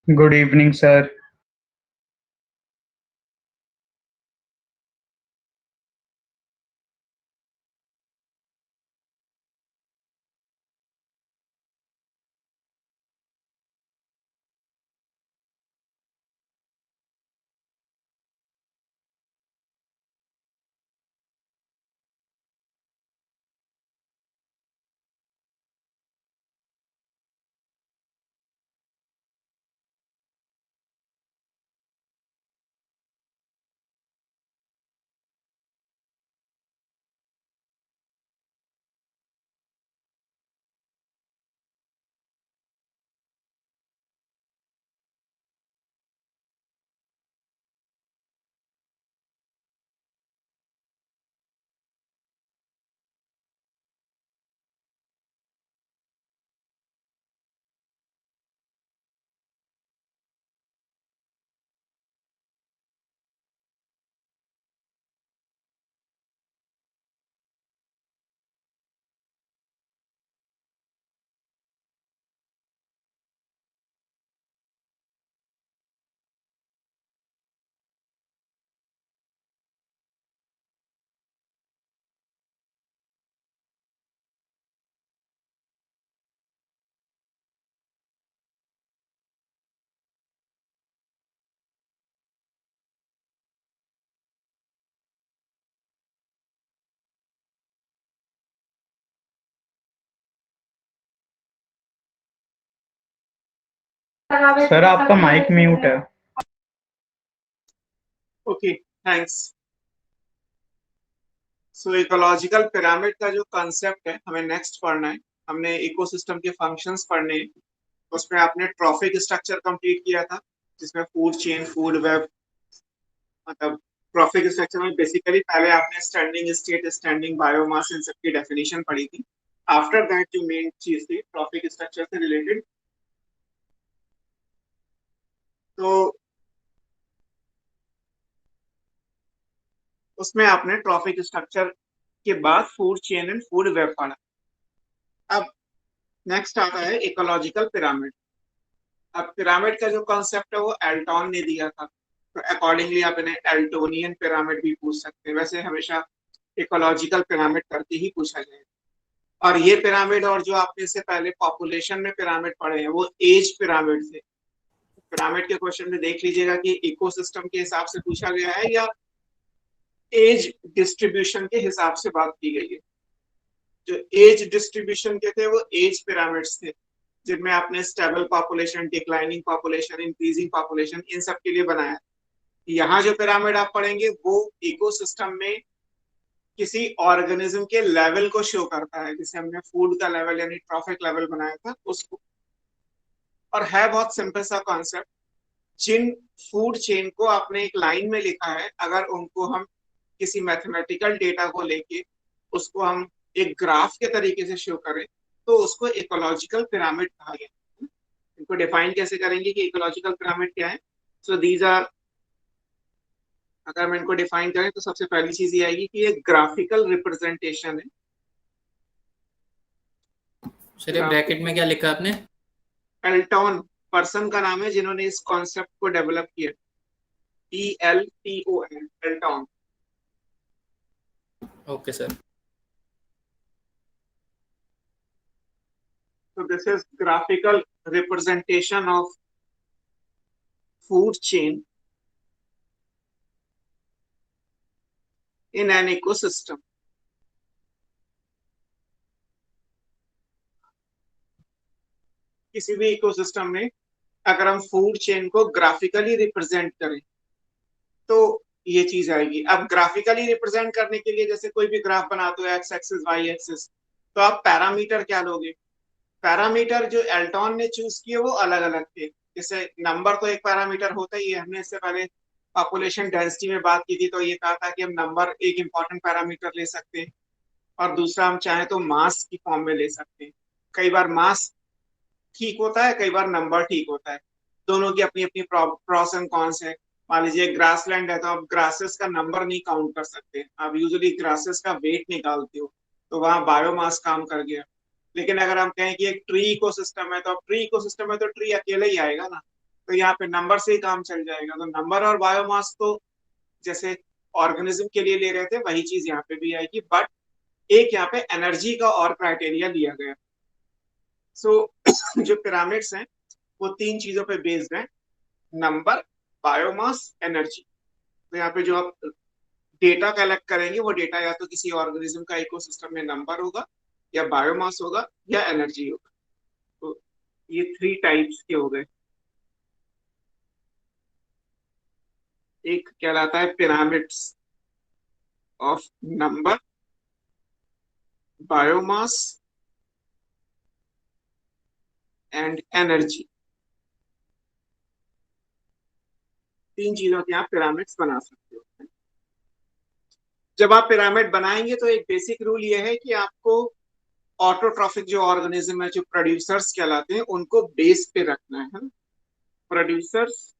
Good evening, sir. Sir आपका mic mute है। Okay, thanks. So ecological pyramid का जो कंसेप्ट है हमें नेक्स्ट पढ़ना है। हमने इकोसिस्टम के फंक्शंस पढ़ने हैं। उसमें आपने ट्रॉफिक स्ट्रक्चर कंप्लीट किया था, जिसमें फूड चेन, फूड वेब, मतलब ट्रॉफिक स्ट्रक्चर में बेसिकली पहले आपने स्टैंडिंग स्टेट, स्टैंडिंग बायोमास, इन सबकी डेफिनेशन पढ़ी थी। आफ्टर दैट जो मेन चीज थी ट्रॉफिक स्ट्रक्चर से रिलेटेड, तो उसमें आपने ट्रॉफिक स्ट्रक्चर के बाद food chain and food web पढ़ा। अब नेक्स्ट आता है इकोलॉजिकल पिरामिड। अब पिरामिड का जो कॉन्सेप्ट है वो एल्टॉन ने दिया था, तो अकॉर्डिंगली आप इन्हें एल्टोनियन पिरामिड भी पूछ सकते हैं। वैसे हमेशा इकोलॉजिकल पिरामिड करके ही पूछा जाएगा। और ये पिरामिड, और जो आपने इससे पहले पॉपुलेशन में पिरामिड पढ़े हैं, वो एज पिरामिड थे। पिरामिड के क्वेश्चन में देख लीजिएगा कि इकोसिस्टम के हिसाब से पूछा गया है या एज डिस्ट्रीब्यूशन के हिसाब से बात की गई है। जो एज डिस्ट्रीब्यूशन के थे वो एज पिरामिड्स थे, जिनमें आपने stable population, declining population, increasing population, इन सब के लिए बनाया। यहाँ जो पिरामिड आप पढ़ेंगे वो इकोसिस्टम में किसी ऑर्गेनिज्म के लेवल को शो करता है, जिसे हमने फूड का लेवल यानी ट्रॉफिक लेवल बनाया था उसको। और है बहुत सिंपल सा कॉन्सेप्ट। जिन फूड चेन को आपने एक लाइन में लिखा है, अगर उनको हम किसी मैथमेटिकल डेटा को लेके उसको हम एक ग्राफ के तरीके से शो करें, तो उसको इकोलॉजिकल पिरामिड कहा गया। इनको डिफाइन कैसे करेंगे कि इकोलॉजिकल पिरामिड क्या है? सो दीज आर, अगर मैं इनको डिफाइन करें तो सबसे पहली चीज ये आएगी कि ये ग्राफिकल रिप्रेजेंटेशन है। सर ये ब्रैकेट में क्या लिखा आपने? एल्टॉन पर्सन का नाम है जिन्होंने इस कॉन्सेप्ट को डेवलप किया। ELTON, Elton. Okay sir. So this is graphical representation of food chain in an ecosystem. किसी भी इकोसिस्टम में अगर हम फूड चेन को ग्राफिकली रिप्रेजेंट करें तो ये चीज आएगी। अब ग्राफिकली रिप्रेजेंट करने के लिए जैसे कोई भी ग्राफ बनाते हो, एक्स एक्सिस वाई एक्सिस, तो आप पैरामीटर क्या लोगे? पैरामीटर जो एल्टॉन ने चूज किए वो अलग अलग थे। जैसे नंबर तो एक पैरामीटर होता ही है, हमने इससे पहले पॉपुलेशन डेंसिटी में बात की थी, तो ये कहा था कि हम नंबर एक इंपॉर्टेंट पैरामीटर ले सकते हैं, और दूसरा हम चाहें तो मास की फॉर्म में ले सकते हैं। कई बार मास ठीक होता है, कई बार नंबर ठीक होता है। दोनों की अपनी अपनी प्रॉस एंड कॉन्स है। मान लीजिए ग्रासलैंड है तो आप ग्रासेस का नंबर नहीं काउंट कर सकते, आप यूजुअली ग्रासेस का वेट निकालते हो, तो वहां बायोमास काम कर गया। लेकिन अगर हम कहें कि एक ट्री इकोसिस्टम है, तो अब ट्री इकोसिस्टम है तो ट्री अकेले ही आएगा ना। तो यहाँ पे नंबर से ही काम चल जाएगा। तो नंबर और बायोमास तो जैसे ऑर्गेनिज्म के लिए ले रहे थे वही चीज यहाँ पे भी आएगी, बट एक यहाँ पे एनर्जी का और क्राइटेरिया लिया गया। सो जो पिरामिड्स हैं वो तीन चीजों पे बेस्ड हैं, नंबर, बायोमास, एनर्जी। तो यहाँ पे जो आप डेटा कलेक्ट करेंगे वो डेटा या तो किसी ऑर्गेनिज्म का इकोसिस्टम में नंबर होगा, या बायोमास होगा, या एनर्जी होगा। तो ये थ्री टाइप्स के हो गए। एक कहलाता है pyramids of number, biomass and energy. तीन चीजों के आप पिरामिड्स बना सकते हो। जब आप पिरामिड बनाएंगे तो एक बेसिक रूल ये है कि आपको ऑटोट्रॉफिक जो ऑर्गेनिज्म है, जो प्रोड्यूसर्स कहलाते हैं, उनको बेस पे रखना है। Producers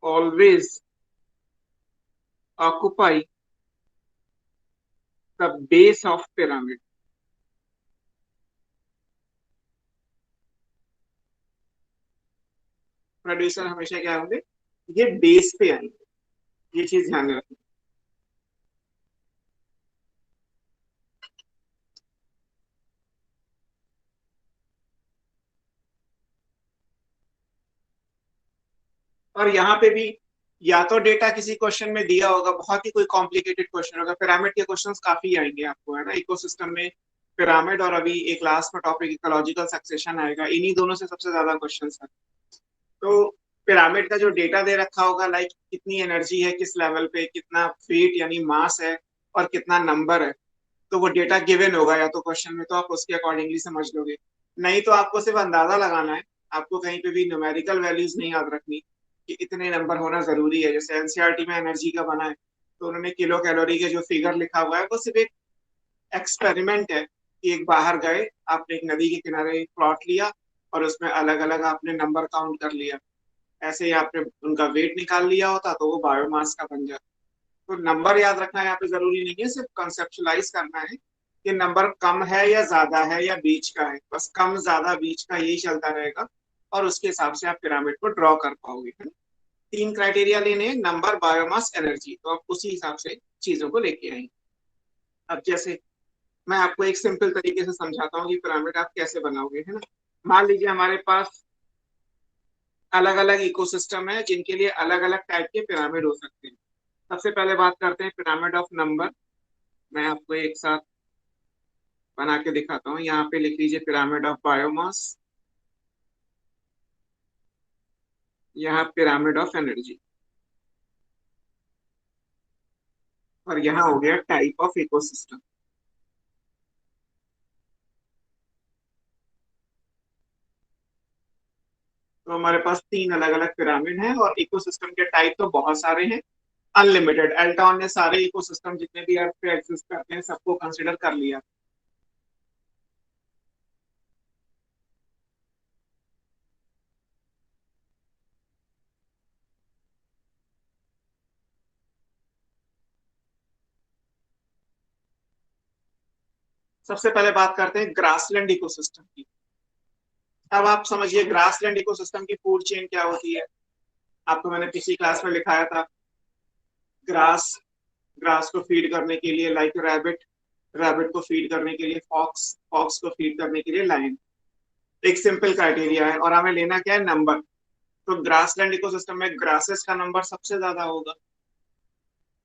always occupy the base of pyramid. Producer हमेशा क्या होंगे, ये बेस पे आएंगे, ये चीज ध्यान में रखना। और यहाँ पे भी या तो डेटा किसी क्वेश्चन में दिया होगा, बहुत ही कोई कॉम्प्लिकेटेड क्वेश्चन होगा, पिरामिड के क्वेश्चंस काफी आएंगे आपको, है ना, इकोसिस्टम में पिरामिड, और अभी एक लास्ट में टॉपिक इकोलॉजिकल सक्सेशन आएगा, इन्हीं दोनों से सबसे ज्यादा क्वेश्चंस है। तो पिरामिड का जो डेटा दे रखा होगा, लाइक कितनी एनर्जी है, किस लेवल पे, कितना वेट यानी मास है, और कितना नंबर है, तो वो डेटा गिवन होगा या तो क्वेश्चन में, तो आप उसके अकॉर्डिंगली समझ लोगे। नहीं तो आपको सिर्फ अंदाजा लगाना है, आपको कहीं पे भी न्यूमेरिकल वैल्यूज नहीं याद रखनी कि इतने नंबर होना जरूरी है। जैसे एनसीईआरटी में एनर्जी का बना है, तो उन्होंने किलो कैलोरी के जो फिगर लिखा हुआ है वो सिर्फ एक एक्सपेरिमेंट है कि एक बाहर गए, आपने एक नदी के किनारे प्लॉट लिया और उसमें अलग अलग आपने नंबर काउंट कर लिया, ऐसे ही आपने उनका वेट निकाल लिया होता तो वो बायोमास का बन जाता। तो नंबर याद रखना यहाँ पे जरूरी नहीं है, सिर्फ कंसेप्चुलाइज करना है कि नंबर कम है या ज्यादा है या बीच का है, बस कम ज्यादा बीच का यही चलता रहेगा, और उसके हिसाब से आप पिरामिड को ड्रॉ कर पाओगे, है ना। तीन क्राइटेरिया लेने हैं, नंबर, बायोमास, एनर्जी, तो आप उसी हिसाब से चीजों को लेके आएंगे। अब जैसे मैं आपको एक सिंपल तरीके से समझाता हूँ कि पिरामिड आप कैसे बनाओगे, है ना। मान लीजिए हमारे पास अलग अलग इकोसिस्टम है जिनके लिए अलग अलग टाइप के पिरामिड हो सकते हैं। सबसे पहले बात करते हैं पिरामिड ऑफ नंबर। मैं आपको एक साथ बना के दिखाता हूँ। यहाँ पे लिख लीजिए पिरामिड ऑफ बायोमास, यहाँ पिरामिड ऑफ एनर्जी, और यहाँ हो गया टाइप ऑफ इकोसिस्टम। तो हमारे पास तीन अलग अलग पिरामिड हैं, और इकोसिस्टम के टाइप तो बहुत सारे हैं, अनलिमिटेड। एल्टॉन ने सारे इकोसिस्टम जितने भी अर्थ पे एग्जिस्ट करते हैं सबको कंसिडर कर लिया। सबसे पहले बात करते हैं ग्रासलैंड इकोसिस्टम की। अब आप समझिए ग्रासलैंड इकोसिस्टम की फूड चेन क्या होती है। आपको मैंने पिछली क्लास में लिखाया था, ग्रास, ग्रास को फीड करने के लिए लाइक रैबिट, रैबिट को फीड करने के लिए फॉक्स, फॉक्स को फीड करने के लिए लायन। एक सिंपल क्राइटेरिया है, और हमें लेना क्या है, नंबर। तो ग्रासलैंड इकोसिस्टम में ग्रासेस का नंबर सबसे ज्यादा होगा,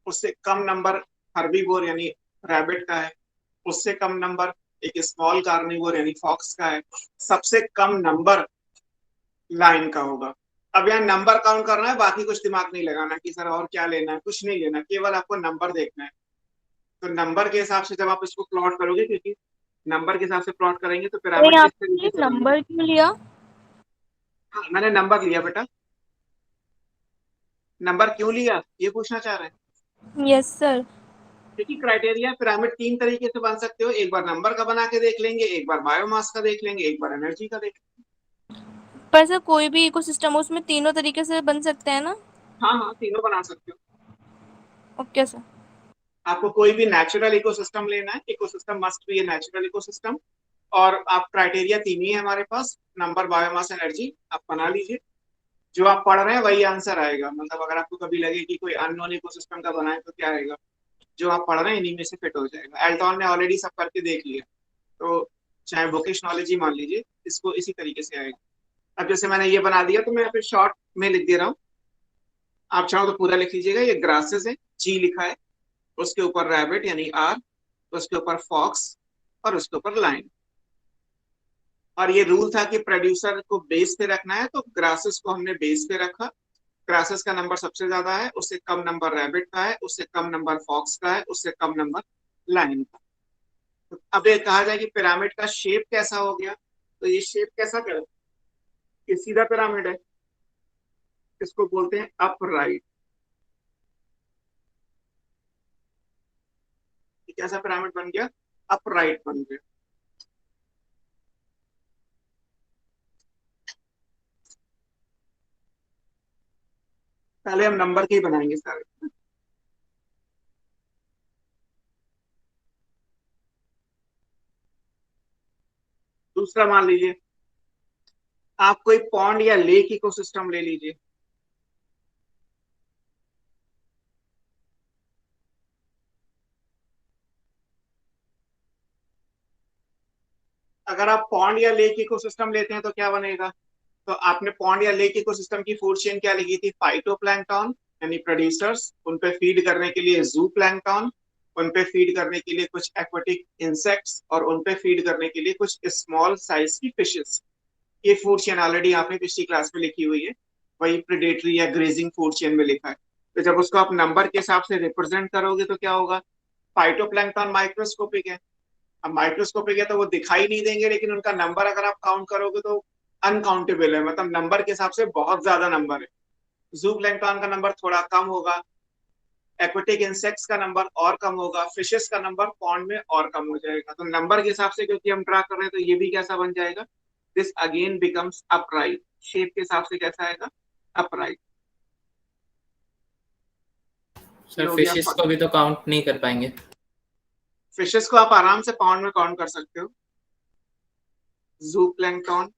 उससे कम नंबर हर्बीवोर यानी रैबिट का है, उससे कम नंबर एक स्मॉल कार्निवोर यानी फॉक्स का है, सबसे कम नंबर लाइन का होगा। अब यहाँ नंबर काउंट करना है, बाकी कुछ दिमाग नहीं लगाना कि सर और क्या लेना है, कुछ नहीं लेना, केवल आपको नंबर देखना है। तो नंबर के हिसाब से जब आप इसको प्लॉट करोगे, क्योंकि नंबर के हिसाब से प्लॉट करेंगे तो तो पिरामिड यहाँ इस तरीके पे से बनेगा। नंबर क्यों लिया? हाँ, मैंने नंबर लिया बेटा। नंबर क्यों लिया ये पूछना चाह रहे हैं। Yes sir. देखिए क्राइटेरिया, पिरामिड तीन तरीके से बन सकते हो, एक बार नंबर का बना के देख लेंगे, एक बार बायोमास का देख लेंगे, एक बार एनर्जी का देख लेंगे। पर सर कोई भी इकोसिस्टम हो उसमें तीनों तरीके से बन सकते हैं ना? हाँ हाँ, तीनों बना सकते हो। Okay sir. आपको कोई भी नेचुरल इकोसिस्टम लेना है, ecosystem must be a natural ecosystem, और आप क्राइटेरिया तीन ही है हमारे पास, नंबर, बायोमास, एनर्जी, आप बना लीजिए। जो आप पढ़ रहे हैं वही आंसर आएगा। मतलब अगर आपको कभी लगे कि कोई अननोन इकोसिस्टम का बनाए तो क्या आएगा, जो आप पढ़ रहे हैं इन्हीं में से फिट हो जाएगा। एल्टॉन ने ऑलरेडी सब करके देख लिया, तो चाहे बुकिश नॉलेज ही मान लीजिए, इसको इसी तरीके से आएगा। अब जैसे मैंने ये बना दिया तो मैं यहाँ पे शॉर्ट में लिख दे रहा हूँ, आप चाहो तो पूरा लिख लीजिएगा। ये ग्रासेस है, जी लिखा है, उसके ऊपर रैबिट यानी आर, उसके ऊपर फॉक्स और उसके ऊपर लाइन। और ये रूल था कि प्रोड्यूसर को बेस पे रखना है, तो ग्रासेस को हमने बेस पे रखा। ग्रासेस का नंबर सबसे ज्यादा है, उससे कम नंबर रैबिट का है, उससे कम नंबर फॉक्स का है, उससे कम नंबर लाइन का। तो अब ये कहा जाए कि पिरामिड का शेप कैसा हो गया, तो ये शेप कैसा कर, ये सीधा पिरामिड है, इसको बोलते हैं अपराइट। कैसा पिरामिड बन गया, अपराइट बन गया। पहले हम नंबर के ही बनाएंगे सारे। दूसरा मान लीजिए आप कोई पॉन्ड या लेक इकोसिस्टम ले लीजिए। अगर आप पॉन्ड या लेक इकोसिस्टम लेते हैं तो क्या बनेगा, तो आपने पॉन्ड या लेक इकोसिस्टम की फूड चेन क्या लिखी थी, फाइटोप्लैंक्टन यानी प्रोड्यूसर्स, उन पे फीड करने के लिए जू प्लैंक्टन, उन पे फीड करने के लिए कुछ एक्वेटिक इंसेक्ट्स, और उन पे फीड करने के लिए कुछ स्मॉल साइज की फिशेस। ये फूड चेन ऑलरेडी आपने पिछली क्लास में लिखी हुई है, वही प्रेडेटरी या ग्रेजिंग फूड चेन में लिखा है। तो जब उसको आप नंबर के हिसाब से रिप्रेजेंट करोगे तो क्या होगा, फाइटोप्लैंक्टन माइक्रोस्कोपिक है। अब माइक्रोस्कोपिक है तो वो दिखाई नहीं देंगे, लेकिन उनका नंबर अगर आप काउंट करोगे तो अनकाउंटेबल है, मतलब नंबर के हिसाब से बहुत ज्यादा नंबर है। जू प्लैंक्टन का नंबर थोड़ा कम होगा, एक्वेटिक इंसेक्ट्स का नंबर और कम होगा, फिशेस का नंबर पॉन्ड में और कम हो जाएगा। तो नंबर के हिसाब से क्योंकि हम ड्रा कर रहे हैं, तो ये भी कैसा बन जाएगा, this again becomes upright. Shape के हिसाब से कैसा आएगा, अपराइट। ये सर हो गया। फिशेस को भी तो काउंट नहीं कर पाएंगे। फिशेस को आप आराम से पाउंड में काउंट कर सकते हो। जू प्लैंक्टन,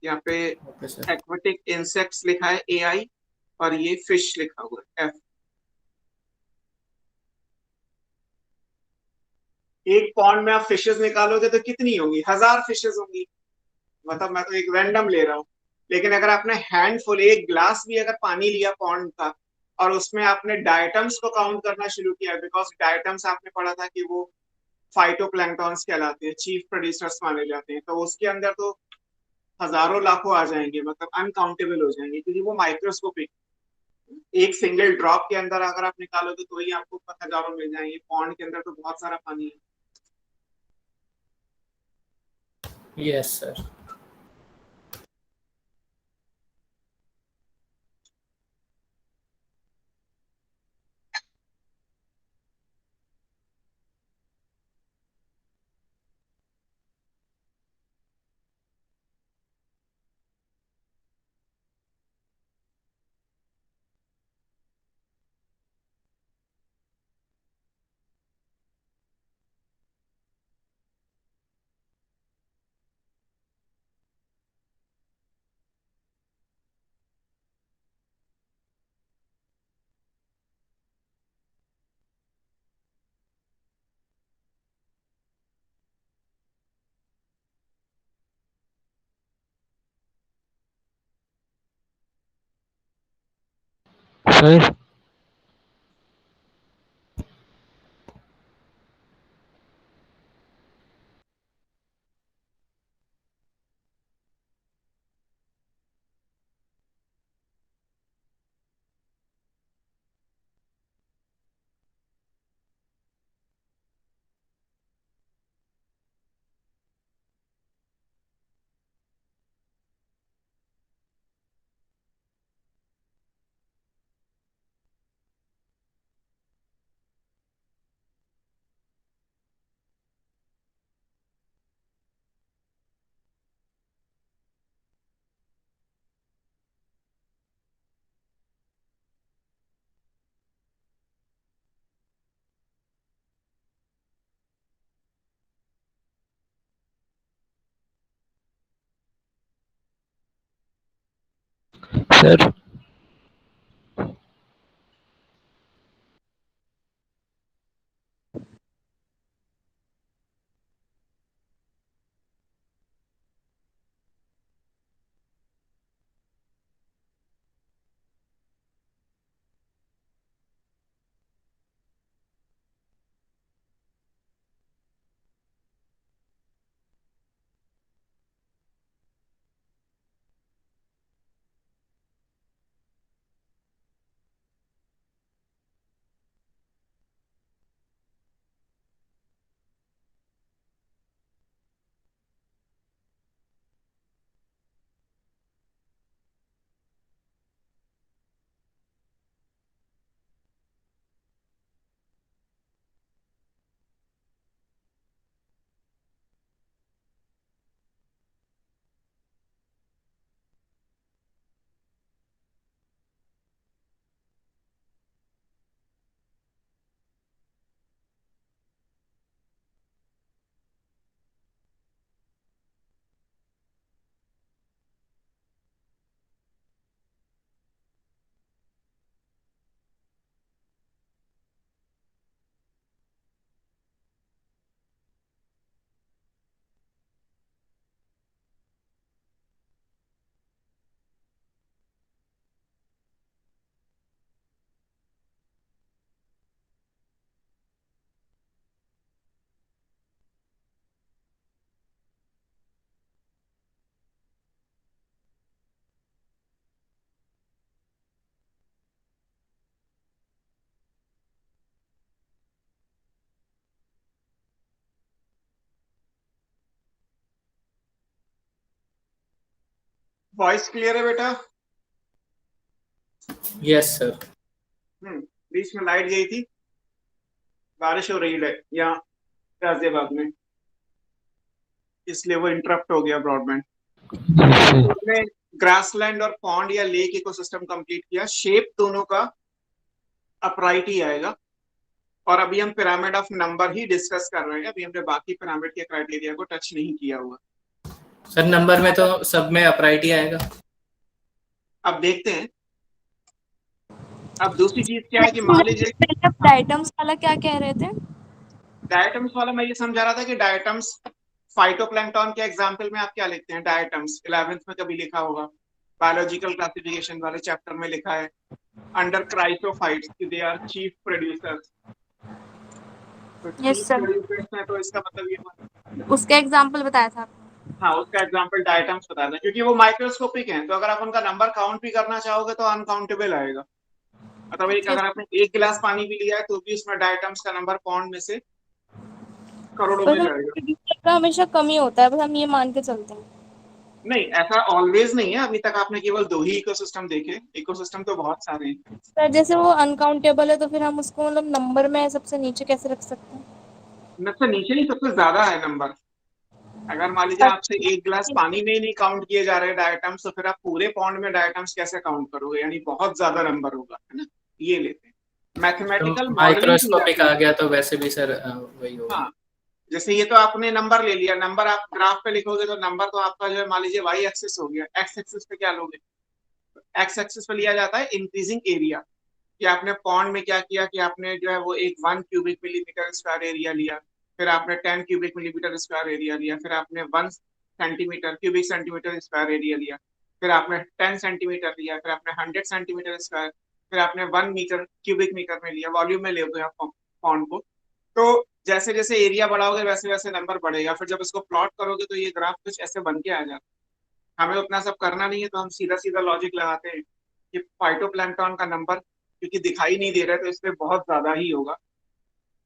यहाँ पे ओके सर। एक्वेटिक इंसेक्ट्स लिखा है AI, और ये फिश लिखा हुआ है F। एक पॉन्ड में आप फिशेस निकालोगे तो कितनी होंगी, 1000 फिशेस होंगी। मतलब मैं तो एक रैंडम ले रहा हूँ, लेकिन अगर आपने हैंडफुल, एक ग्लास भी अगर पानी लिया पॉन्ड का, और उसमें आपने डायटम्स को काउंट करना शुरू किया, बिकॉज डायटम्स आपने पढ़ा था कि वो फाइटोप्लैंक्टन्स कहलाते हैं, चीफ प्रोड्यूसर्स माने जाते हैं, तो उसके अंदर तो हजारों लाखों आ जाएंगे, मतलब अनकाउंटेबल हो जाएंगे, क्योंकि वो माइक्रोस्कोपिक। एक सिंगल ड्रॉप के अंदर अगर आप निकालोगे तो ही आपको हजारों मिल जाएंगे, पॉन्ड के अंदर तो बहुत सारा पानी है। Yes sir. Sir sir voice clear है बेटा? Yes sir. बीच में लाइट गई थी, बारिश हो रही है यहाँ गाजियाबाद में, इसलिए वो इंटरप्ट हो गया ब्रॉडबैंड। हमने ग्रासलैंड और पॉन्ड या लेक इकोसिस्टम कंप्लीट किया। शेप दोनों का अपराइट ही आएगा। और अभी हम pyramid of number he discuss कर रहे हैं। अभी हमने बाकी पिरामिड के क्राइटेरिया को टच नहीं किया हुआ। सर नंबर में तो सब में अपराइट ही आएगा। अब देखते हैं। अब दूसरी चीज क्या है कि मान लीजिए डाइटम्स वाला क्या कह रहे थे? डायटम्स वाला मैं ये समझा रहा था कि डायटम्स फाइटोप्लैंक्टन के एग्जाम्पल में आप क्या लिखते हैं? डायटम्स 11th में कभी लिखा होगा, बायोलॉजिकल क्लासिफिकेशन वाले चैप्टर में लिखा है under chrysophytes they are chief producers. Yes sir, तो इसका मतलब ये उसका एग्जांपल बताया था। हाँ, उसका एग्जांपल डायटम्स बताया था क्योंकि वो माइक्रोस्कोपिक हैं। तो अगर आप उनका नंबर काउंट भी करना चाहोगे तो अनकाउंटेबल आएगा। मतलब एक अगर आपने एक गिलास पानी भी लिया है तो भी उसमें डायटम्स का नंबर पौंड में से करोड़ों में जाएगा। प्रोड्यूसर का हमेशा कमी होता है, बस हम ये मान के चलते हैं। नहीं, ऐसा ऑलवेज नहीं है। अभी तक आपने केवल 2 ही इकोसिस्टम देखे, इकोसिस्टम तो बहुत सारे हैं। सर जैसे वो अनकाउंटेबल है तो फिर हम उसको मतलब नंबर में सबसे नीचे कैसे रख सकते हैं? सबसे नीचे नहीं, सबसे ज्यादा है नंबर। अगर मान लीजिए आपसे एक गिलास पानी में ही नहीं काउंट किए जा रहे डायटम्स, तो फिर आप पूरे पौंड में डायटम्स कैसे काउंट करोगे? यानी बहुत ज्यादा नंबर होगा, है ना। ये लेते हैं मैथमेटिकल तो मॉडलिंग। माइक्रोस्कोपिक आ गया तो वैसे भी सर वही होगा। हाँ, जैसे ये तो आपने नंबर ले लिया। नंबर आप ग्राफ पे लिखोगे तो नंबर तो आपका जो है मान लीजिए वाई एक्सिस हो गया। एक्स एक्सिस पे क्या लोगे? एक्स एक्सिस पे लिया जाता है इंक्रीजिंग एरिया, कि आपने पॉन्ड में क्या किया कि आपने जो है वो एक 1 क्यूबिक मिलीमीटर स्क्वायर एरिया लिया, फिर आपने 10 क्यूबिक मिलीमीटर स्क्वायर एरिया लिया, फिर आपने 1 centimetre cubic centimetre square area लिया, फिर आपने 10 सेंटीमीटर लिया, फिर आपने 100 सेंटीमीटर स्क्वायर, फिर आपने 1 मीटर क्यूबिक मीटर में लिया। वॉल्यूम में लोगे आप पॉन्ड को। तो जैसे जैसे एरिया बढ़ाओगे वैसे वैसे नंबर बढ़ेगा। फिर जब इसको प्लॉट करोगे तो ये ग्राफ कुछ ऐसे बन के आ जाता है। हमें उतना सब करना नहीं है, तो हम सीधा सीधा लॉजिक लगाते हैं कि फाइटोप्लैंक्टन का नंबर क्योंकि दिखाई नहीं दे रहा है तो इसमें बहुत ज्यादा ही होगा,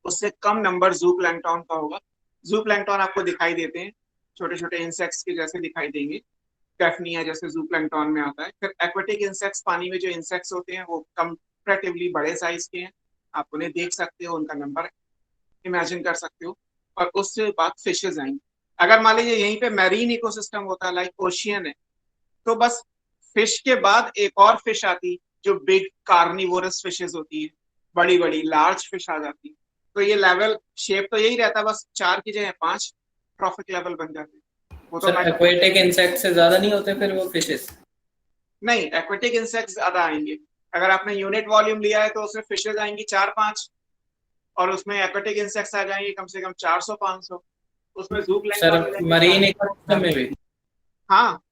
उससे कम नंबर जू प्लैंक्टन का होगा। जू प्लैंक्टन आपको दिखाई देते हैं, छोटे छोटे इंसेक्ट्स के जैसे दिखाई देंगे। डेफनिया जैसे जू प्लैंक्टन में आता है। फिर एक्वेटिक इंसेक्ट्स, पानी में जो इंसेक्ट्स होते हैं वो कंपैरेटिवली बड़े साइज के हैं, आप उन्हें देख सकते हो, उनका नंबर इमेजिन कर सकते हो। और उससे बाद फिशेज आएंगे। अगर मान लीजिए यहीं पे मैरीन इकोसिस्टम होता है, लाइक ओशियन है, तो बस फिश के बाद एक और फिश आती जो बिग कार्निवोरस फिशेज होती है, बड़ी बड़ी लार्ज फिश आ जाती। तो ये लेवल शेप तो यही रहता, बस 4 की जगह 5 ट्रॉफिक लेवल बन जाते। वो तो सर एक्वेटिक इंसेक्ट से ज्यादा नहीं होते फिर वो फिशेस? नहीं, एक्वेटिक इंसेक्ट्स ज्यादा आएंगे। अगर आपने यूनिट वॉल्यूम लिया है तो उसमें फिशेज आएंगी 4-5, और उसमें एक्वेटिक इंसेक्ट्स आ जाएंगे कम से कम 400-500। उसमें जूप्लैंक्टन सर आ जाएंगे मरीन 40। इकोसिस्टम में भी? हाँ,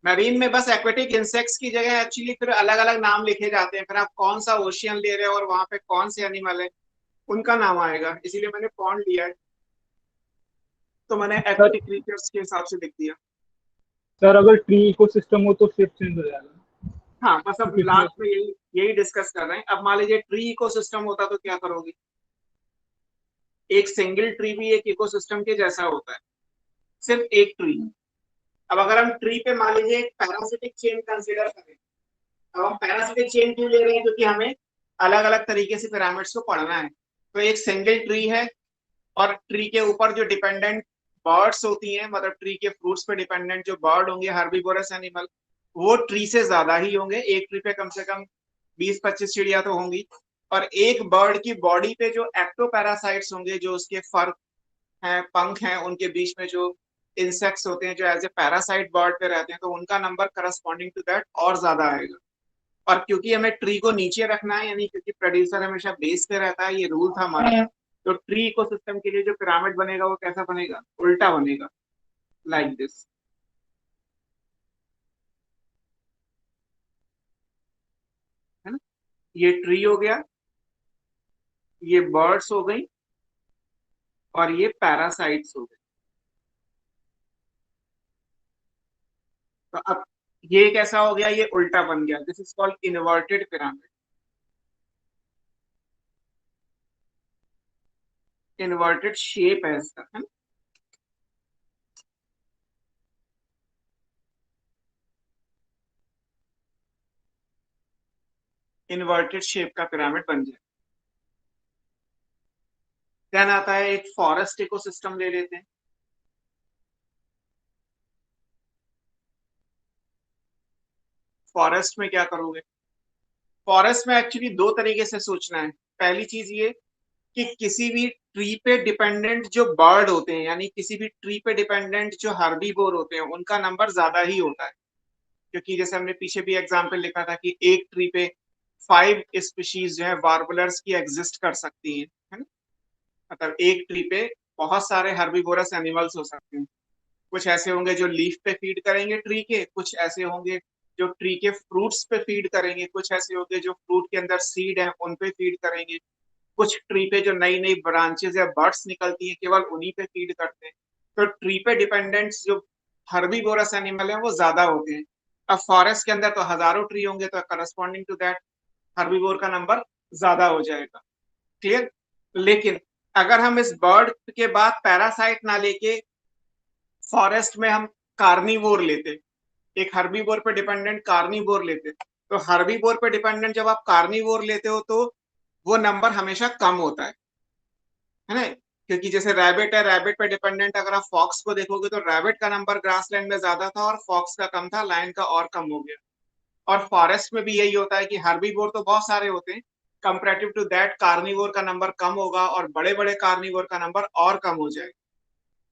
मरीन में बस एक्वेटिक इंसेक्ट्स की जगह एक्चुअली फिर अलग अलग नाम लिखे जाते हैं, फिर आप कौन सा ओशियन ले रहे हो और वहां पे कौन से एनिमल है उनका नाम आएगा, इसीलिए मैंने पॉन्ड लिया है, तो मैंने सर एक्वेटिक क्रीचर्स के हिसाब से लिख दिया। सर अगर ट्री इकोसिस्टम हो तो शिफ्ट चेंज हो जाएगा। हाँ, बस अब कितने लास्ट में यही यही डिस्कस कर रहे हैं। अब मान लीजिए ट्री इकोसिस्टम होता तो क्या करोगे? एक सिंगल ट्री भी एक इकोसिस्टम के जैसा होता है, सिर्फ एक ट्री। अब अगर हम ट्री पे मान लीजिए एक पैरासिटिक चेन कंसीडर करें, अब हम पैरासिटिक चेन क्यों ले रहे हैं? क्योंकि हमें अलग अलग तरीके से पिरामिड्स को पढ़ना है। तो एक सिंगल ट्री है और ट्री के ऊपर जो डिपेंडेंट बर्ड्स होती हैं, मतलब ट्री के फ्रूट्स पे डिपेंडेंट जो बर्ड होंगे, हर्बीवोरस एनिमल, वो ट्री से ज्यादा ही होंगे। एक ट्री पे कम से कम 20-25 चिड़िया तो होंगी। और एक बर्ड की बॉडी पे जो एक्टोपैरासाइट्स होंगे, जो उसके फर हैं, पंख हैं, उनके बीच में जो इंसेक्ट्स होते हैं जो एज ए पैरासाइट बर्ड पे रहते हैं, तो उनका नंबर करस्पॉन्डिंग टू दैट और ज्यादा आएगा। और क्योंकि हमें ट्री को नीचे रखना है, यानी क्योंकि प्रोड्यूसर हमेशा बेस पे रहता है, ये रूल था हमारा, तो ट्री इकोसिस्टम के लिए जो पिरामिड बनेगा वो कैसा बनेगा? उल्टा बनेगा, लाइक दिस। है ना? ये ट्री हो गया, ये बर्ड्स हो गई, और ये पैरासाइट्स हो गए। तो अब ये कैसा हो गया? ये उल्टा बन गया। This is called inverted pyramid. Inverted shape है इसका, है ना? इन्वर्टेड शेप का पिरामिड बन जाए। देन आता है एक फॉरेस्ट इकोसिस्टम ले लेते हैं। फॉरेस्ट में क्या करोगे? फॉरेस्ट में एक्चुअली दो तरीके से सोचना है। पहली चीज ये कि किसी भी ट्री पे डिपेंडेंट जो बर्ड होते हैं, यानी किसी भी ट्री पे डिपेंडेंट जो हर्बीवोर होते हैं, उनका नंबर ज्यादा ही होता है। क्योंकि जैसे हमने पीछे भी एग्जाम्पल लिखा था कि एक ट्री पे 5 स्पीशीज जो है वार्बलर्स की एग्जिस्ट कर सकती हैं, है ना? मतलब एक ट्री पे बहुत सारे हर्बीवोरस एनिमल्स हो सकते हैं। कुछ ऐसे होंगे जो लीफ पे फीड करेंगे ट्री के, कुछ ऐसे होंगे जो ट्री के फ्रूट्स पे फीड करेंगे, कुछ ऐसे होंगे जो फ्रूट के अंदर सीड है उन पे फीड करेंगे, कुछ ट्री पे जो नई नई ब्रांचेस या बर्ड्स निकलती है केवल उन्हीं पे फीड करते हैं। तो ट्री पे डिपेंडेंट्स जो हर्बीवोरस एनिमल है वो ज्यादा होते हैं। अब फॉरेस्ट के अंदर तो हजारों ट्री होंगे, तो करस्पॉन्डिंग टू दैट हर्बीवोर का नंबर ज्यादा हो जाएगा। क्लियर? लेकिन अगर हम इस बर्ड के बाद पैरासाइट ना लेके फॉरेस्ट में हम कार्निवोर लेते, एक हर्बीवोर पे डिपेंडेंट कार्निवोर लेते, तो हर्बीवोर पे डिपेंडेंट जब आप कार्निवोर लेते हो तो वो नंबर हमेशा कम होता है ना? क्योंकि जैसे रैबिट है, रैबिट पे डिपेंडेंट अगर आप फॉक्स को देखोगे तो रैबिट का नंबर ग्रासलैंड में ज्यादा था और फॉक्स का कम था, लायन का और कम हो गया। और फॉरेस्ट में भी यही होता है कि हर्बीवोर तो बहुत सारे होते हैं, कंपैरेटिव टू दैट कार्निवोर का नंबर कम होगा और बड़े बड़े कार्निवोर का नंबर और कम हो जाएगा,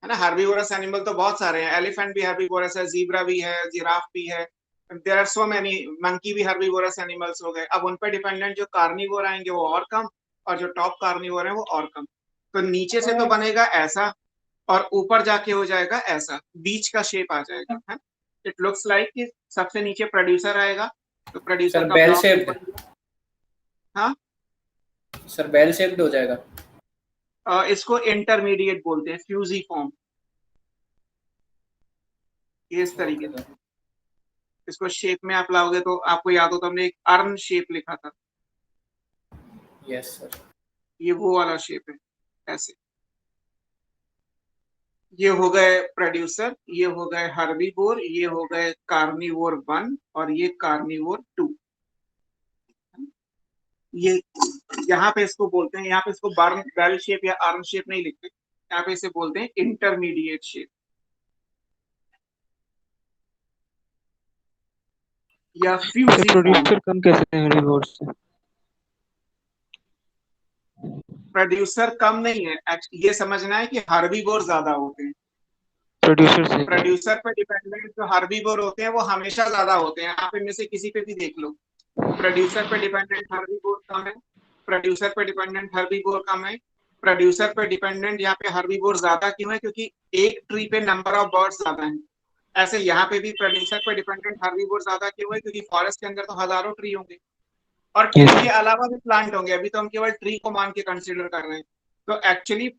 है ना? हर्बीवोरस एनिमल तो बहुत सारे हैं, एलिफेंट भी हर्बीवोरस है, जीब्रा भी है, जिराफ भी है, there are so many, monkey भी हर्बीवोरस एनिमल्स हो गए। अब उन पे डिपेंडेंट जो कार्निवोर आएंगे वो और कम, और जो टॉप कार्निवोर है वो और कम। तो नीचे से तो बनेगा ऐसा और ऊपर जाके हो जाएगा ऐसा, बीच का शेप आ जाएगा, है? इट लुक्स लाइक कि सबसे नीचे प्रोड्यूसर आएगा, तो प्रोड्यूसर सर का बेल ब्लॉक शेप्ड, बन गया। हाँ, सर बेल शेप्ड हो जाएगा। इसको इंटरमीडिएट बोलते हैं, फ्यूजिफॉर्म, ये इस तरीके से। इसको शेप में आप लाओगे तो आपको याद हो तो हमने एक अर्न शेप लिखा था, यस सर। ये वो वाला शेप है, ऐसे। ये हो गए प्रोड्यूसर, ये हो गए हर्बीवोर, ये हो गए कार्निवोर 1 और ये कार्निवोर 2। ये यहाँ पे इसको बोलते हैं, यहाँ पे इसको बर्न बेल शेप या अर्न शेप नहीं लिखते, यहाँ पे इसे बोलते हैं इंटरमीडिएट शेप या फ्यूजिफॉर्म। प्रोड्यूसर कम कैसे है हर्बीवोर से? प्रोड्यूसर कम नहीं है, ये समझना है कि हर्बीवोर ज्यादा होते हैं। प्रोड्यूसर से प्रोड्यूसर पे डिपेंडेंट जो हर्बीवोर होते हैं वो हमेशा ज्यादा होते हैं, आप इनमें से किसी पे भी देख लो। प्रोड्यूसर पे डिपेंडेंट हर्बीवोर कम है, प्रोड्यूसर पे डिपेंडेंट हर्बीवोर कम है। प्रोड्यूसर पे डिपेंडेंट यहाँ पे हर्बीवोर ज्यादा क्यों है? क्योंकि एक ट्री पे नंबर ऑफ बर्ड्स ज्यादा है। ऐसे यहाँ पे भी प्रोड्यूसर पे डिपेंडेंट हर्बीवोर ज्यादा क्यों है? क्योंकि फॉरेस्ट के अंदर तो हजारों ट्री होंगे और ट्री Yes. के अलावा भी प्लांट होंगे, अभी तो हम केवल ट्री को मान के कंसिडर कर रहे हैं। तो एक्चुअली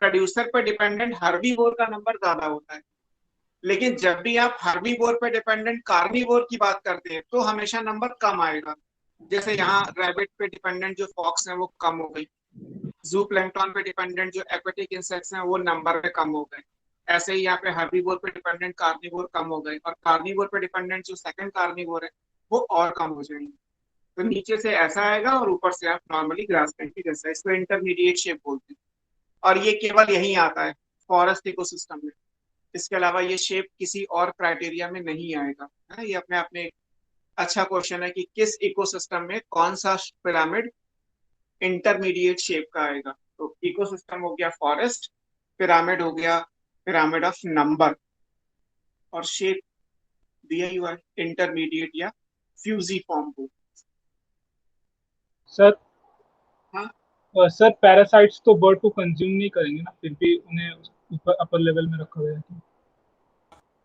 प्रोड्यूसर पे डिपेंडेंट हर्बीवोर का नंबर ज्यादा होता है। लेकिन जब भी आप हर्बीवोर पे डिपेंडेंट कार्निवोर की बात करते हैं तो हमेशा नंबर कम आएगा। जैसे यहाँ रैबिट पे डिपेंडेंट जो फॉक्स है वो कम हो गई, जू प्लैंक्टन पे डिपेंडेंट जो एक्वेटिक इंसेक्ट्स हैं वो नंबर में कम हो गए। ऐसे ही यहाँ पे हर्बीवोर पे डिपेंडेंट कार्निवोर कम हो गए और कार्निवोर पे डिपेंडेंट जो सेकंड कार्निवोर है वो और कम हो जाएंगे। तो नीचे से ऐसा आएगा और ऊपर से आप नॉर्मली ग्रासलैंड की जैसा, इसको इंटरमीडिएट शेप बोलते हैं। और ये केवल यही आता है फॉरेस्ट इकोसिस्टम में, इसके अलावा ये शेप किसी और क्राइटेरिया में नहीं आएगा, है ना। ये अपने आप में एक अच्छा क्वेश्चन है कि किस इकोसिस्टम में कौन सा पिरामिड इंटरमीडिएट शेप का आएगा। तो इकोसिस्टम हो गया फॉरेस्ट, पिरामिड हो गया पिरामिड ऑफ नंबर, और शेप दिया हुआ है इंटरमीडिएट या फ्यूजिफॉर्म को। सर हाँ सर पैरासाइट्स तो बर्ड को कंज्यूम नहीं करेंगे ना, फिर भी उन्हें ऊपर अपर लेवल में रखा गया है।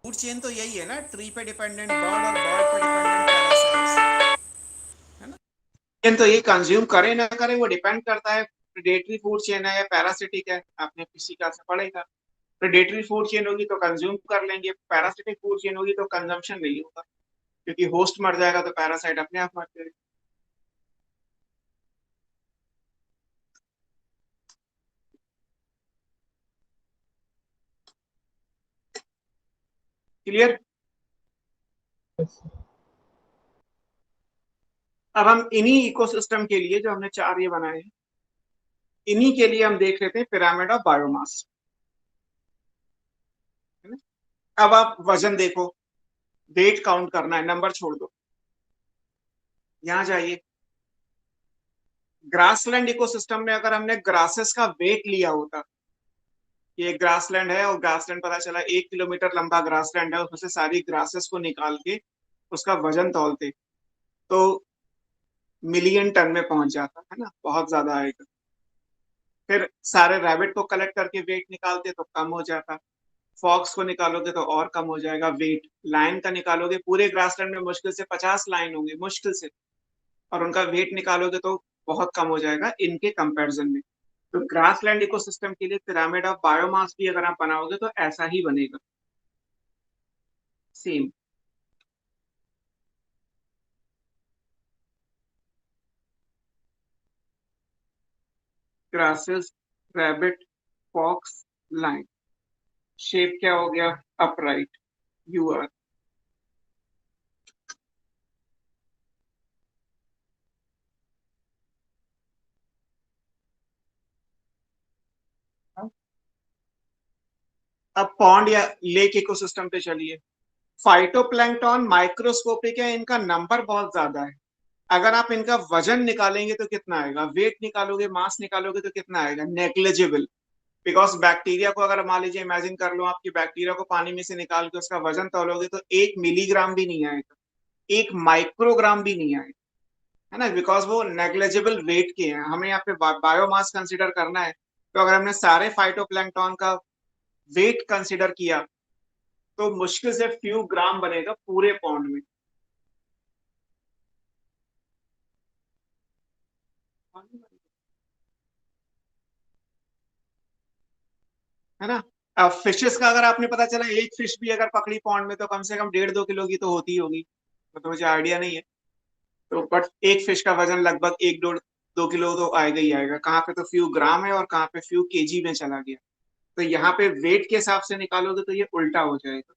फूड चेन तो यही है ना, ट्री पे डिपेंडेंट बर्ड और बर्ड पे डिपेंडेंट पैरासाइट्स, है ना। लेकिन तो ये कंज्यूम करे ना करे वो डिपेंड करता है प्रेडेटरी फूड चेन है या पैरासिटिक है, आपने किसी का से पढ़ेगा। प्रेडेटरी फूड चेन होगी तो कंज्यूम कर लेंगे, पैरासिटिक फूड चेन होगी तो कंजम्पशन नहीं होगा, क्योंकि होस्ट मर जाएगा तो पैरासाइट अपने आप मर जाएगा। क्लियर? अब हम इन्हीं इकोसिस्टम के लिए जो हमने चार ये बनाए हैं, इन्हीं के लिए हम देख लेते हैं पिरामिड ऑफ बायोमास। अब आप वजन देखो, वेट काउंट करना है, नंबर छोड़ दो। यहां जाइए, ग्रासलैंड इकोसिस्टम में अगर हमने ग्रासेस का वेट लिया होता, ये ग्रासलैंड है और ग्रासलैंड पता चला 1 किलोमीटर लंबा ग्रासलैंड है, उसमें से सारी ग्रासेस को निकाल के उसका वजन तौलते तो मिलियन टन में पहुंच जाता, है ना, बहुत ज्यादा आएगा। फिर सारे रैबिट को कलेक्ट करके वेट निकालते तो कम हो जाता, फॉक्स को निकालोगे तो और कम हो जाएगा वेट, लायन का निकालोगे पूरे ग्रासलैंड में मुश्किल से 50 लायन होंगे मुश्किल से, और उनका वेट निकालोगे तो बहुत कम हो जाएगा इनके कंपैरिजन में। तो ग्रासलैंड इकोसिस्टम के लिए पिरामिड ऑफ बायोमास भी अगर आप बनाओगे तो ऐसा ही बनेगा, same. Grasses, rabbit, fox, line, shape क्या हो गया? Upright, you are. अब पॉन्ड या लेक इकोसिस्टम पे चलिए। फाइटोप्लैंक्टन माइक्रोस्कोपिक है, इनका नंबर बहुत ज्यादा है। अगर आप इनका वजन निकालेंगे तो कितना आएगा, वेट निकालोगे, मास निकालोगे तो कितना आएगा? नेग्लिजिबल। बिकॉज बैक्टीरिया को अगर मान लीजिए इमेजिन कर लो आपकी बैक्टीरिया को पानी में से निकाल के उसका वजन तौलोगे तो 1 मिलीग्राम भी नहीं आएगा, 1 माइक्रोग्राम भी नहीं आएगा, है ना, बिकॉज वो नेग्लिजिबल वेट के हैं। हमें यहाँ पे बायोमास कंसिडर करना है, तो अगर हमने सारे फाइटोप्लैंक्टन का वेट कंसिडर किया तो मुश्किल से फ्यू ग्राम बनेगा पूरे पॉन्ड में, है ना। अब फिशेस का अगर आपने पता चला एक फिश भी अगर पकड़ी पॉन्ड में तो कम से कम 1.5-2 किलो की तो होती ही होगी, तो मुझे आइडिया नहीं है। तो बट एक फिश का वजन लगभग 1-2 किलो तो आएगा ही आएगा, कहाँ पे तो फ्यू ग्राम है और कहाँ पे फ्यू केजी में चला गया। तो यहाँ पे वेट के हिसाब से निकालोगे तो ये उल्टा हो जाएगा।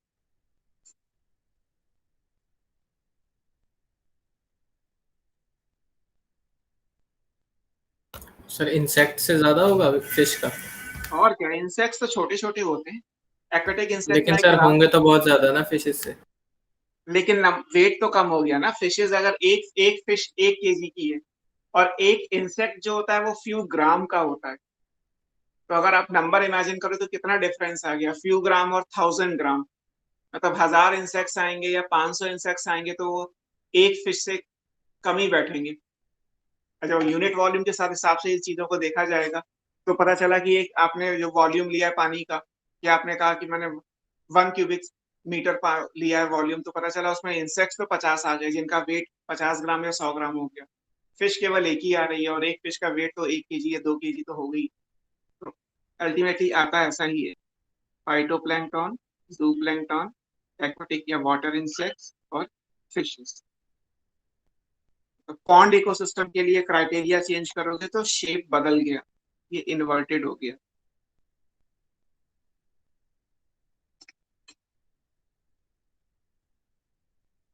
सर इंसेक्ट से ज्यादा होगा फिश का? और क्या, इंसेक्ट्स तो छोटे छोटे होते हैं, एक्वेटिक इंसेक्ट लेकिन सर होंगे तो बहुत ज्यादा ना फिशेस से। लेकिन वेट तो कम हो गया ना। फिशेज अगर एक फिश 1 केजी की है और एक इंसेक्ट जो होता है वो फ्यू ग्राम का होता है, तो अगर आप नंबर इमेजिन करो तो कितना डिफरेंस आ गया, फ्यू ग्राम और 1000 ग्राम, मतलब 1000 इंसेक्ट्स आएंगे या 500 इंसेक्ट्स आएंगे तो वो एक फिश से कम ही बैठेंगे। अच्छा, यूनिट वॉल्यूम के साथ हिसाब से इन चीजों को देखा जाएगा तो पता चला कि एक आपने जो वॉल्यूम लिया है पानी का, या आपने कहा कि मैंने 1 क्यूबिक मीटर लिया है वॉल्यूम, तो पता चला उसमें इंसेक्ट्स तो 50 आ गए जिनका वेट 50 ग्राम या 100 ग्राम हो गया। फिश केवल एक ही आ रही है और एक फिश का वेट तो 1 केजी या 2 केजी तो हो गई। तो अल्टीमेटली आता ऐसा ही है, फाइटोप्लैंक्टन, जूप्लैंक्टन, एक्वाटिक या वाटर इंसेक्ट्स और फिशेस। तो पॉन्ड इकोसिस्टम के लिए क्राइटेरिया चेंज करोगे तो शेप बदल गया, ये इन्वर्टेड हो गया।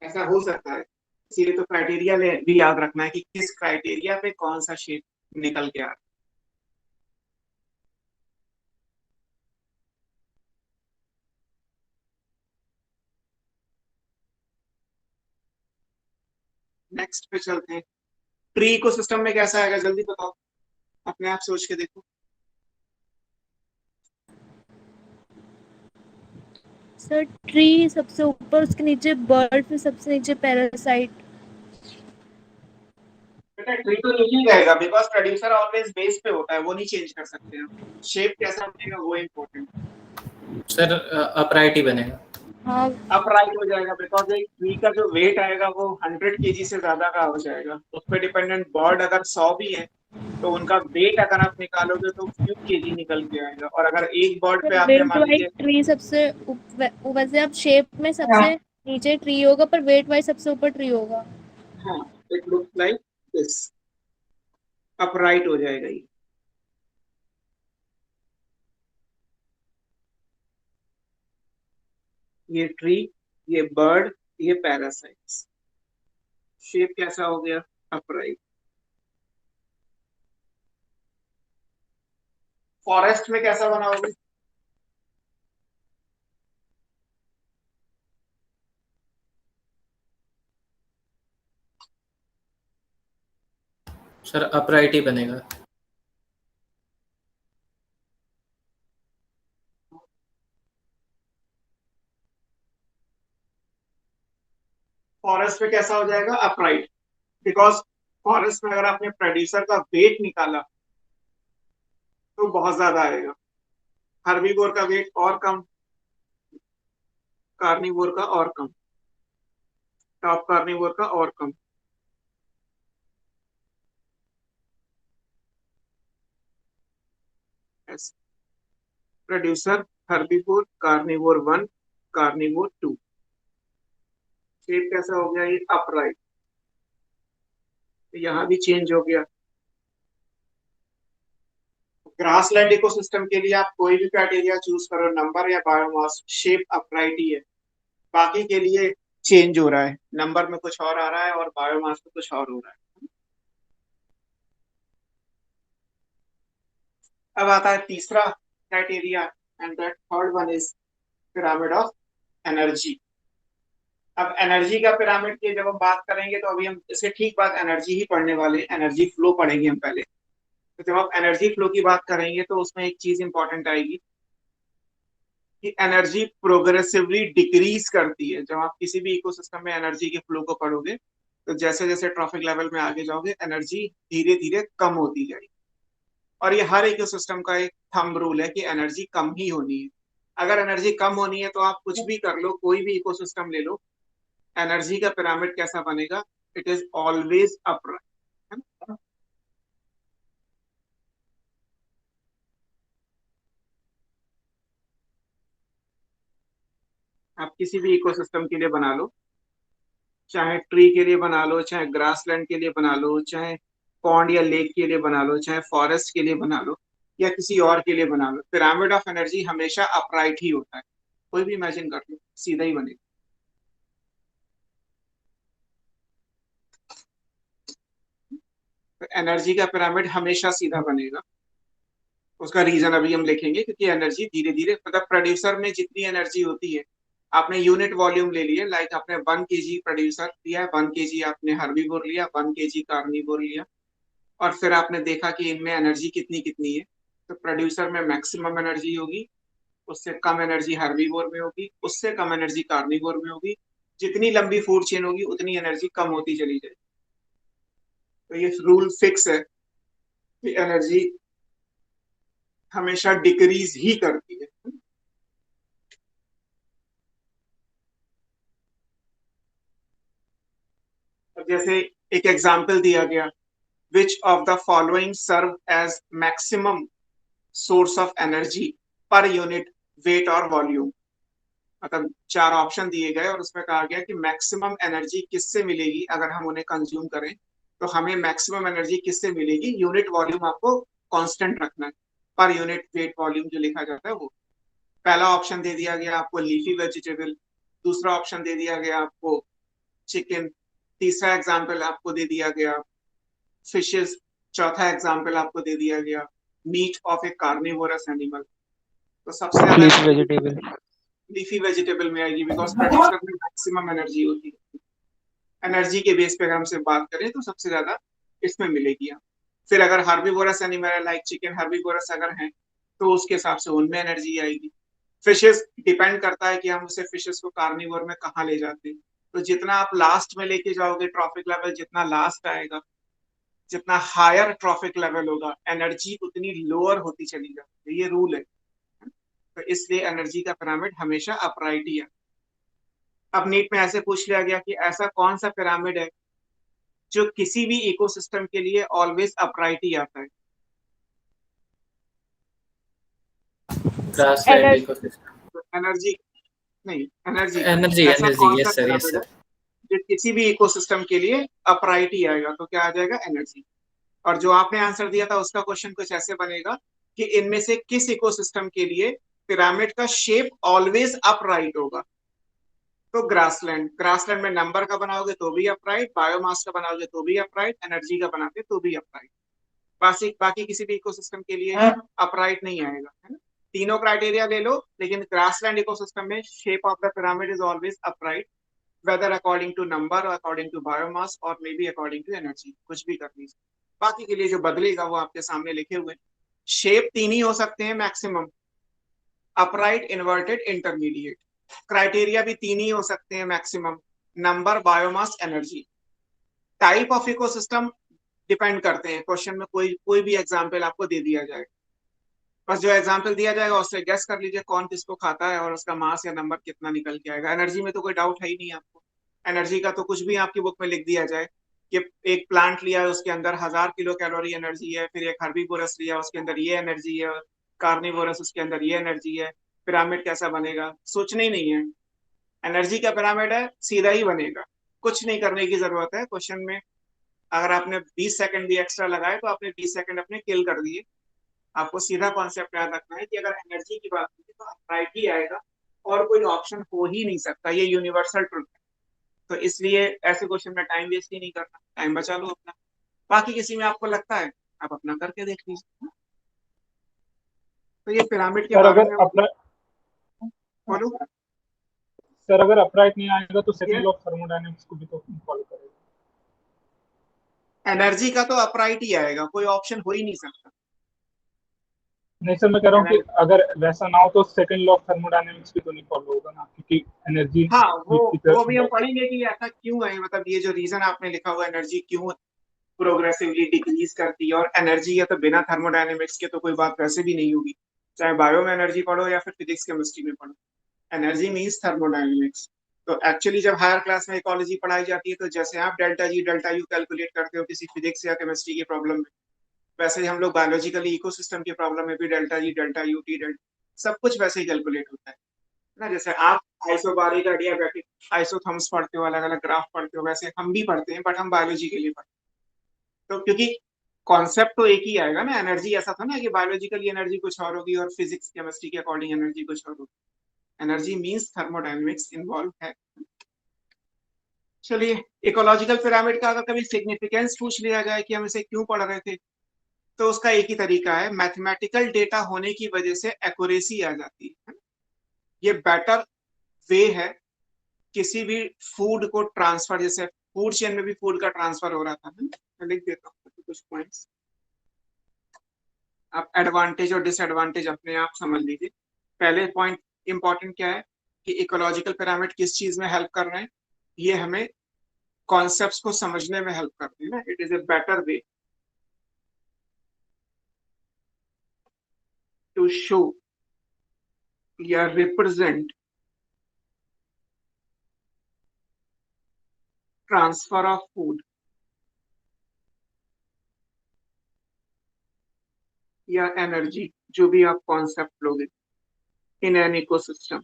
ऐसा हो सकता है, इसीलिए तो क्राइटेरिया भी याद रखना है कि किस क्राइटेरिया पे कौन सा शेप निकल के आ रहा है। नेक्स्ट पे चलते हैं, ट्री इकोसिस्टम में कैसा आएगा जल्दी बताओ, अपने आप सोच के देखो। सर ट्री सबसे ऊपर, उसके नीचे बर्ड, फिर सबसे नीचे पैरासाइट। बेटा ट्री तो नीचे ही रहेगा बिकॉज प्रोड्यूसर ऑलवेज बेस पे होता है, वो नहीं चेंज कर सकते हैं। शेप कैसा बनेगा वो इम्पोर्टेंट। सर अपराइट ही बनेगा। हाँ अपराइट हो जाएगा बिकॉज एक ट्री का जो वेट आएगा वो 100 केजी से ज्यादा का हो जाएगा। उस पर डिपेंडेंट बर्ड अगर 100 भी है तो उनका वेट अगर आप निकालोगे तो फ्यू केजी निकल के आएगा। और अगर एक बर्ड पे आपने वेट मान वाइज लीजिए, ट्री सबसे वैसे आप शेप में सबसे नीचे ट्री होगा पर वेट वाइज सबसे ऊपर ट्री होगा। हाँ, it looks like this, upright हो जाएगा ये ट्री, ये बर्ड, ये पैरासाइट्स। शेप कैसा हो गया, अपराइट। फॉरेस्ट में कैसा बनाओगे, सर अपराइट ही बनेगा। फॉरेस्ट में कैसा हो जाएगा, अपराइट, बिकॉज फॉरेस्ट में अगर आपने प्रोड्यूसर का वेट निकाला तो बहुत ज्यादा आएगा। हर्बीवोर का वेट और कम, कार्निवोर का और कम, टॉप कार्निवोर का और कम। Producer, herbivore, carnivore 1, carnivore 2। Shape कैसा हो गया, ये अपराइट। यहां भी चेंज हो गया। ग्रासलैंड इकोसिस्टम के लिए आप कोई भी क्राइटेरिया चूज करो, नंबर या बायोमास, शेप अपराइट ही है। बाकी के लिए चेंज हो रहा है, नंबर में कुछ और आ रहा है और बायोमास में कुछ और हो रहा है। अब आता है तीसरा criteria, and that third one is pyramid of energy. अब एनर्जी का पिरामिड की जब हम बात करेंगे तो अभी हम इसके ठीक बाद एनर्जी ही पढ़ने वाले, एनर्जी फ्लो पढ़ेंगे हम पहले। तो जब आप एनर्जी फ्लो की बात करेंगे तो उसमें एक चीज इंपॉर्टेंट आएगी कि एनर्जी प्रोग्रेसिवली डिक्रीज करती है। जब आप किसी भी इकोसिस्टम में एनर्जी के फ्लो को पढ़ोगे तो जैसे जैसे ट्रॉफिक लेवल में आगे जाओगे एनर्जी धीरे धीरे कम होती जाएगी। और ये हर इकोसिस्टम का एक थंब रूल है कि एनर्जी कम ही होनी है। अगर एनर्जी कम होनी है तो आप कुछ भी कर लो, कोई भी इकोसिस्टम ले लो, एनर्जी का पिरामिड कैसा बनेगा, इट इज ऑलवेज अपराइट। आप किसी भी इकोसिस्टम के लिए बना लो, चाहे ट्री के लिए बना लो, चाहे ग्रासलैंड के लिए बना लो, चाहे पॉन्ड या लेक के लिए बना लो, चाहे फॉरेस्ट के लिए बना लो, या किसी और के लिए बना लो, पिरामिड ऑफ एनर्जी हमेशा अपराइट ही होता है। कोई भी इमेजिन कर लो, सीधा ही बनेगा। तो एनर्जी का पिरामिड हमेशा सीधा बनेगा। उसका रीजन अभी हम लिखेंगे, क्योंकि एनर्जी धीरे धीरे, मतलब प्रोड्यूसर में जितनी एनर्जी होती है, आपने यूनिट वॉल्यूम ले लिए, लाइक आपने 1 केजी प्रोड्यूसर लिया, 1 केजी आपने हर्बीवोर लिया, 1 केजी कार्निवोर लिया, और फिर आपने देखा कि इनमें एनर्जी कितनी कितनी है। तो प्रोड्यूसर में मैक्सिमम एनर्जी होगी, उससे कम एनर्जी हर्बीवोर में होगी, उससे कम एनर्जी कार्निवोर में होगी। जितनी लंबी फूड चेन होगी उतनी एनर्जी कम होती चली जाएगी। तो ये रूल फिक्स है कि एनर्जी हमेशा डिक्रीज ही करती है। अब जैसे एक एग्जांपल दिया गया, which of the following serve as maximum source of energy per unit weight और वॉल्यूम। मतलब 4 ऑप्शन दिए गए और उसमें कहा गया कि मैक्सिमम एनर्जी किससे मिलेगी अगर हम उन्हें कंज्यूम करें, तो हमें मैक्सिमम एनर्जी किससे मिलेगी, यूनिट वॉल्यूम आपको कांस्टेंट रखना है, पर यूनिट वेट वॉल्यूम जो लिखा जाता है वो। पहला ऑप्शन दे दिया गया आपको लीफी वेजिटेबल, दूसरा ऑप्शन दे दिया गया आपको चिकन, तीसरा एग्जाम्पल आपको दे दिया गया फिशेस, चौथा एग्जाम्पल आपको दे दिया गया meat of a carnivorous animal. तो सबसे लीफ ज्यादा वेजिटेबल। लीफी वेजिटेबल में आएगी, बिकॉज प्रोड्यूसर में मैक्सिमम एनर्जी होती है। एनर्जी के बेस पे अगर हमसे बात करें तो सबसे ज्यादा इसमें मिलेगी। आप फिर अगर हार्बीवोरस एनिमल है लाइक चिकन हार्बीवोरस अगर है तो उसके हिसाब से उनमें एनर्जी आएगी। फिशेस डिपेंड करता है कि हम उसे फिशेस को कार्निवोर में कहाँ ले जाते हैं। तो जितना आप लास्ट में लेके जाओगे ट्रॉफिक लेवल जितना लास्ट आएगा, जितना हायर ट्रॉफिक लेवल होगा, एनर्जी उतनी लोअर होती चली जाती है। ये रूल है। तो इसलिए एनर्जी का पिरामिड हमेशा अपराइट ही है। अब नीट में ऐसे पूछ लिया गया कि ऐसा कौन सा पिरामिड है जो किसी भी इकोसिस्टम के लिए ऑलवेज अपराइट ही आता है। Grassland Energy. इकोसिस्टम। एनर्जी नहीं, एनर्जी एनर्जी ऐसा एनर्जी, कौन सा यस सर, यस पिरामिड है सर। जो किसी भी इकोसिस्टम के लिए अपराइट ही आएगा, तो क्या आ जाएगा, एनर्जी। और जो आपने आंसर दिया था उसका क्वेश्चन कुछ ऐसे बनेगा कि इनमें से किस इकोसिस्टम के लिए पिरामिड का शेप ऑलवेज अपराइट होगा। तो ग्रासलैंड, ग्रासलैंड में नंबर का बनाओगे तो भी अपराइट, बायोमास का बनाओगे तो भी अपराइट, एनर्जी का बनाते तो भी अपराइट। बाकी किसी भी इकोसिस्टम के लिए अपराइट नहीं आएगा, है ना। तीनों क्राइटेरिया ले लो, लेकिन ग्रासलैंड इकोसिस्टम में shape of the pyramid is always upright, whether according to number, according to biomass और may be according to energy, कुछ भी कर लीजिए। बाकी के लिए जो बदलेगा वो आपके सामने लिखे हुए। शेप 3 ही हो सकते हैं maximum, upright, inverted, intermediate. Criteria भी 3 ही हो सकते हैं maximum, number, biomass, energy. Type of ecosystem depend करते हैं, क्वेश्चन में कोई भी एग्जांपल आपको दे दिया जाएगा, बस जो एग्जांपल दिया जाएगा उससे गेस कर लीजिए कौन किसको खाता है और उसका मास या नंबर कितना निकल के आएगा। एनर्जी में तो कोई डाउट है ही नहीं आपको। एनर्जी का तो कुछ भी आपकी बुक में लिख दिया जाए कि एक प्लांट लिया है उसके अंदर 1000 किलो कैलोरी एनर्जी है, फिर एक हर्बीवोरस लिया उसके अंदर ये एनर्जी है, कार्निवोरस उसके अंदर ये एनर्जी है, पिरामिड कैसा बनेगा, सोचने ही नहीं है। एनर्जी का पिरामिड है, सीधा ही बनेगा, कुछ नहीं करने की जरूरत है। क्वेश्चन में अगर आपने 20 सेकंड भी एक्स्ट्रा लगाए तो आपने 20 सेकंड अपने किल कर दिए। आपको सीधा कॉन्सेप्ट याद रखना है कि अगर एनर्जी की बात की तो राइट ही आएगा और कोई ऑप्शन हो ही नहीं सकता, ये यूनिवर्सल ट्रुथ है। तो इसलिए ऐसे क्वेश्चन में टाइम वेस्ट ही नहीं करना, टाइम बचा लो अपना। बाकी किसी में आपको लगता है आप अपना करके देख लीजिए। तो ये पिरामिड के सर बारे अगर में बोलो। सर अगर अपराइट नहीं आएगा तो सेकंड लॉ ऑफ थर्मोडायनेमिक्स को भी तो फॉलो करेगा। एनर्जी का तो अपराइट ही आएगा, कोई ऑप्शन हो ही नहीं सकता। नहीं सर, मैं कह रहा हूँ कि अगर वैसा ना हो तो सेकंड लॉ ऑफ थर्मोडायनेमिक्स भी तो नहीं फॉलो होगा ना, क्योंकि एनर्जी हाँ, वो भी हम पढ़ेंगे कि ऐसा क्यों है। मतलब ये जो रीजन आपने लिखा हुआ एनर्जी क्यों प्रोग्रेसिवली डिक्रीज करती है, और एनर्जी है तो बिना थर्मोडायनेमिक्स के तो कोई बात वैसे भी नहीं होगी, चाहे बायो में एनर्जी पढ़ो या फिर फिजिक्स केमिस्ट्री में पढ़ो। Energy means thermodynamics. तो एक्चुअली जब हायर क्लास में इकोलॉजी पढ़ाई जाती है तो जैसे आप delta G delta U calculate करते हो किसी फिजिक्स या केमिस्ट्री की प्रॉब्लम में, वैसे ही हम लोग बायोलॉजिकली इकोसिस्टम की प्रॉब्लम में भी delta G delta U T delta सब कुछ वैसे ही कैलकुलेट होता है ना। जैसे आप आइसोबारिक एडियाबैटिक आइसोथर्म्स पढ़ते हो, अलग अलग ग्राफ पढ़ते हो, वैसे हम भी पढ़ते हैं, बट हम बायोलॉजी के लिए पढ़ते हैं। तो क्योंकि कॉन्सेप्ट तो एक ही आएगा ना। एनर्जी ऐसा था ना कि बायोलॉजिकली एनर्जी कुछ और होगी और फिजिक्स केमिस्ट्री के अकॉर्डिंग एनर्जी कुछ और होगी। एनर्जी मींस थर्मोडायनेमिक्स इन्वॉल्व है। चलिए, इकोलॉजिकल पिरामिड का अगर कभी सिग्निफिकेंस पूछ लिया जाए कि हम इसे क्यों पढ़ रहे थे, तो उसका एक ही तरीका है, मैथमेटिकल डेटा होने की वजह से एक्यूरेसी आ जाती है। ये बेटर वे है किसी भी फूड को ट्रांसफर, जैसे फूड चेन में भी फूड का ट्रांसफर हो रहा था। मैं लिख देता हूँ कुछ पॉइंट्स। आप एडवांटेज और डिसएडवांटेज अपने आप समझ लीजिए। पहले पॉइंट इंपॉर्टेंट क्या है कि इकोलॉजिकल पिरामिड किस चीज में हेल्प कर रहे हैं, ये हमें कॉन्सेप्ट्स को समझने में हेल्प करते हैं ना। It is a better way to show या रिप्रेजेंट ट्रांसफर ऑफ फूड या एनर्जी, जो भी आप कॉन्सेप्ट लोगे, इन एन इकोसिस्टम,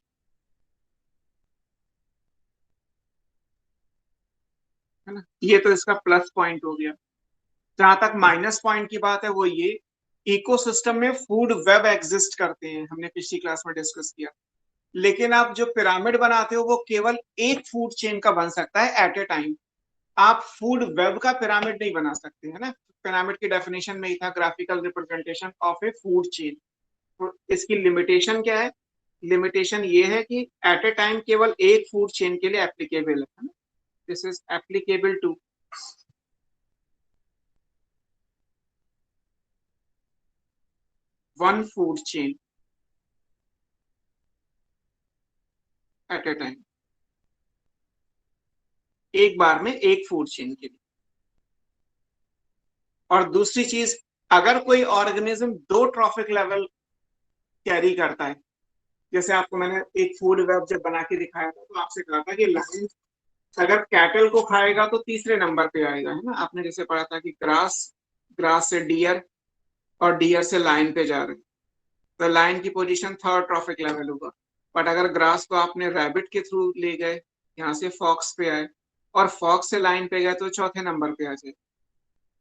है ना। ये तो इसका प्लस पॉइंट हो गया। जहां तक माइनस पॉइंट की बात है वो ये, इकोसिस्टम में फूड वेब एग्जिस्ट करते हैं, हमने पिछली क्लास में डिस्कस किया। लेकिन आप जो पिरामिड बनाते हो वो केवल एक फूड चेन का बन सकता है एट ए टाइम। आप फूड वेब का पिरामिड नहीं बना सकते, है ना। पिरामिड की डेफिनेशन में ही था graphical representation of A food chain. तो इसकी लिमिटेशन क्या है? लिमिटेशन ये है कि एट ए टाइम केवल एक फूड चेन के लिए एप्लीकेबल है ना। This is applicable to one food chain at a time, एक बार में एक फूड चेन के लिए। और दूसरी चीज, अगर कोई ऑर्गेनिज्म दो ट्रॉफिक लेवल कैरी करता है, जैसे आपको मैंने एक फूड वेब जब बना के दिखाया था तो आपसे कहा था कि लाइन अगर कैटल को खाएगा तो तीसरे नंबर पे आएगा, है ना। आपने जैसे पढ़ा था कि ग्रास, ग्रास से डियर और डियर से लाइन पे जा रहे हैं, तो लाइन की पोजीशन थर्ड ट्रॉफिक लेवल होगा। बट अगर ग्रास को आपने रैबिट के थ्रू ले गए, यहाँ से फॉक्स पे आए और फॉक्स से लाइन पे गए तो चौथे नंबर पे आ जाए।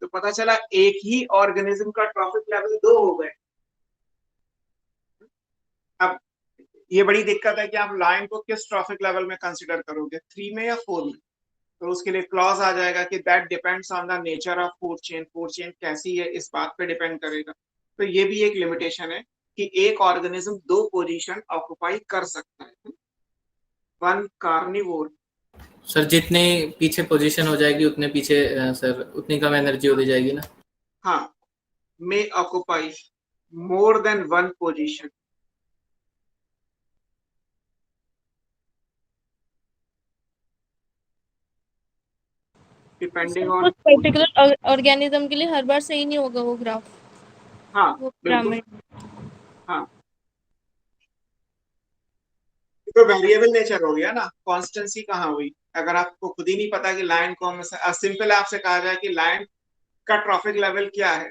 तो पता चला एक ही ऑर्गेनिज्म का ट्रॉफिक लेवल दो हो गए। अब ये बड़ी दिक्कत है कि आप लाइन को किस ट्रॉफिक लेवल में कंसिडर करोगे, 3 में या 4 में। तो उसके लिए क्लॉज आ जाएगा कि that depends on the nature of food chain, food chain कैसी है इस बात पे डिपेंड करेगा। तो ये भी एक लिमिटेशन है कि एक ऑर्गेनिज्म दो पोजीशन ऑक्युपाई कर सकता है। वन कार्निवोर, सर जितने पीछे पोजीशन हो जाएगी उतने पीछे सर उतनी कम एनर्जी होती जाएगी ना। हाँ, may occupy more than one position. Depending on कुछ पर्टिकुलर ऑर्गेनिज्म के लिए हर बार सही नहीं होगा वो ग्राफ, हाँ वो बिल्कुल, पिरामिड। हाँ तो वेरिएबल नेचर हो गया ना, कॉन्स्टेंसी कहाँ हुई। अगर आपको खुद ही नहीं पता कि लाइन कौन सा, सिंपल आपसे कहा जाए कि लाइन का ट्रॉफिक लेवल क्या है,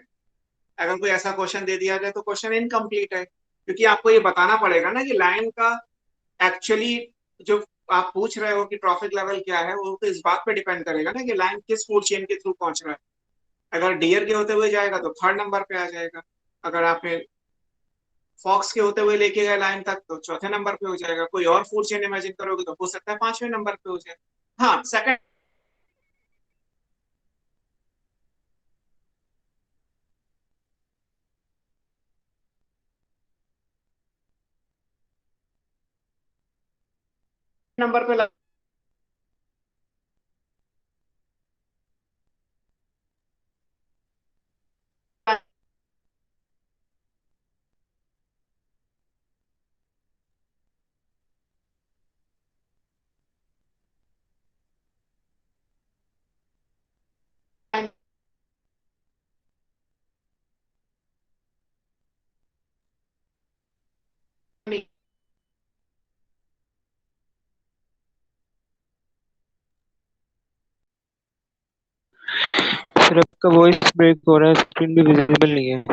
अगर कोई ऐसा क्वेश्चन दे दिया जाए तो क्वेश्चन इनकम्प्लीट है, क्योंकि आपको ये बताना पड़ेगा ना कि लाइन का एक्चुअली जो आप पूछ रहे हो कि ट्रॉफिक लेवल क्या है, वो तो इस बात पे डिपेंड करेगा ना कि लाइन किस फूड चेन के थ्रू पहुंच रहा है। अगर डियर के होते हुए जाएगा तो थर्ड नंबर पे आ जाएगा, अगर आपने फॉक्स के होते हुए लेके गए लाइन तक तो चौथे नंबर पे हो जाएगा, कोई और फूड चेन इमेजिन करोगे तो हो सकता है पांचवें नंबर पे हो जाए। हाँ, सेकंड नंबर पे सर आपका वॉइस ब्रेक हो रहा है, स्क्रीन भी विजिबल नहीं है।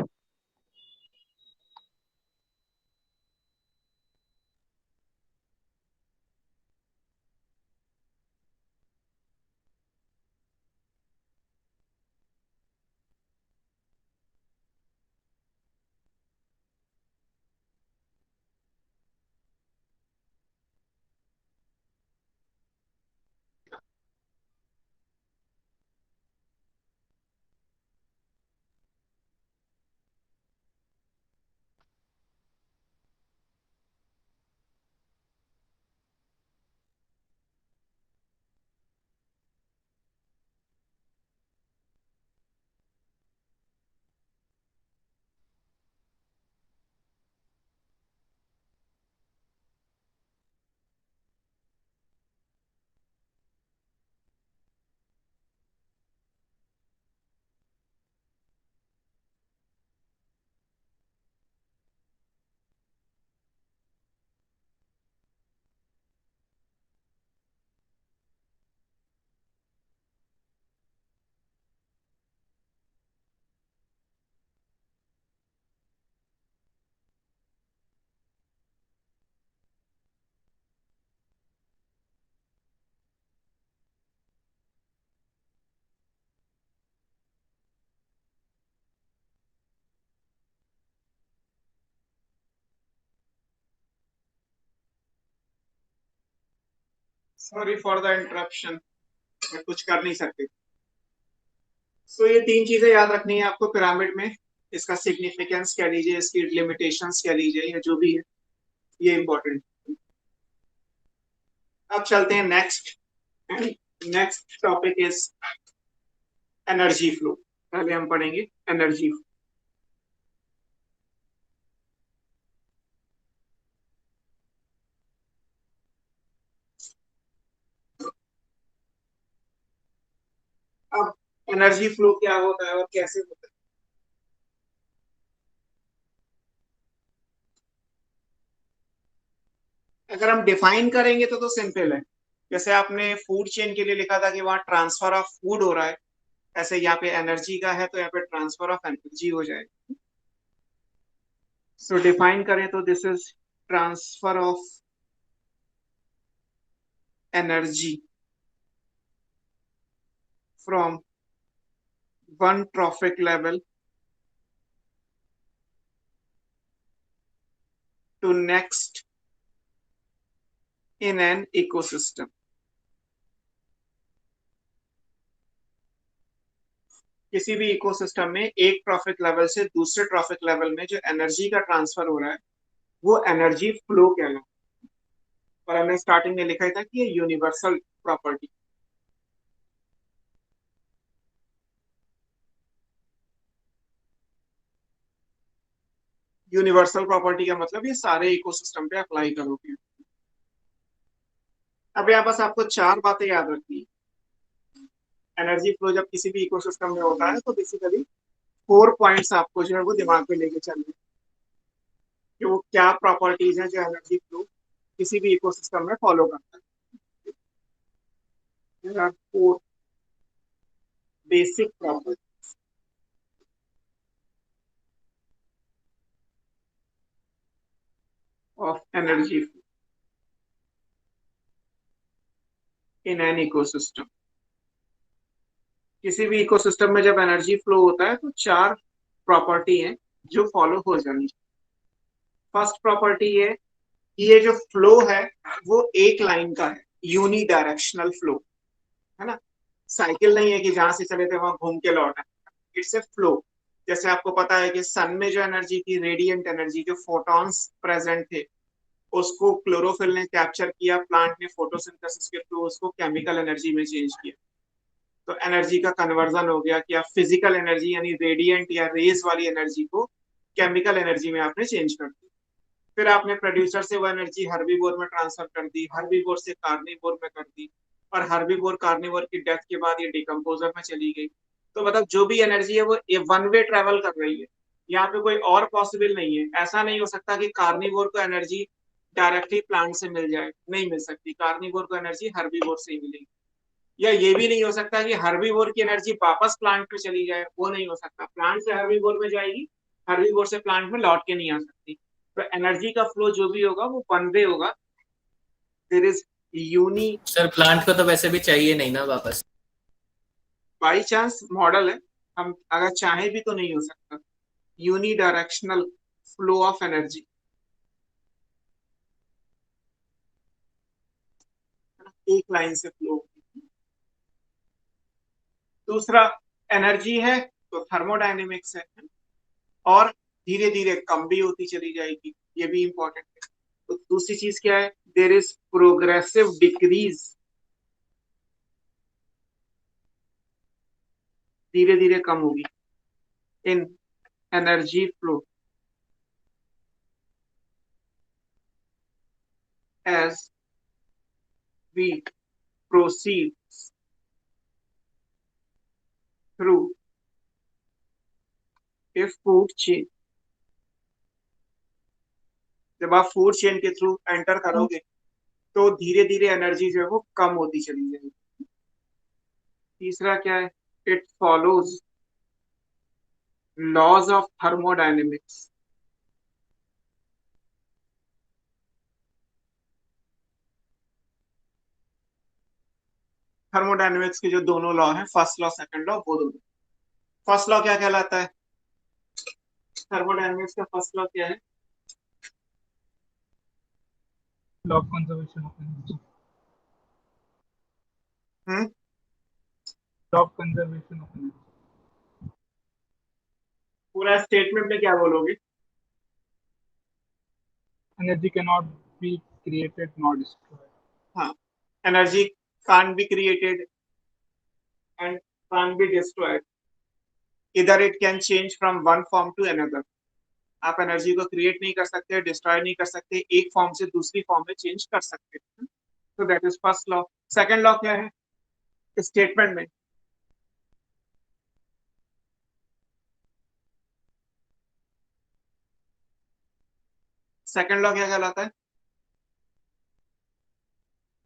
सॉरी फॉर द इंटरप्शन, कुछ कर नहीं सकते। सो ये तीन चीजें याद रखनी है आपको पिरामिड में। इसका सिग्निफिकेंस कह लीजिए, इसकी लिमिटेशंस कह लीजिए, या जो भी है, ये इंपॉर्टेंट। अब चलते हैं next. Next topic is energy flow. पहले हम पढ़ेंगे एनर्जी फ्लो। अब एनर्जी फ्लो क्या होता है और कैसे होता है? अगर हम डिफाइन करेंगे तो सिंपल है। जैसे आपने फूड चेन के लिए लिखा था कि वहां ट्रांसफर ऑफ फूड हो रहा है, ऐसे यहाँ पे एनर्जी का है तो यहाँ पे ट्रांसफर ऑफ एनर्जी हो जाएगा। सो डिफाइन करें तो this is transfer of energy from one trophic level to next in an ecosystem. किसी भी इकोसिस्टम में एक ट्रॉफिक लेवल से दूसरे ट्रॉफिक लेवल में जो एनर्जी का ट्रांसफर हो रहा है वो एनर्जी फ्लो कहलाता है। और हमने स्टार्टिंग में लिखा था कि ये यूनिवर्सल प्रॉपर्टी। यूनिवर्सल प्रॉपर्टी का मतलब ये सारे इकोसिस्टम पे अप्लाई करोगे। अब यहाँ बस आपको चार बातें याद रखनी। एनर्जी फ्लो जब किसी भी इकोसिस्टम में होता है तो बेसिकली 4 पॉइंट्स आपको जो है वो दिमाग में लेके चलने कि वो क्या प्रॉपर्टीज हैं जो एनर्जी फ्लो किसी भी इकोसिस्टम में फॉलो करता है। There are 4 basic properties of energy flow in an ecosystem। किसी भी इकोसिस्टम में जब एनर्जी फ्लो होता है तो 4 प्रॉपर्टी हैं जो फॉलो हो जानी चाहिए। फर्स्ट प्रॉपर्टी है कि ये जो फ्लो है वो एक लाइन का है, यूनी डायरेक्शनल फ्लो है ना। साइकिल नहीं है कि जहां से चले थे वहां घूम के लौट आए। It's a flow. जैसे आपको पता है कि सन में जो एनर्जी थी, रेडिएंट एनर्जी, जो फोटॉन्स प्रेजेंट थे, उसको क्लोरोफिल ने कैप्चर किया, प्लांट ने फोटोसिंथेसिस के थ्रू उसको केमिकल एनर्जी में चेंज किया। तो एनर्जी का कन्वर्जन हो गया कि आप फिजिकल एनर्जी यानी रेडिएंट या रेज वाली एनर्जी को केमिकल एनर्जी में आपने चेंज कर दी। फिर आपने प्रोड्यूसर से वो एनर्जी हर्बीवोर में ट्रांसफर कर दी, हर्बीवोर से कार्निवोर में कर दी, और हर्बीवोर कार्निवोर की डेथ के बाद ये डिकम्पोजर में चली गई। तो मतलब जो भी एनर्जी है वो वन वे ट्रेवल कर रही है। यहाँ पे कोई और पॉसिबल नहीं है। ऐसा नहीं हो सकता कि कार्निवोर को एनर्जी डायरेक्टली प्लांट से मिल जाए, नहीं मिल सकती। कार्निवोर को एनर्जी हर्बीवोर से ही मिलेगी। या ये भी नहीं हो सकता कि हर्बीवोर की एनर्जी वापस प्लांट में चली जाए, वो नहीं हो सकता। प्लांट से हर्बीवोर में जाएगी, हर्बीवोर से प्लांट में लौट के नहीं आ सकती। तो एनर्जी का फ्लो जो भी होगा वो वन वे होगा। There is uni, sir plant को तो वैसे भी चाहिए नहीं ना वापस। बाई चांस मॉडल है, हम अगर चाहें भी तो नहीं हो सकता। Unidirectional flow of energy, एक लाइन से फ्लो। दूसरा, एनर्जी है तो थर्मोडायनेमिक्स है, और धीरे धीरे कम भी होती चली जाएगी, ये भी इंपॉर्टेंट है। तो दूसरी चीज क्या है, देयर इज प्रोग्रेसिव डिक्रीज, धीरे धीरे कम होगी in energy flow as we proceed through a food chain. जब आप फूड चेन के थ्रू एंटर करोगे तो धीरे धीरे एनर्जी जो है वो कम होती चली जाएगी। तीसरा क्या है, it follows laws of thermodynamics. Thermodynamics के जो दोनों लॉ हैं, फर्स्ट लॉ सेकंड लॉ, वो दोनों। फर्स्ट लॉ क्या कहलाता है, थर्मोडायनेमिक्स का फर्स्ट लॉ क्या है? Law of conservation of energy. Stop conservation of energy. पूरा स्टेटमेंट में क्या बोलोगे? Energy cannot be created nor destroyed. हाँ, energy can't be created and can't be destroyed. Either it can change from one form to another. आप energy को create नहीं कर सकते, डिस्ट्रॉय नहीं कर सकते, एक फॉर्म से दूसरी फॉर्म में चेंज कर सकते। तो that is first law. Second law क्या है स्टेटमेंट में? सेकंड लॉ क्या कहलाता है?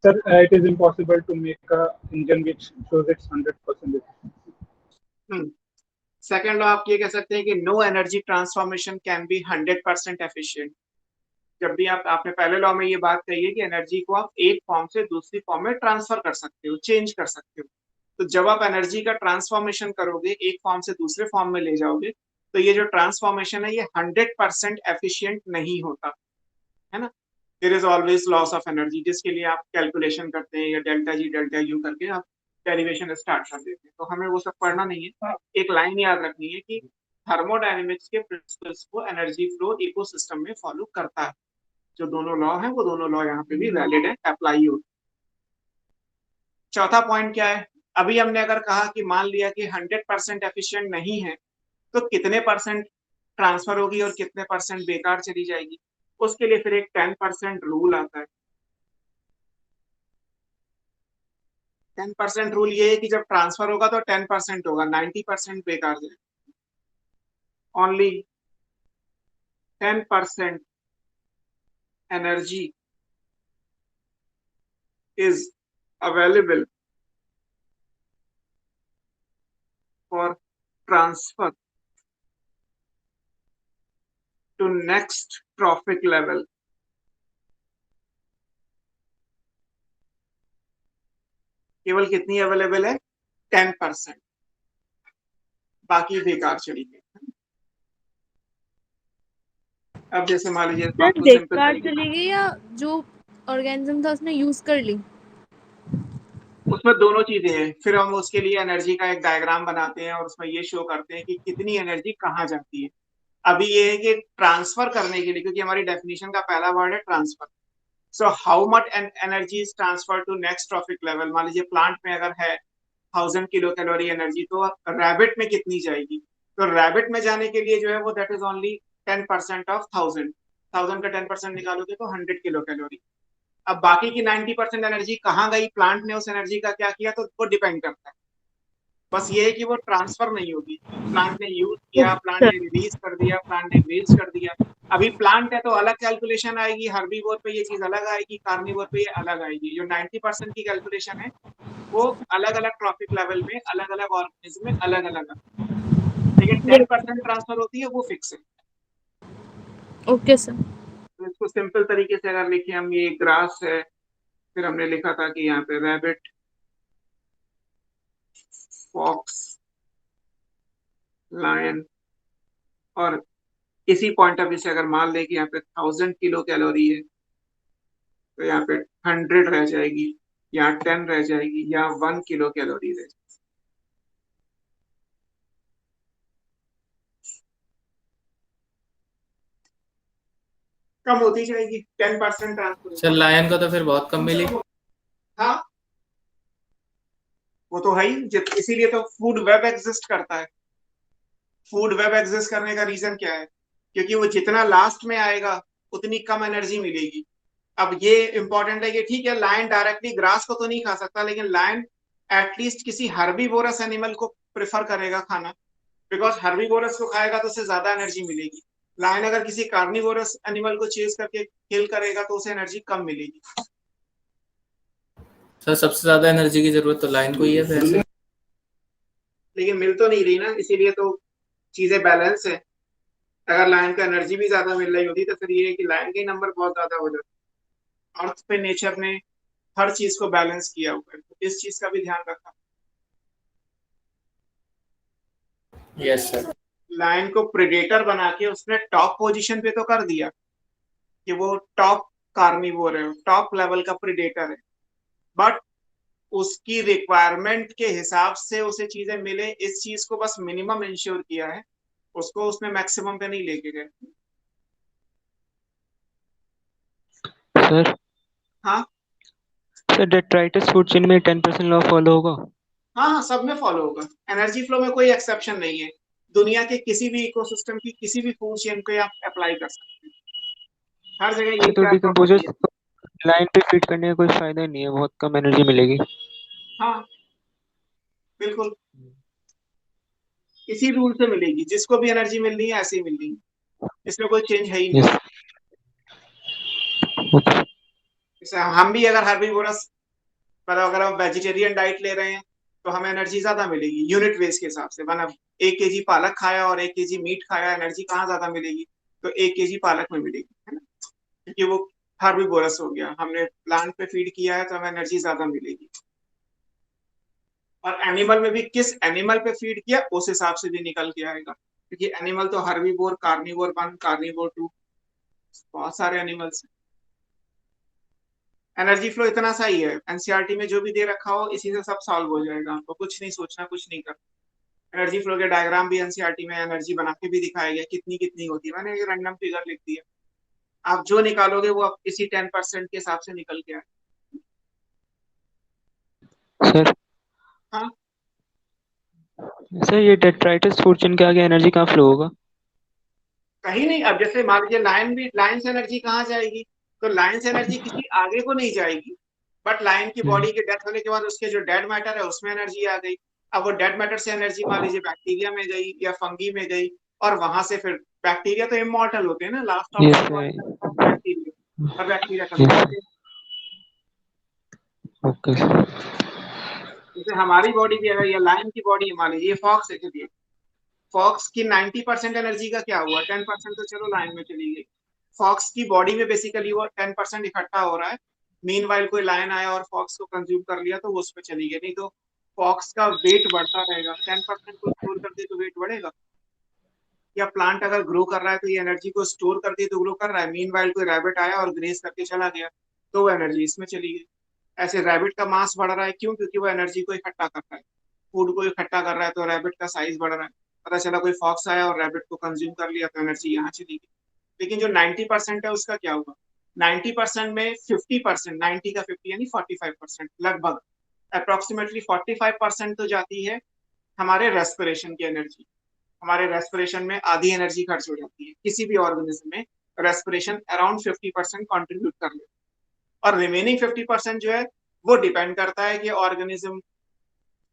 Sir, it is impossible to make a engine which shows its 100% efficiency. Second law आप ये कह सकते हैं कि no energy transformation can be 100% efficient. जब भी आपने पहले लॉ में ये बात कही है कि एनर्जी को आप एक फॉर्म से दूसरी फॉर्म में ट्रांसफर कर सकते हो, चेंज कर सकते हो। तो जब आप एनर्जी का ट्रांसफॉर्मेशन करोगे, एक फॉर्म से दूसरे फॉर्म में ले जाओगे, तो ये जो ट्रांसफॉर्मेशन है ये 100% एफिशिएंट नहीं होता है ना। There is always loss of energy, जिसके लिए आप कैलकुलेशन करते हैं या डेल्टा जी डेल्टा यू करके आप डेरिवेशन स्टार्ट कर देते हैं। तो हमें वो सब पढ़ना नहीं है, एक लाइन याद रखनी है कि थर्मोडायनेमिक्स के प्रिंसिपल्स को एनर्जी फ्लो इकोसिस्टम में फॉलो करता है। जो दोनों लॉ हैं वो दोनों लॉ यहाँ पे भी वैलिड है, अप्लाई हो। चौथा पॉइंट क्या है? अभी हमने अगर कहा कि मान लिया कि 100% एफिशिएंट नहीं है, तो कितने परसेंट ट्रांसफर होगी और कितने परसेंट बेकार चली जाएगी? उसके लिए फिर एक 10% रूल आता है। 10% रूल ये है कि जब ट्रांसफर होगा तो 10% होगा, 90% बेकार जाएगा। Only 10% energy is available for transfer to next trophic level. केवल कितनी अवेलेबल है? 10%, बाकी बेकार चली गई। अब जैसे मान लीजिए बात को सिंपल बेकार तरीके चली गई या जो ऑर्गेनिज्म था उसने यूज कर ली? उसमें दोनों चीजें हैं। फिर हम उसके लिए एनर्जी का एक डायग्राम बनाते हैं और उसमें ये शो करते हैं कि कितनी एनर्जी कहाँ जाती है। अभी ये है कि ट्रांसफर करने के लिए, क्योंकि हमारी डेफिनेशन का पहला वर्ड है transfer. So how much energy is transfer to next trophic level. मान लीजिए प्लांट में अगर है 1000 किलो कैलोरी एनर्जी, तो रैबिट में कितनी जाएगी? तो रैबिट में जाने के लिए जो है वो दैट इज ओनली 10% ऑफ 1000 का 10% निकालोगे तो 100 किलो कैलोरी। अब बाकी की 90% एनर्जी कहाँ गई, प्लांट ने उस एनर्जी का क्या किया, तो वो डिपेंड करता है। बस ये है कि वो ट्रांसफर नहीं होगी। प्लांट ने यूज किया, प्लांट ने रिलीज कर दिया, प्लांट ने वेस्ट कर दिया। अभी प्लांट है तो अलग कैलकुलेशन आएगी, हर्बीवोर पे ये चीज अलग आएगी, कार्निवोर पे ये अलग आएगी। जो 90% की कैलकुलेशन है वो अलग अलग ट्रॉफिक लेवल में अलग अलग ऑर्गेनिज्म में अलग अलग है, लेकिन 10% ट्रांसफर होती है वो फिक्स है। Okay sir. तो इसको सिंपल तरीके से अगर लिखे हम, ये ग्रास है, फिर हमने लिखा था कि यहाँ पे रैबिट, फॉक्स, लायन, और इसी पॉइंट ऑफ व्यू से अगर मान ले कि यहाँ पे 1000 किलो कैलोरी है, तो यहाँ पे 100 रह जाएगी, यहाँ 10 रह जाएगी, यहाँ 1 किलो कैलोरी रह जाएगी। कम होती जाएगी 10% ट्रांसफर। सर लायन को तो फिर बहुत कम मिली। हाँ, वो तो है ही, इसीलिए तो फूड वेब एग्जिस्ट करता है। फूड वेब एग्जिस्ट करने का रीजन क्या है? क्योंकि वो जितना लास्ट में आएगा उतनी कम एनर्जी मिलेगी। अब ये इंपॉर्टेंट है कि ठीक है, लायन डायरेक्टली ग्रास को तो नहीं खा सकता, लेकिन लायन एटलीस्ट किसी हर्बीवोरस एनिमल को प्रेफर करेगा खाना, बिकॉज हर्बीवोरस को खाएगा तो उसे ज्यादा एनर्जी मिलेगी। लायन अगर किसी कार्निवोरस एनिमल को चेज करके किल करेगा तो उसे एनर्जी कम मिलेगी। सर सबसे ज्यादा एनर्जी की जरूरत तो लायन को ही है फिर से। लेकिन मिल तो नहीं रही ना, इसीलिए तो चीजें बैलेंस है। अगर लायन को एनर्जी भी ज्यादा मिल रही होती तो फिर ये है कि लायन के नंबर बहुत ज्यादा हो जाते। अर्थ पे नेचर ने हर चीज को बैलेंस किया हुआ है, तो इस चीज का भी ध्यान रखा। Yes sir. लायन को प्रेडेटर बना के उसने टॉप पोजीशन पे तो कर दिया कि वो टॉप कार्निवोर है, टॉप लेवल का प्रेडेटर है, बट उसकी रिक्वायरमेंट के हिसाब से उसे चीजें मिले, इस चीज को बस मिनिमम इंश्योर किया है, उसको उसने मैक्सिमम पे नहीं लेके गए। सर हाँ सर डेट्राइटस फूड चेन में 10% लॉ फॉलो होगा? हाँ हाँ, सब में फॉलो होगा, एनर्जी फ्लो में कोई एक्सेप्शन नहीं है। दुनिया के किसी भी इकोसिस्टम की किसी भी फूड चेन पे आप अप्लाई कर सकते हैं, हर जगह यही तो प्रॉपर्टी डिकम्पोजर्स है। लाइन पे फीड करने का कोई फायदा नहीं है, बहुत कम एनर्जी मिलेगी। हाँ बिल्कुल, इसी रूल से मिलेगी, जिसको भी एनर्जी मिलनी है ऐसे ही मिलनी है, इसमें कोई चेंज है ही नहीं। Yes okay. जैसे हम भी अगर हर्बीवोरस, मतलब अगर हम वेजिटेरियन डाइट ले रहे हैं तो हमें एनर्जी ज्यादा मिलेगी यूनिट वेज के हिसाब से, मतलब 1 kg पालक खाया और 1 kg मीट खाया, एनर्जी कहाँ ज्यादा मिलेगी? तो 1 kg पालक में मिलेगी, है ना, क्योंकि वो हर्बीवोरस हो गया, हमने प्लांट पे फीड किया है तो हमें एनर्जी ज्यादा मिलेगी। और एनिमल में भी किस एनिमल पे फीड किया उस हिसाब से भी निकल के आएगा, क्योंकि एनिमल तो हर्बीवोर, कार्निवोर 1, कार्निवोर 2, बहुत सारे एनिमल्स हैं। एनर्जी फ्लो इतना सा ही है, एनसीईआरटी में जो भी दे रखा हो इसी से सब सॉल्व हो जाएगा, आपको कुछ नहीं सोचना, कुछ नहीं करना। एनर्जी फ्लो के डायग्राम भी एनसीईआरटी में एनर्जी बना के भी दिखाया गया, कितनी कितनी होती है, मैंने एक रैंडम फिगर लिख दिया, आप जो निकालोगे वो आप इसी 10% के हिसाब से निकल के आए। सर हाँ सर ये डेट्राइटस फूड चेन के आगे एनर्जी कहाँ फ्लो होगा? कहीं नहीं, अब जैसे मान लीजिए लायन भी, लायन से एनर्जी कहाँ जाएगी? तो लायन से एनर्जी किसी आगे को नहीं जाएगी, बट लायन की बॉडी के डेथ होने के बाद उसके जो डेड मैटर है उसमें एनर्जी आ गई। अब वो डेड मैटर से एनर्जी मान लीजिए बैक्टीरिया में गई या फंगी में गई, और वहां से फिर बैक्टीरिया तो इमॉर्टल होते हैं ना, लास्ट ऑफ यस बैक्टीरिया, और बैक्टीरिया कभी मरते हैं। Okay sir. जैसे हमारी बॉडी भी अगर, या लायन की बॉडी मान लीजिए, फॉक्स है, चलिए फॉक्स की 90% एनर्जी का क्या हुआ, 10% तो चलो लाइन में चली गई। फॉक्स की बॉडी में बेसिकली वो 10% इकट्ठा हो रहा है, मीन वाइल कोई लायन आया और फॉक्स को कंज्यूम कर लिया तो वो उस पर चली गई, नहीं तो फॉक्स का वेट बढ़ता रहेगा, 10% को स्टोर कर दे तो वेट बढ़ेगा। या प्लांट अगर ग्रो कर रहा है तो ये एनर्जी को स्टोर कर दे तो ग्रो कर रहा है, मीन वाइल कोई रैबिट आया और ग्रेस करके चला गया तो वो एनर्जी इसमें चली गई। ऐसे रैबिट का मास बढ़ रहा है, क्यों? क्योंकि वो एनर्जी को इकट्ठा कर रहा है, फूड को इकट्ठा कर रहा है, तो रैबिट का साइज बढ़ रहा है। पता चला कोई फॉक्स आया और रैबिट को कंज्यूम कर लिया तो एनर्जी यहाँ चली गई। लेकिन जो 90% है उसका क्या हुआ? 90% में 50%, 90 का 50 यानी 45%, लगभग अप्रोक्सीमेटली 45% तो जाती है हमारे रेस्पिरेशन की एनर्जी। हमारे रेस्पिरेशन में आधी एनर्जी खर्च हो जाती है, किसी भी ऑर्गेनिज्म में रेस्पिरेशन अराउंड 50% कॉन्ट्रीब्यूट कर ले, और रिमेनिंग 50% जो है वो डिपेंड करता है कि ऑर्गेनिज्म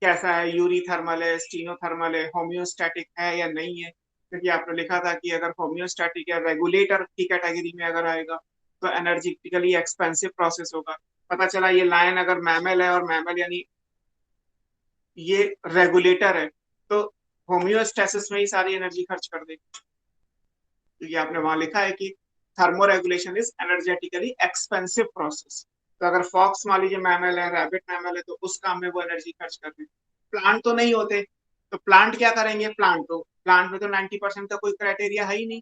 कैसा है, यूरी थर्मल है, स्टीनोथर्मल है, होम्योस्टैटिक है या नहीं है। क्योंकि आपने लिखा था कि अगर होम्योस्टैटिक या रेगुलेटर की कैटेगरी में अगर आएगा तो एनर्जेटिकली एक्सपेंसिव प्रोसेस होगा। पता चला ये लायन अगर मैमल है और मैमल यानी ये रेगुलेटर है, तो होम्योस्टेसिस में ही सारी एनर्जी खर्च कर देगी, क्योंकि आपने वहां लिखा है कि thermo regulation is energetically expensive process. तो अगर फॉक्स मान लीजिए मैमल है, रैबिट मैमल है, तो उस काम में वो एनर्जी खर्च कर दें। प्लांट तो नहीं होते, तो प्लांट क्या करेंगे? प्लांट में तो 90% का कोई क्राइटेरिया है ही नहीं।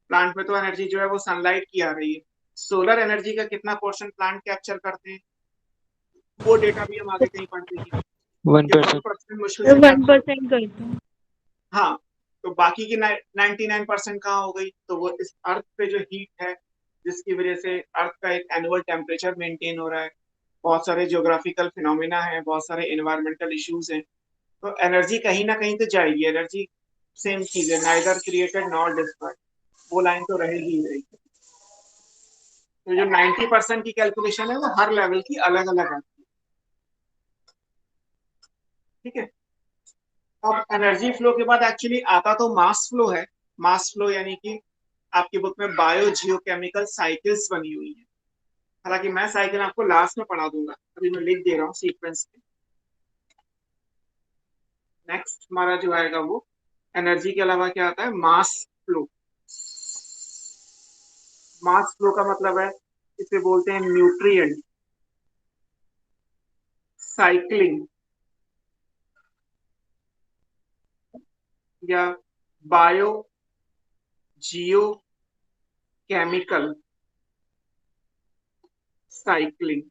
प्लांट में तो एनर्जी जो है वो सनलाइट की आ रही है। सोलर एनर्जी का कितना पोर्शन प्लांट कैप्चर करते हैं वो डेटा भी हम आगे कहीं पढ़ देंगे, कि 1%। 1% मुश्किल से कैप्चर। 1% करते हैं। हाँ, तो बाकी की 99% कहाँ हो गई? तो वो इस अर्थ पे जो हीट है, जिसकी वजह से अर्थ का एक एनुअल टेम्परेचर मेंटेन हो रहा है, बहुत सारे ज्योग्राफिकल फिनोमिना है, बहुत सारे एनवायरमेंटल इश्यूज हैं, तो एनर्जी कहीं ना कहीं तो जाएगी। एनर्जी सेम चीज है, नाइदर क्रिएटेड नॉर डिस्ट्रॉयड, वो लाइन तो रहेगी ही रहेगी। तो जो 90% की कैलकुलेशन है वो हर लेवल की अलग अलग आती है, ठीक है। अब एनर्जी फ्लो के बाद एक्चुअली आता तो मास फ्लो है। मास फ्लो यानी कि आपकी बुक में बायो जियोकेमिकल साइकिल्स बनी हुई है, हालांकि मैं साइकिल आपको लास्ट में पढ़ा दूंगा, अभी मैं लिख दे रहा हूँ सीक्वेंस में। नेक्स्ट हमारा जो आएगा वो एनर्जी के अलावा क्या आता है? Mass flow. मास फ्लो का मतलब है, इसे बोलते हैं न्यूट्रिएंट साइक्लिंग या बायो जियो केमिकल साइक्लिंग।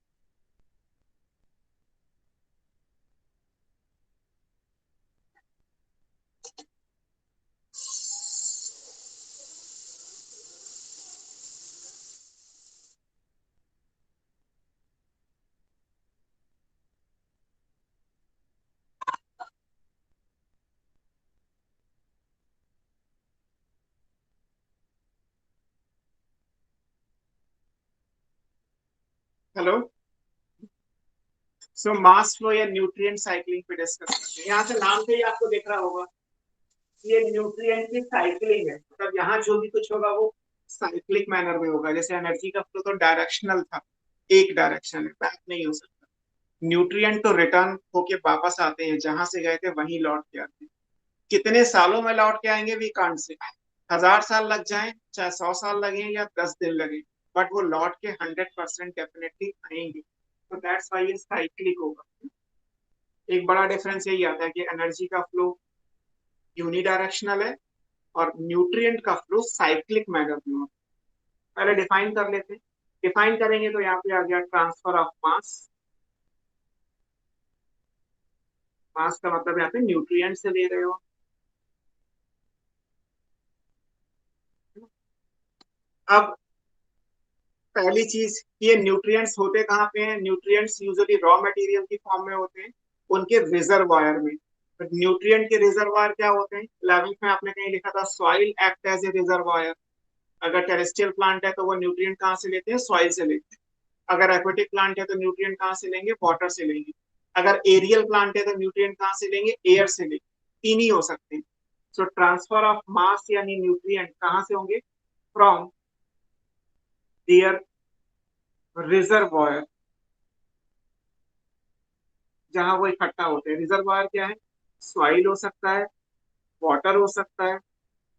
हेलो, सो मास फ्लो या न्यूट्रिएंट साइक्लिंग पे डिस्कस करते हैं। यहाँ से नाम से ही आपको दिख रहा होगा ये न्यूट्रिएंट की साइक्लिंग है, मतलब यहाँ जो भी कुछ होगा वो साइक्लिक मैनर में होगा। जैसे एनर्जी का फ्लो तो डायरेक्शनल था, एक डायरेक्शन है, बैक नहीं हो सकता। न्यूट्रिएंट तो रिटर्न होके वापस आते हैं, जहां से गए थे वहीं लौट के आते हैं। कितने सालों में लौट के आएंगे वी कांट से। 1000 साल लग जाए, चाहे 100 साल लगे या 10 दिन लगे, बट वो लौट के 100% डेफिनेटली आएंगे। तो दैट्स वाई ये साइक्लिक होगा। एक बड़ा डिफरेंस यही आता है कि एनर्जी का फ्लो यूनिडायरेक्शनल है और न्यूट्रिएंट का फ्लो साइक्लिक मैनर में होता है। पहले डिफाइन कर लेते हैं। डिफाइन करेंगे तो यहाँ पे आ गया ट्रांसफर ऑफ मास। मास का मतलब यहाँ पे न्यूट्रिएंट से ले रहे हो। अब पहली चीज, ये न्यूट्रिएंट्स होते कहाँ पे हैं? न्यूट्रिएंट्स यूजुअली रॉ मटेरियल की फॉर्म में होते हैं, उनके रिजर्वायर में। न्यूट्रिएंट के रिजर्वायर क्या होते हैं? 11th में आपने कहीं लिखा था soil act as a reservoir. अगर टेरेस्ट्रियल प्लांट है तो वो न्यूट्रिएंट कहाँ से लेते हैं? सॉइल से लेते हैं। अगर एक्वेटिक प्लांट है तो न्यूट्रिएंट कहाँ से लेंगे? वाटर से लेंगे। अगर एरियल प्लांट है तो न्यूट्रिएंट कहाँ से लेंगे? एयर से लेंगे। तीन ही हो सकते हैं। सो ट्रांसफर ऑफ मास यानी न्यूट्रिएंट कहाँ से होंगे? फ्रॉम देयर रिजर्वायर, जहां वो इकट्ठा होते हैं। रिजर्वायर क्या है? सॉइल हो सकता है, वाटर हो सकता है,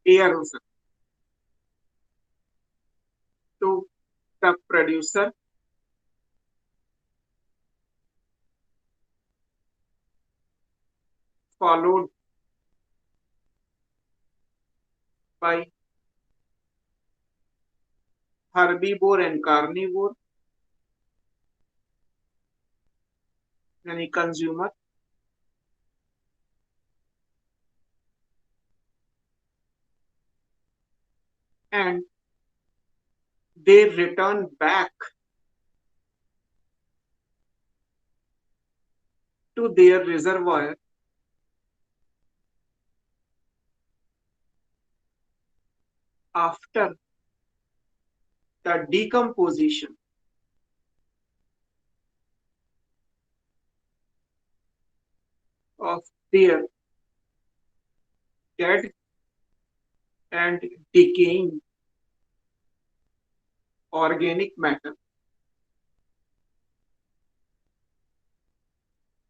एयर हो सकता है। तो the producer followed by herbivore and carnivore, यानी consumer, and they return back to their reservoir after the decomposition of their dead and decaying organic matter।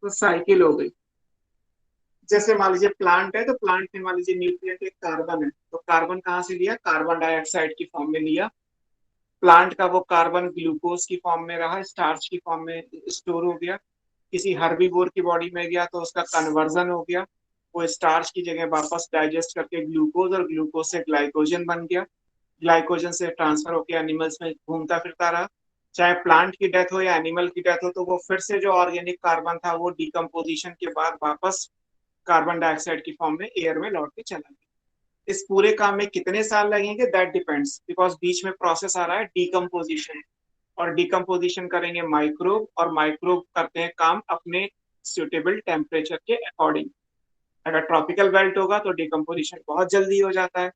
तो साइकिल हो गई। जैसे मान लीजिए प्लांट है तो प्लांट में मान लीजिए न्यूट्रिएंट एक कार्बन है, तो कार्बन कहाँ से लिया? कार्बन डाइऑक्साइड की फॉर्म में लिया। प्लांट का वो कार्बन ग्लूकोज की फॉर्म में रहा, स्टार्च की फॉर्म में स्टोर हो गया। किसी हर्बीवोर की बॉडी में गया तो उसका कन्वर्जन हो गया, वो स्टार्च की जगह वापस डाइजेस्ट करके ग्लूकोज, और ग्लूकोज से ग्लाइकोजन बन गया। ग्लाइकोजन से ट्रांसफर होकर एनिमल्स में घूमता फिरता रहा। चाहे प्लांट की डेथ हो या एनिमल की डेथ हो, तो वो फिर से जो ऑर्गेनिक कार्बन था वो डिकम्पोजिशन के बाद वापस कार्बन डाइऑक्साइड की फॉर्म में एयर में लौट के चला गया। इस पूरे काम में कितने साल लगेंगे? दैट डिपेंड्स, बिकॉज बीच में प्रोसेस आ रहा है डिकम्पोजिशन, और डिकम्पोजिशन करेंगे माइक्रोब, और माइक्रोब करते हैं काम अपने सुटेबल टेम्परेचर के अकॉर्डिंग। अगर ट्रॉपिकल बेल्ट होगा तो डिकम्पोजिशन बहुत जल्दी हो जाता है।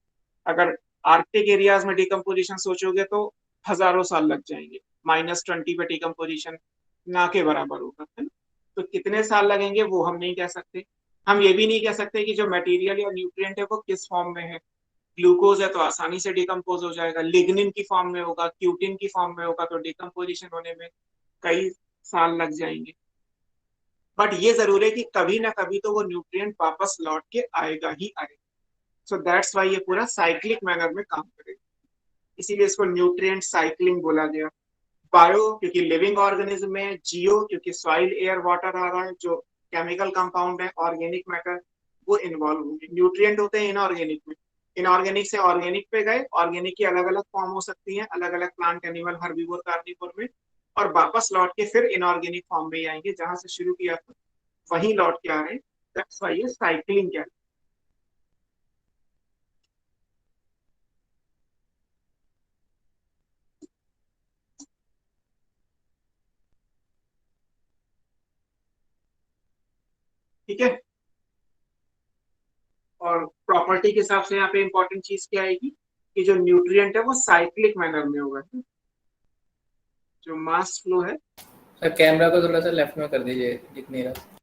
अगर आर्कटिक एरियाज में डिकम्पोजिशन सोचोगे तो हजारों साल लग जाएंगे। -20 पे डिकम्पोजिशन ना के बराबर होगा, है ना? तो कितने साल लगेंगे वो हम नहीं कह सकते। हम ये भी नहीं कह सकते कि जो मटेरियल या न्यूट्रिएंट है वो किस फॉर्म में है। ग्लूकोज है तो आसानी से डिकम्पोज हो जाएगा, लिग्निन की फॉर्म में होगा, क्यूटिन की फॉर्म में होगा, तो डिकम्पोजिशन होने में कई साल लग जाएंगे। बट ये जरूर है कि कभी ना कभी तो वो न्यूट्रिएंट वापस लौट के आएगा ही आएगा। सो दैट्स वाई ये पूरा साइक्लिक मैनर में काम करेगा, इसीलिए इसको न्यूट्रिएंट साइक्लिंग बोला गया। बायो क्योंकि लिविंग ऑर्गेनिज्म है, जियो क्योंकि सॉइल एयर वाटर आ रहा है, जो केमिकल कंपाउंड है, ऑर्गेनिक मैटर वो इन्वॉल्व होंगे। न्यूट्रिएंट होते हैं इनऑर्गेनिक में, इनऑर्गेनिक से ऑर्गेनिक पे गए। ऑर्गेनिक की अलग अलग फॉर्म हो सकती है, अलग अलग प्लांट, एनिमल, हर्बीवोर, कार्निवोर में, और वापस लौट के फिर इनऑर्गेनिक फॉर्म में ही आएंगे, जहां से शुरू किया था वहीं लौट के आ रहे हैं। दैट्स व्हाई ये साइक्लिंग क्या है। ठीक है, और प्रॉपर्टी के हिसाब से यहाँ पे इंपॉर्टेंट चीज क्या आएगी कि जो न्यूट्रिएंट है वो साइक्लिक मैनर में होगा। जो मास फ्लो है, सर कैमरा को थोड़ा सा लेफ्ट में कर दीजिए, दिख नहीं रहा।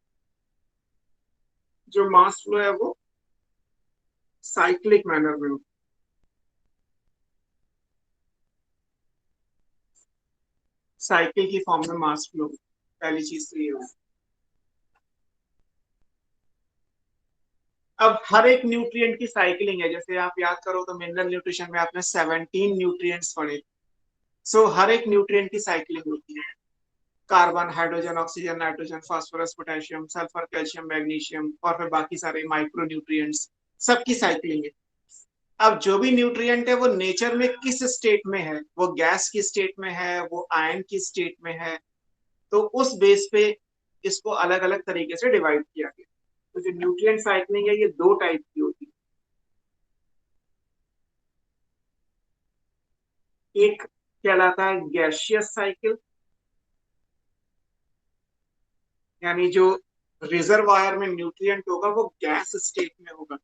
जो मास फ्लो है वो साइक्लिक मैनर में होता है। साइकिल की फॉर्म में मास फ्लो, पहली चीज तो ये है। अब हर एक न्यूट्रिएंट की साइकिलिंग है, जैसे आप याद करो तो मिनरल न्यूट्रिशन में आपने 17 न्यूट्रिएंट्स पढ़े। सो हर एक न्यूट्रिएंट की साइकिलिंग होती है। Carbon, hydrogen, oxygen, nitrogen, phosphorus, potassium, sulphur, calcium, magnesium और फिर बाकी सारे माइक्रो न्यूट्रिएंट्स, सबकी साइकिलिंग है। अब जो भी न्यूट्रिएंट है वो नेचर में किस स्टेट में है, वो गैस की स्टेट में है, वो आयन की स्टेट में है, तो उस बेस पे इसको अलग अलग तरीके से डिवाइड किया गया। तो जो न्यूट्रिएंट साइक्लिंग है ये दो टाइप की होती है। एक कहलाता है गैसियस साइकिल, यानी जो रिजर्वायर में न्यूट्रिएंट होगा वो गैस स्टेट में होगा,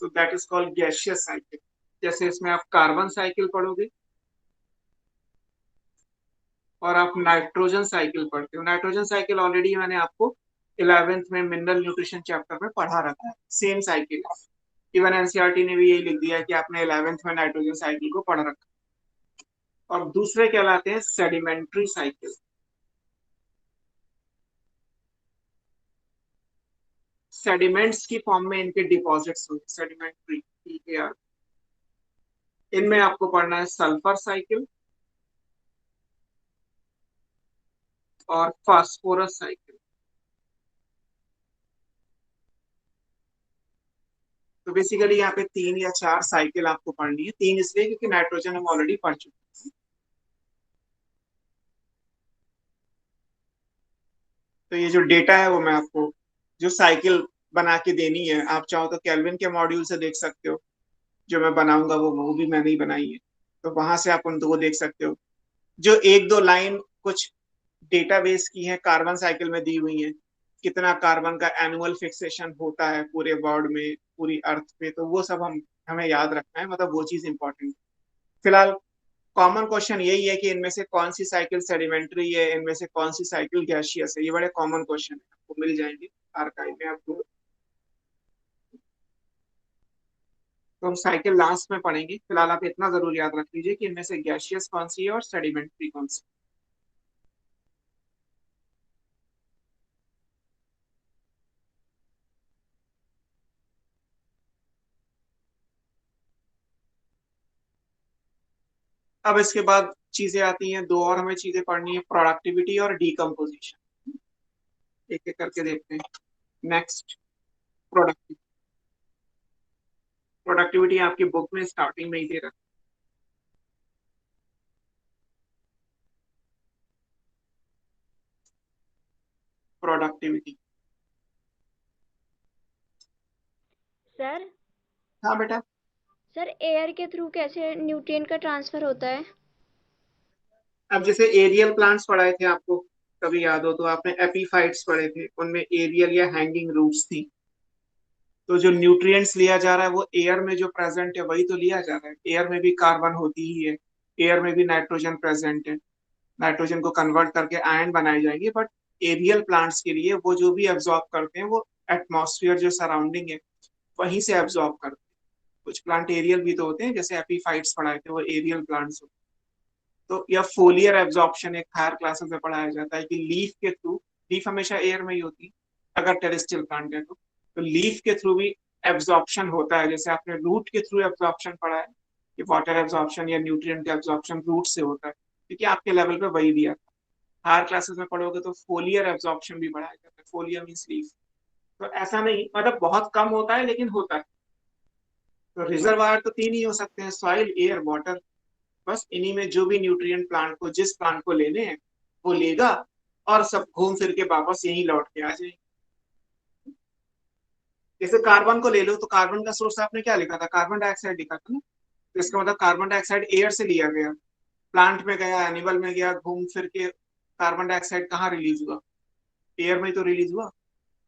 so that is called gaseous cycle. जैसे इसमें आप कार्बन साइकिल पढ़ोगे और आप नाइट्रोजन साइकिल पढ़ते हो। नाइट्रोजन साइकिल ऑलरेडी मैंने आपको 11th में मिनरल न्यूट्रिशन चैप्टर में पढ़ा रखा है, सेम साइकिल है। इवन एनसीईआरटी ने भी यही लिख दिया है कि आपने 11th में नाइट्रोजन साइकिल को पढ़ रखा है। और दूसरे कहलाते हैं सेडिमेंट्री साइकिल। सेडिमेंट्स की फॉर्म में इनके डिपॉजिट्स होते हैं, सेडिमेंट्री PAR। इनमें आपको पढ़ना है सल्फर साइकिल और फास्फोरस साइकिल। तो बेसिकली यहाँ पे 3 या 4 साइकिल आपको पढ़नी है। 3 इसलिए क्योंकि नाइट्रोजन हम ऑलरेडी पढ़ चुके हैं। तो ये जो डेटा है वो मैं आपको, जो साइकिल बना के देनी है, आप चाहो तो केल्विन के मॉड्यूल से देख सकते हो। जो मैं बनाऊंगा वो भी मैंने ही बनाई है, तो वहां से आप उन दो को देख सकते हो। जो 1-2 लाइन कुछ डेटाबेस की है, कार्बन साइकिल में दी हुई है, कितना कार्बन का एनुअल फिक्सेशन होता है पूरे वर्ल्ड में, पूरी अर्थ पे, तो वो सब हमें याद रखना है, मतलब वो चीज इंपॉर्टेंट। फिलहाल कॉमन क्वेश्चन यही है कि इनमें से कौन सी साइकिल सेडिमेंट्री है, इनमें से कौन सी साइकिल गैसियस है। ये बड़े कॉमन क्वेश्चन है, आपको मिल जाएंगे आर्काइव में आपको। तो हम साइकिल लास्ट में पढ़ेंगे। फिलहाल आप इतना जरूर याद रख लीजिए कि इनमें से गैसियस कौन सी है और सेडिमेंट्री कौन सी। अब इसके बाद चीजें आती हैं, दो और हमें चीजें पढ़नी है, प्रोडक्टिविटी और डीकम्पोजिशन। एक एक करके देखते हैं। Next, productivity. प्रोडक्टिविटी आपकी बुक में स्टार्टिंग में ही दे रखा है। प्रोडक्टिविटी। सर हाँ बेटा। सर एयर के थ्रू कैसे न्यूट्रिएंट का ट्रांसफर होता है? अब जैसे एरियल प्लांट्स पढ़ाए थे आपको, कभी याद हो तो आपने एपीफाइट्स पढ़े थे, उनमें एरियल या हैंगिंग रूट्स थी। तो जो न्यूट्रिएंट्स लिया जा रहा है वो एयर में जो प्रेजेंट है वही तो लिया जा रहा है। एयर में भी कार्बन होती ही है, एयर में भी नाइट्रोजन प्रेजेंट है। नाइट्रोजन को कन्वर्ट करके आयन बनाए जाएंगे, बट एरियल प्लांट्स के लिए वो जो भी एब्जॉर्ब करते हैं वो एटमॉस्फेयर जो सराउंडिंग है वहीं से एब्जॉर्ब करते हैं। कुछ प्लांट एरियल भी तो होते हैं, जैसे एपीफाइट्स पढ़ाए थे वो एरियल प्लांट्स होते हैं। तो यह फोलियर एब्जॉर्प्शन एक हायर क्लासेस में पढ़ाया जाता है कि लीफ के थ्रू, लीफ हमेशा एयर में ही होती है अगर टेरेस्ट्रियल प्लांट है तो लीफ के थ्रू भी एब्जॉर्प्शन होता है। जैसे आपने रूट के थ्रू एब्जॉर्प्शन पढ़ा है कि वाटर एब्जॉर्प्शन या न्यूट्रिएंट एब्जॉर्प्शन रूट से होता है, क्योंकि आपके लेवल पे वही दिया था। हायर क्लासेस में पढ़ोगे तो फोलियर एब्जॉर्प्शन भी पढ़ाया जाता है। फोलियर मींस लीफ। तो ऐसा नहीं, मतलब बहुत कम होता है लेकिन होता है। तो रिजर्वायर तो 3 ही हो सकते हैं, सॉइल, एयर, वाटर। बस इन्हीं में जो भी न्यूट्रिएंट प्लांट को, जिस प्लांट को लेने हैं वो लेगा और सब घूम फिर के वापस यहीं लौट के आ जाएंगे। जैसे कार्बन को ले लो तो कार्बन का सोर्स आपने क्या लिखा था, कार्बन डाइऑक्साइड लिखा था ना। तो इसका मतलब कार्बन डाइऑक्साइड एयर से लिया गया, प्लांट में गया, एनिमल में गया, घूम फिर के कार्बन डाइऑक्साइड कहाँ रिलीज हुआ, एयर में तो रिलीज हुआ।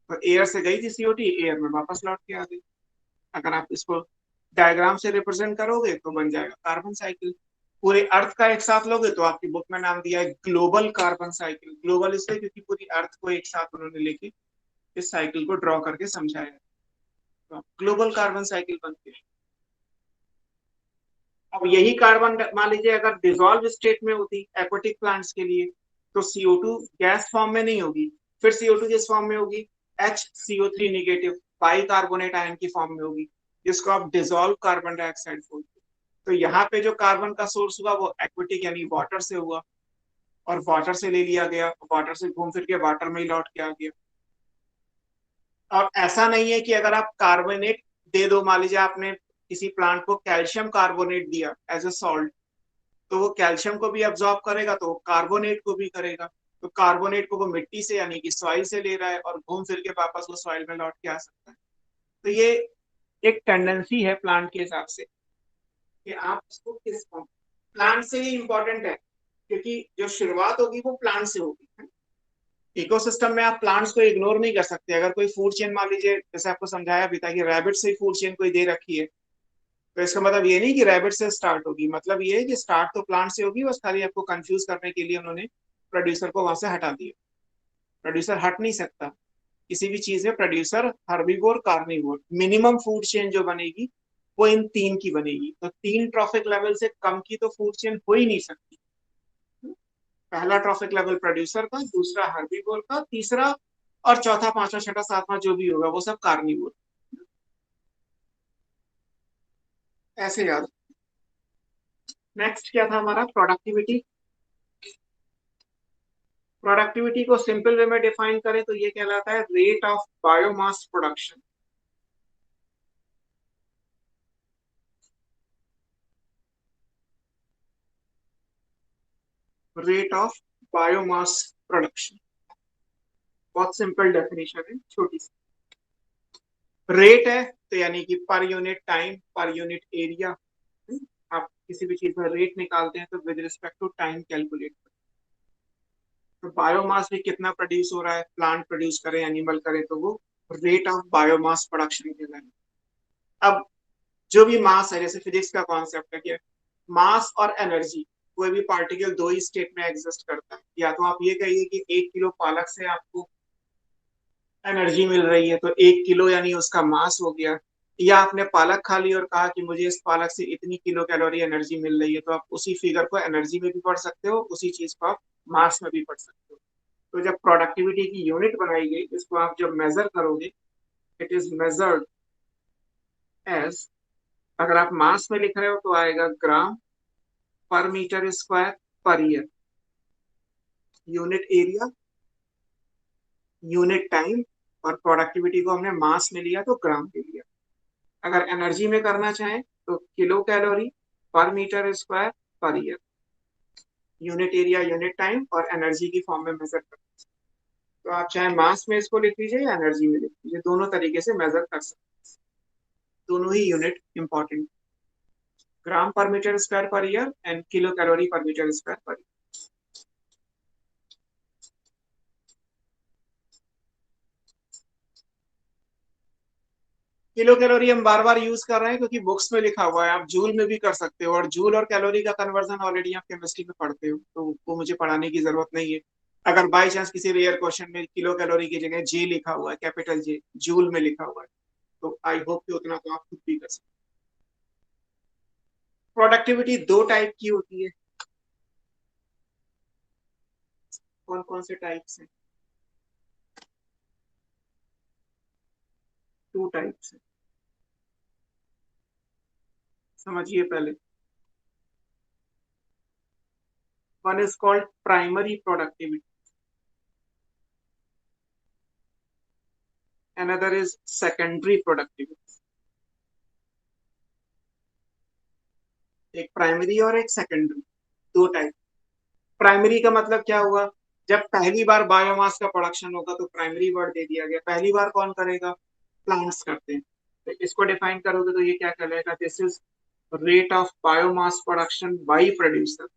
तो एयर से गई थी CO2, एयर में वापस लौट के आ गई। अगर आप इसको डायग्राम से रिप्रेजेंट करोगे तो बन जाएगा कार्बन साइकिल। पूरे अर्थ का एक साथ लोगे तो आपकी बुक में नाम दिया है ग्लोबल कार्बन साइकिल। ग्लोबल इसलिए क्योंकि पूरी अर्थ को एक साथ उन्होंने लेके इस साइकिल को ड्रॉ करके समझाया, तो ग्लोबल कार्बन साइकिल बनती है। अब यही कार्बन मान लीजिए अगर डिसॉल्व स्टेट में होती एक्वेटिक प्लांट्स के लिए, तो CO2 गैस फॉर्म में नहीं होगी, फिर CO2 किस फॉर्म में होगी, HCO3 नेगेटिव बाइकार्बोनेट आयन की फॉर्म में होगी, जिसको आप डिसॉल्व कार्बन डाइऑक्साइड बोलते हैं। तो यहाँ पे जो कार्बन का सोर्स हुआ वो एक्वेटिक यानी वाटर से हुआ, और वाटर से ले लिया गया, वाटर से घूम फिर के वाटर में ही लौट के आ गया। और ऐसा नहीं है कि अगर आप कार्बोनेट दे दो, मान लीजिए आपने किसी प्लांट को कैल्शियम कार्बोनेट दिया एज ए सॉल्ट, तो वो कैल्शियम को भी अब्सॉर्ब करेगा तो वो कार्बोनेट को भी करेगा। तो कार्बोनेट को वो मिट्टी से यानी कि सॉइल से ले रहा है और घूम फिर के वापस वो सॉइल में लौट के आ सकता है। तो ये एक टेंडेंसी है प्लांट के हिसाब से कि आप उसको किस फॉर्म, प्लांट से ही इंपॉर्टेंट है क्योंकि जो शुरुआत होगी वो प्लांट से होगी। इकोसिस्टम में आप प्लांट्स को इग्नोर नहीं कर सकते। अगर कोई फूड चेन मान लीजिए, जैसे आपको समझाया भी था कि रैबिट से ही फूड चेन कोई दे रखी है, तो इसका मतलब ये नहीं कि रैबिट से स्टार्ट होगी, मतलब ये है कि स्टार्ट तो प्लांट से होगी, बस खाली आपको कंफ्यूज करने के लिए उन्होंने प्रोड्यूसर को वहां से हटा दिया। प्रोड्यूसर हट नहीं सकता किसी भी चीज में, producer herbivore carnivore. Minimum food chain जो बनेगी वो इन तीन की बनेगी, तो 3 ट्रॉफिक लेवल से कम की तो फूड चेन हो ही नहीं सकती। पहला ट्रॉफिक लेवल प्रोड्यूसर का, दूसरा हर्बीवोर का, तीसरा और चौथा पांचवा छठा सातवां जो भी होगा वो सब कार्निवोर। ऐसे याद। नेक्स्ट क्या था हमारा, प्रोडक्टिविटी। प्रोडक्टिविटी को सिंपल वे में डिफाइन करें तो ये कहलाता है rate of biomass production. Rate of biomass production, बहुत सिंपल डेफिनेशन है, छोटी सी। रेट है तो यानी कि per unit time, per unit area. आप किसी भी चीज में रेट निकालते हैं तो with respect to time calculate करते हैं। तो बायोमास भी कितना प्रोड्यूस हो रहा है, प्लांट प्रोड्यूस करे एनिमल करे, तो वो रेट ऑफ बायोमास प्रोडक्शन कहलाएगा। अब जो भी मास है, जैसे फिजिक्स का कॉन्सेप्ट है कि मास और एनर्जी, कोई भी पार्टिकल दो ही स्टेट में एग्जिस्ट करता है। या तो आप ये कहिए कि 1 किलो पालक से आपको एनर्जी मिल रही है तो 1 किलो यानी उसका मास हो गया, या आपने पालक खा ली और कहा कि मुझे इस पालक से इतनी किलो कैलोरी एनर्जी मिल रही है, तो आप उसी फिगर को एनर्जी में भी पढ़ सकते हो, उसी चीज को आप मास में भी पढ़ सकते हो। तो जब प्रोडक्टिविटी की यूनिट बनाई गई, इसको आप जब मेजर करोगे, इट इज मेजर्ड एज, अगर आप मास में लिख रहे हो तो आएगा gram per metre square per year, unit area, unit time, और प्रोडक्टिविटी को हमने मास में लिया तो ग्राम में लिया। अगर एनर्जी में करना चाहें तो kilo calorie per metre square per year, unit area, unit time और एनर्जी की फॉर्म में मेजर कर। तो आप चाहे मास में इसको लिख लीजिए या एनर्जी में लिख लीजिए, दोनों तरीके से मेजर कर सकते हैं, दोनों ही unit important, gram per metre square per year and kilo calorie per metre square per year. Kilo calorie हम बार बार यूज कर रहे हैं क्योंकि बुक्स में लिखा हुआ है, आप जूल में भी कर सकते हो, और जूल और कैलोरी का कन्वर्जन ऑलरेडी आप केमिस्ट्री में पढ़ते हो, तो वो मुझे पढ़ाने की जरूरत नहीं है। अगर बाई चांस किसी रेयर क्वेश्चन में किलो कैलोरी की जगह जे लिखा हुआ है, कैपिटल जे, जूल में लिखा हुआ है, तो आई होप कि उतना तो आप खुद भी कर सकते। प्रोडक्टिविटी 2 टाइप की होती है। कौन कौन से टाइप्स हैं? 2 टाइप्स है, समझिए पहले। One is called primary productivity, another is secondary productivity। एक प्राइमरी और एक सेकेंडरी, 2 टाइप। प्राइमरी का मतलब क्या हुआ, जब पहली बार बायोमास का प्रोडक्शन होगा तो प्राइमरी वर्ड दे दिया गया, पहली बार कौन करेगा, प्लांट्स करते हैं, तो इसको डिफाइन करोगे तो ये क्या कहलाएगा, this is rate of biomass production by producer.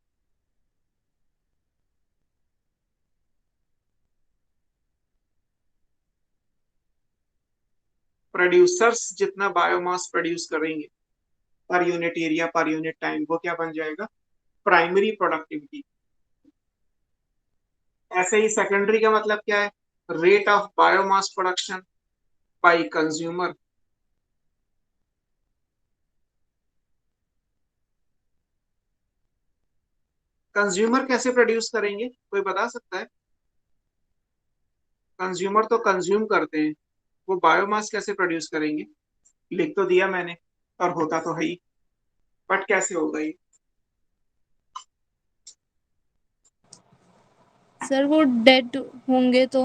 Producers जितना बायोमास प्रोड्यूस करेंगे पर यूनिट एरिया, पर यूनिट टाइम, वो क्या बन जाएगा, प्राइमरी प्रोडक्टिविटी। ऐसे ही सेकेंडरी का मतलब क्या है? Rate of biomass production by consumer. Consumer कैसे प्रोड्यूस करेंगे, कोई बता सकता है? कंज्यूमर तो कंज्यूम करते हैं, वो बायोमास कैसे प्रोड्यूस करेंगे? लिख तो दिया मैंने और होता तो है ही, बट कैसे होगा ये? सर वो डेड होंगे तो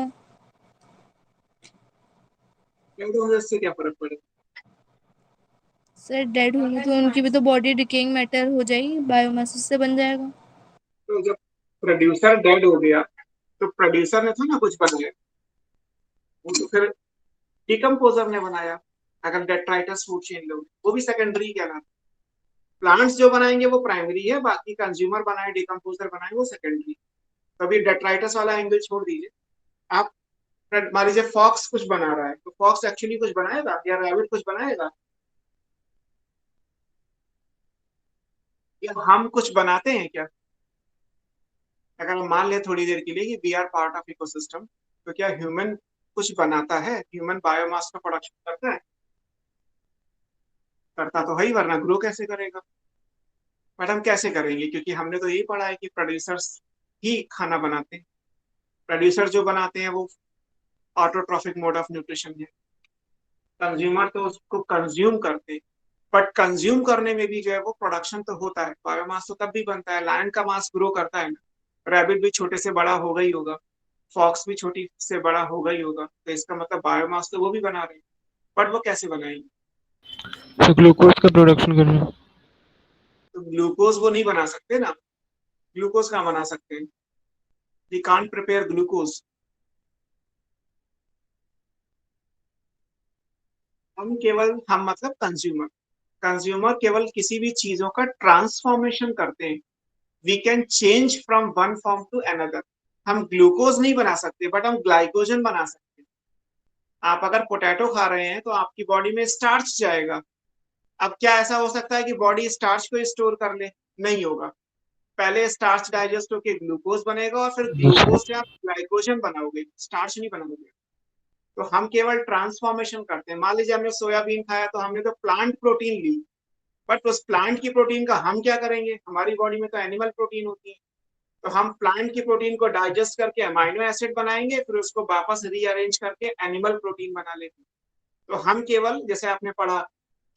इससे क्या फर्क पड़ेगा? सर डेड होंगे तो उनकी भी तो बॉडी डिकेइंग मैटर हो जाएगी, बायोमास उससे बन जाएगा। तो जब प्रोड्यूसर डेड हो गया तो प्रोड्यूसर ने था ना कुछ बनाया, वो तो फिर डिकम्पोजर ने बनाया। अगर डेट्राइटस फूड चेन लो, वो भी सेकेंडरी कहलाता है। प्लांट्स जो बनाएंगे वो प्राइमरी है, बाकी कंज्यूमर बनाए, डिकम्पोजर बनाए, वो सेकेंडरी। तो अभी डेट्राइटस वाला एंगल छोड़ दीजिए। आप मान लीजिए फॉक्स कुछ बना रहा है, तो फॉक्स एक्चुअली कुछ बनाएगा या रैबिट कुछ बनाएगा? या हम कुछ बनाते हैं क्या? अगर हम मान ले थोड़ी देर के लिए कि we are part of ecosystem, तो क्या ह्यूमन कुछ बनाता है? ह्यूमन बायोमास का प्रोडक्शन करता है? करता तो है ही, वरना ग्रो कैसे करेगा? बट हम कैसे करेंगे? क्योंकि हमने तो यही पढ़ा है कि प्रोड्यूसर्स ही खाना बनाते हैं। प्रोड्यूसर जो बनाते हैं वो ऑटोट्रॉफिक मोड ऑफ न्यूट्रिशन है। कंज्यूमर तो उसको कंज्यूम करते हैं, बट कंज्यूम करने में भी जो है वो प्रोडक्शन तो होता है। बायोमास तो तब भी बनता है, लायन का मास ग्रो करता है ना, रैबिट भी छोटे से बड़ा होगा ही होगा, फॉक्स भी छोटी से बड़ा होगा ही होगा, तो इसका मतलब बायोमास तो वो भी बना रहे हैं। बट वो कैसे बनाएंगे? तो ग्लूकोज का प्रोडक्शन कर रहे हैं। तो ग्लूकोज वो नहीं बना सकते ना। ग्लूकोज कहाँ बना सकते हैं? We can't prepare glucose. हम मतलब कंज्यूमर, कंज्यूमर केवल किसी भी चीजों का ट्रांसफॉर्मेशन करते हैं। We can change from one form to another. हम ग्लूकोज नहीं बना सकते, बट हम ग्लाइकोजन बना सकते हैं। आप अगर पोटैटो खा रहे हैं तो आपकी बॉडी में स्टार्च जाएगा। अब क्या ऐसा हो सकता है कि बॉडी स्टार्च को स्टोर कर ले? नहीं होगा। पहले स्टार्च डाइजेस्ट होकर ग्लूकोज बनेगा और फिर ग्लूकोज से आप ग्लाइकोजन बनाओगे, स्टार्च नहीं बनाओगे। तो हम केवल ट्रांसफॉर्मेशन करते हैं। मान लीजिए हमने सोयाबीन खाया तो हमने तो प्लांट प्रोटीन ली, बट उस प्लांट की प्रोटीन का हम क्या करेंगे? हमारी बॉडी में तो एनिमल प्रोटीन होती है, तो हम प्लांट की प्रोटीन को डाइजेस्ट करके अमाइनो एसिड बनाएंगे, फिर उसको वापस रीअरेंज करके एनिमल प्रोटीन बना लेंगे। तो हम केवल, जैसे आपने पढ़ा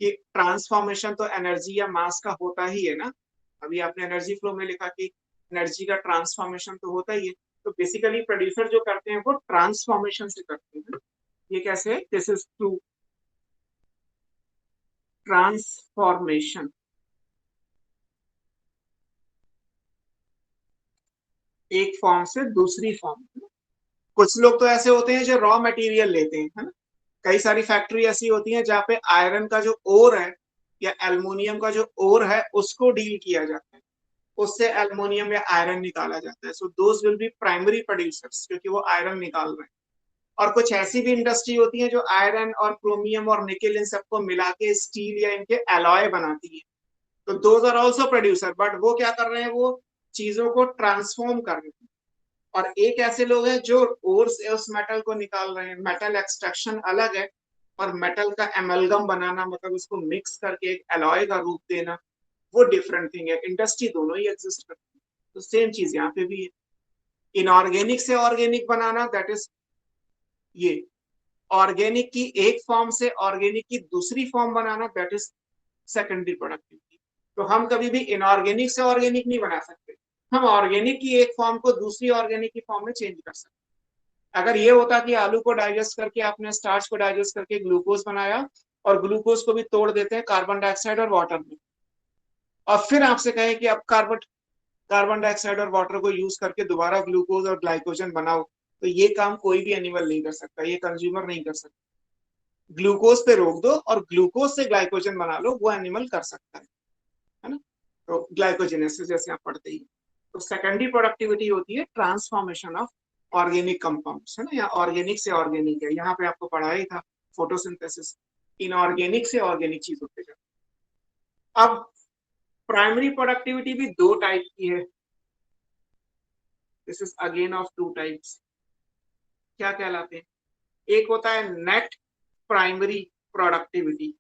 कि ट्रांसफॉर्मेशन तो एनर्जी या मास का होता ही है ना, अभी आपने एनर्जी फ्लो में लिखा कि एनर्जी का ट्रांसफॉर्मेशन तो होता ही है। तो बेसिकली प्रोड्यूसर जो करते हैं वो ट्रांसफॉर्मेशन से करते हैं। ये कैसे? This is to transformation. एक फॉर्म से दूसरी फॉर्म। कुछ लोग तो ऐसे होते हैं जो रॉ मटेरियल लेते हैं, है ना। कई सारी फैक्ट्री ऐसी होती हैं जहाँ पे आयरन का जो ओर है या एल्युमिनियम का जो ओर है उसको डील किया जाता है, उससे एल्युमिनियम या आयरन निकाला जाता है। So those will be primary producers, क्योंकि वो आयरन निकाल रहे हैं। और कुछ ऐसी भी इंडस्ट्री होती है जो आयरन और क्रोमियम और निकेल इन सबको मिला के स्टील या इनके एलॉय बनाती है। तो those are also producer, but वो क्या कर रहे हैं? वो चीजों को ट्रांसफॉर्म कर रहे हैं। और एक ऐसे लोग हैं जो ओर से उस मेटल को निकाल रहे हैं। मेटल एक्सट्रैक्शन अलग है, और मेटल का एमलगम बनाना, मतलब उसको मिक्स करके एक एलॉय का रूप देना, वो डिफरेंट थिंग है। इंडस्ट्री दोनों ही एग्जिस्ट करती है, तो सेम चीज यहाँ पे भी है। इनऑर्गेनिक से ऑर्गेनिक बनाना, दैट इज ये। ऑर्गेनिक की एक फॉर्म से ऑर्गेनिक की दूसरी form banana, that is secondary productivity. तो हम कभी भी इनऑर्गेनिक से ऑर्गेनिक नहीं बना सकते। हम ऑर्गेनिक की एक फॉर्म को दूसरी ऑर्गेनिक की फॉर्म में चेंज कर सकते हैं। अगर ये होता कि आलू को डाइजेस्ट करके आपने स्टार्च को डाइजेस्ट करके ग्लूकोज बनाया, और ग्लूकोज को भी तोड़ देते हैं कार्बन डाइऑक्साइड और वाटर में, और फिर आपसे कहें कि अब कार्बन डाइऑक्साइड और वाटर को यूज करके दोबारा ग्लूकोज और ग्लाइकोजन बनाओ, तो ये काम कोई भी एनिमल नहीं कर सकता, ये कंज्यूमर नहीं कर सकता। ग्लूकोज पे रोक दो और ग्लूकोज से ग्लाइकोजन बना लो, वो एनिमल कर सकता है ना। तो ग्लाइकोजेनेसिस जैसे आप पढ़ते ही। तो सेकेंडरी प्रोडक्टिविटी होती है ट्रांसफॉर्मेशन ऑफ ऑर्गेनिक कंपाउंड्स, है ना, या ऑर्गेनिक से ऑर्गेनिक है। यहाँ पे आपको पढ़ा ही था फोटोसिंथेसिस, इनऑर्गेनिक से ऑर्गेनिक चीज होते जाते। अब प्राइमरी प्रोडक्टिविटी भी दो टाइप की है। This is again of two types. क्या कहलाते हैं? एक होता है नेट प्राइमरी प्रोडक्टिविटी,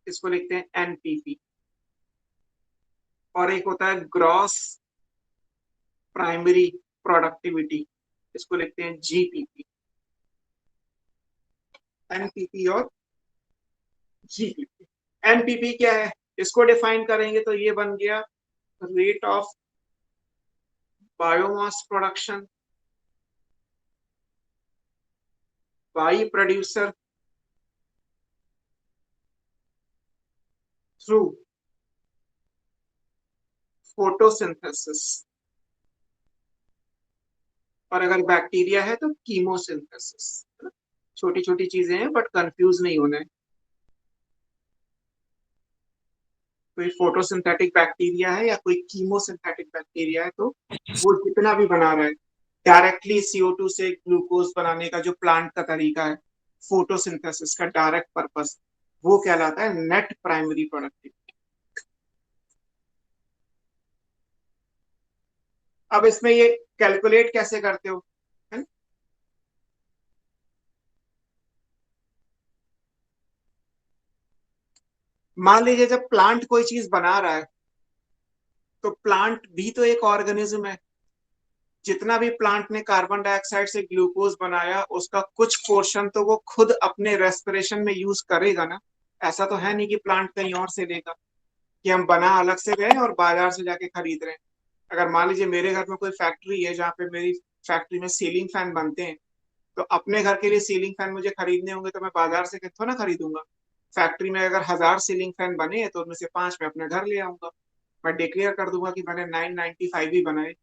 इसको लिखते हैं एनपीपी, और एक होता है ग्रॉस प्राइमरी प्रोडक्टिविटी, इसको लिखते हैं जीपीपी। एनपीपी और जीपीपी। एनपीपी क्या है, इसको डिफाइन करेंगे तो ये बन गया rate of biomass production by producer through photosynthesis, और अगर बैक्टीरिया है तो कीमोसिंथेसिस। छोटी छोटी चीजें हैं बट कंफ्यूज नहीं होना है। कोई फोटोसिंथेटिक बैक्टीरिया है या कोई कीमोसिंथेटिक बैक्टीरिया है तो वो जितना भी बना रहा है, डायरेक्टली CO2 से ग्लूकोज बनाने का जो प्लांट का तरीका है, फोटोसिंथेसिस का डायरेक्ट पर्पस, वो कहलाता है नेट प्राइमरी प्रोडक्टिविटी। अब इसमें ये कैलकुलेट कैसे करते हो, है ना? मान लीजिए जब प्लांट कोई चीज बना रहा है तो प्लांट भी तो एक ऑर्गेनिज्म है। जितना भी प्लांट ने कार्बन डाइऑक्साइड से ग्लूकोज बनाया, उसका कुछ पोर्शन तो वो खुद अपने रेस्पिरेशन में यूज करेगा ना। ऐसा तो है नहीं कि प्लांट कहीं और से लेगा, कि हम बना अलग से गए और बाजार से जाके खरीद रहे हैं। अगर मान लीजिए मेरे घर में कोई फैक्ट्री है जहाँ पे मेरी फैक्ट्री में सीलिंग फैन बनते हैं, तो अपने घर के लिए सीलिंग फैन मुझे खरीदने होंगे तो मैं बाजार से कितों ना खरीदूंगा। फैक्ट्री में अगर 1000 सीलिंग फैन बने हैं तो उनमें से 5 मैं अपने घर ले आऊंगा। मैं डिक्लेयर कर दूंगा कि मैंने 995 ही बनाए।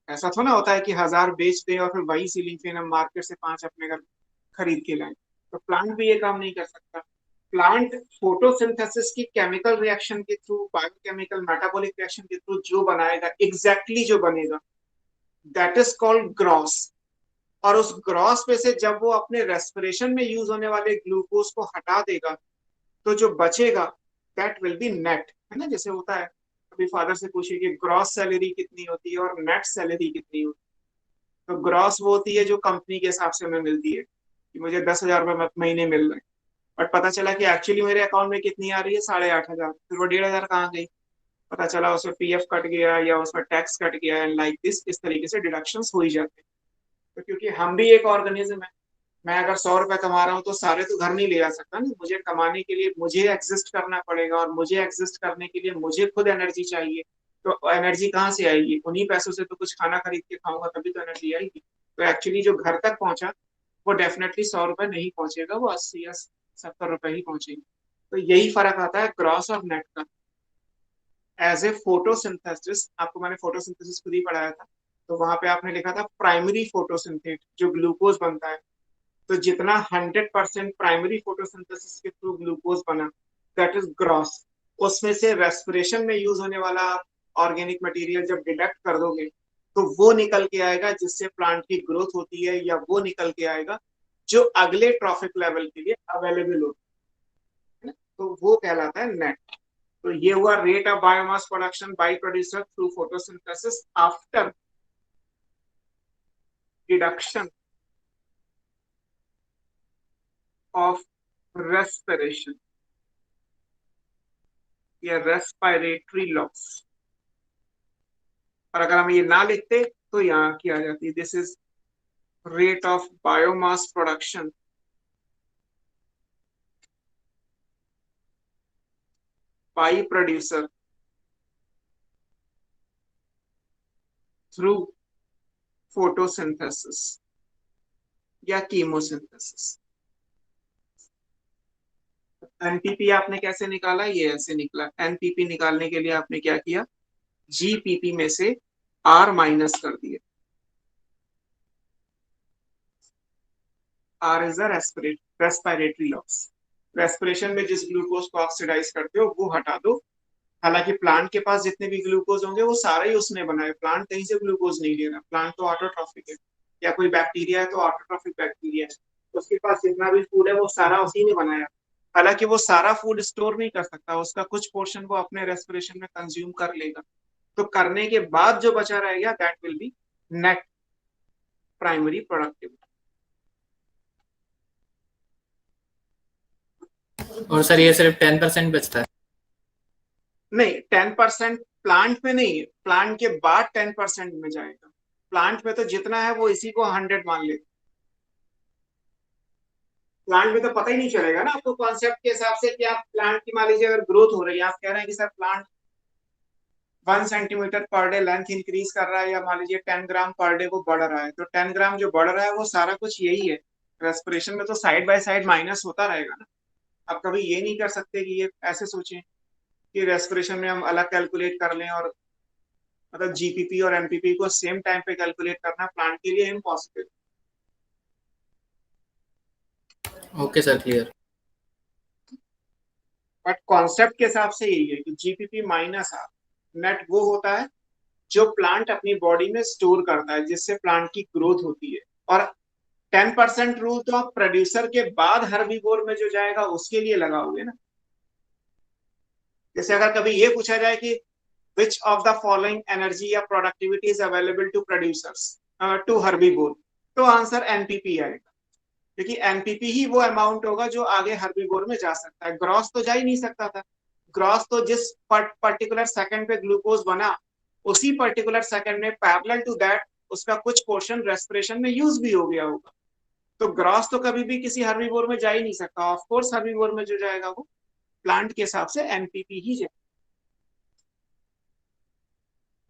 ऐसा थोड़ा होता है कि 1000 बेच दे और फिर वही सीलिंग फैन हम मार्केट से 5 अपने घर खरीद के लाए। तो प्लांट भी ये काम नहीं कर सकता। प्लांट फोटोसिंथेसिस की केमिकल रिएक्शन के थ्रू, बायोकेमिकल मेटाबॉलिक रिएक्शन के थ्रू जो बनाएगा, एग्जैक्टली जो बनेगा, दैट इज कॉल्ड ग्रॉस। और उस ग्रॉस में से जब वो अपने रेस्पिरेशन में यूज होने वाले ग्लूकोज को हटा देगा तो जो बचेगा दैट विल बी नेट, है ना। जैसे होता है, अभी फादर से पूछिए कि ग्रॉस सैलरी कितनी होती है और नेट सैलरी कितनी होती है। तो ग्रॉस वो होती है जो कंपनी के हिसाब से हमें मिलती है, कि मुझे 10,000 रुपये महीने मिल रहे हैं, बट पता चला कि एक्चुअली मेरे अकाउंट में कितनी आ रही है, 8,500। फिर वो 1,500 कहाँ गई, पता चला उसमें PF कट गया या उसमें टैक्स कट गया, एंड लाइक दिस, इस तरीके से डिडक्शंस हो ही जाते हैं। तो क्योंकि हम भी एक ऑर्गेनिज्म है, मैं अगर 100 रुपए कमा रहा हूँ तो सारे तो घर नहीं ले जा सकता ना। मुझे कमाने के लिए मुझे एग्जिस्ट करना पड़ेगा, और मुझे एग्जिस्ट करने के लिए मुझे खुद एनर्जी चाहिए। तो एनर्जी कहाँ से आएगी? उन्हीं पैसों से तो कुछ खाना खरीद के खाऊंगा तभी तो एनर्जी आएगी। तो एक्चुअली जो घर तक पहुंचा वो डेफिनेटली 100 रुपए नहीं पहुंचेगा, वो 80 या 70 रुपए ही पहुंचेगी। तो यही फर्क आता है ग्रॉस और नेट का। एज ए फोटोसिंथेसिस, आपको मैंने फोटोसिंथेसिस खुद ही पढ़ाया था, तो वहां पे आपने लिखा था प्राइमरी फोटोसिंथेट, जो ग्लूकोज बनता है। तो जितना 100% प्राइमरी फोटोसिंथेसिस के थ्रू ग्लूकोज बना, दैट इज ग्रॉस। उसमें से रेस्पिरेशन में यूज होने वाला ऑर्गेनिक मटेरियल जब डिडक्ट कर दोगे तो वो निकल के आएगा जिससे प्लांट की ग्रोथ होती है, या वो निकल के आएगा जो अगले ट्रॉफिक लेवल के लिए अवेलेबल होता है, तो वो कहलाता है नेट। तो ये हुआ rate of biomass production by producer through photosynthesis after deduction of respiration या रेस्पिरेटरी लॉस। और अगर हम ये ना लिखते तो यहाँ की आ जाती, this is rate of biomass production by producer through photosynthesis या कीमोसिंथेसिस। एनपीपी आपने कैसे निकाला? ये ऐसे निकला। एनपीपी निकालने के लिए आपने क्या किया, जीपीपी में से R माइनस कर दिए। R is the respiratory loss. Respiration में जिस ग्लूकोज को ऑक्सीडाइज करते हो वो हटा दो। हालांकि प्लांट के पास जितने भी ग्लूकोज होंगे वो सारे ही उसने बनाए, प्लांट कहीं से ग्लूकोज नहीं ले रहा। प्लांट तो ऑटोट्रॉफिक है, या कोई बैक्टीरिया है तो ऑटोट्रॉफिक बैक्टीरिया है, उसके पास जितना भी फूड है वो सारा उसी ने बनाया। हालांकि वो सारा फूड स्टोर नहीं कर सकता, उसका कुछ पोर्शन वो अपने रेस्पिरेशन में कंज्यूम कर लेगा। तो करने के बाद जो बचा रहेगा that will be net primary productivity. और सर ये सिर्फ 10% बचता है? नहीं, 10% प्लांट में नहीं है, प्लांट के बाद 10% में जाएगा। प्लांट में तो जितना है वो इसी को 100 मान लेते। प्लांट में तो पता ही नहीं चलेगा ना आपको कॉन्सेप्ट के हिसाब से कि आप प्लांट की मान लीजिए अगर ग्रोथ हो रही है, आप कह रहे हैं कि sir plant 1 centimetre per day length increase कर रहा है, या मान लीजिए 10 ग्राम पर डे वो बढ़ रहा है, तो 10 ग्राम जो बढ़ रहा है वो सारा कुछ यही है। रेस्पिरेशन में तो साइड बाय साइड माइनस होता रहेगा ना। आप कभी ये नहीं कर सकते कि ये ऐसे सोचें कि रेस्पिरेशन में हम अलग कैलकुलेट कर लें, और मतलब जीपीपी और एमपीपी को सेम टाइम पे कैलकुलेट करना प्लांट के लिए impossible. Okay sir, clear. But concept के हिसाब से यही है कि जीपीपी माइनस आर नेट वो होता है जो प्लांट अपनी बॉडी में स्टोर करता है, जिससे प्लांट की ग्रोथ होती है। और 10% रूल तो आप प्रोड्यूसर के बाद हर्बीवोर में जो जाएगा उसके लिए लगाओगे ना। जैसे अगर कभी ये पूछा जाए कि which of the following energy या productivity is available to producers to herbivore, तो आंसर एनपीपी आएगा, क्योंकि एनपीपी ही वो अमाउंट होगा जो आगे हर्बीवोर में जा सकता है। ग्रॉस तो जा ही नहीं सकता था। ग्रॉस तो जिस पर्टिकुलर सेकंड पे ग्लूकोज बना उसी पर्टिकुलर सेकंड में पैरेलल टू दैट उसका कुछ पोर्शन रेस्पिरेशन में यूज भी हो गया होगा। तो ग्रॉस तो कभी भी किसी हर्बीवोर में जा ही नहीं सकता। ऑफ कोर्स हर्बीवोर में जो जाएगा वो प्लांट के हिसाब से एनपीपी ही जाएगा।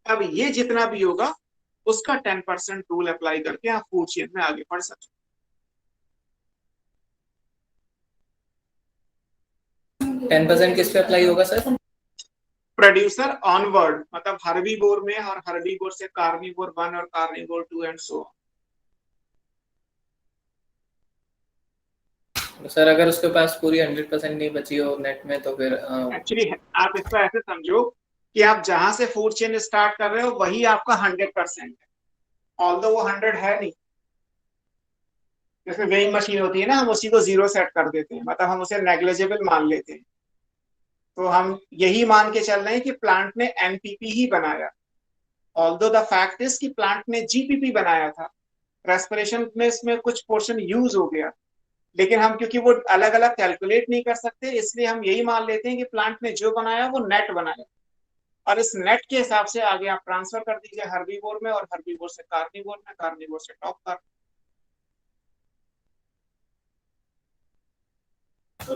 अब ये जितना भी होगा उसका 10% रूल अप्लाई करके आप फूड चेन में आगे बढ़ सकते। 10% किस पे अप्लाई होगा सर? प्रोड्यूसर ऑनवर्ड, मतलब हर्बीवोर में, और हर्बीवोर से कार्निवोर 1 और कार्निवोर 2 एंड सो ऑन। तो सर अगर उसके पास पूरी 100% नहीं बची हो नेट में तो फिर एक्चुअली आप इसको ऐसे समझो कि आप जहां से फूड चेन स्टार्ट कर रहे हो वही आपका 100% है, ऑल्दो वो 100 है नहीं। जैसे वेइंग मशीन होती है ना, हम उसी को 0 सेट कर देते हैं, मतलब हम उसे नेग्लिजिबल मान लेते हैं। तो हम यही मान के चल रहे हैं कि प्लांट ने एनपीपी ही बनाया, ऑल्दो द फैक्ट इज कि प्लांट ने जीपीपी बनाया था। रेस्पिरेशन में इसमें कुछ पोर्शन यूज हो गया, लेकिन हम क्योंकि वो अलग अलग कैलकुलेट नहीं कर सकते, इसलिए हम यही मान लेते हैं कि प्लांट ने जो बनाया वो नेट बनाया, और इस नेट के हिसाब से आगे आप ट्रांसफर कर दीजिए हर्बीवोर में, और हर्बीवोर से कार्निवोर में, कार्निवोर से टॉप कर।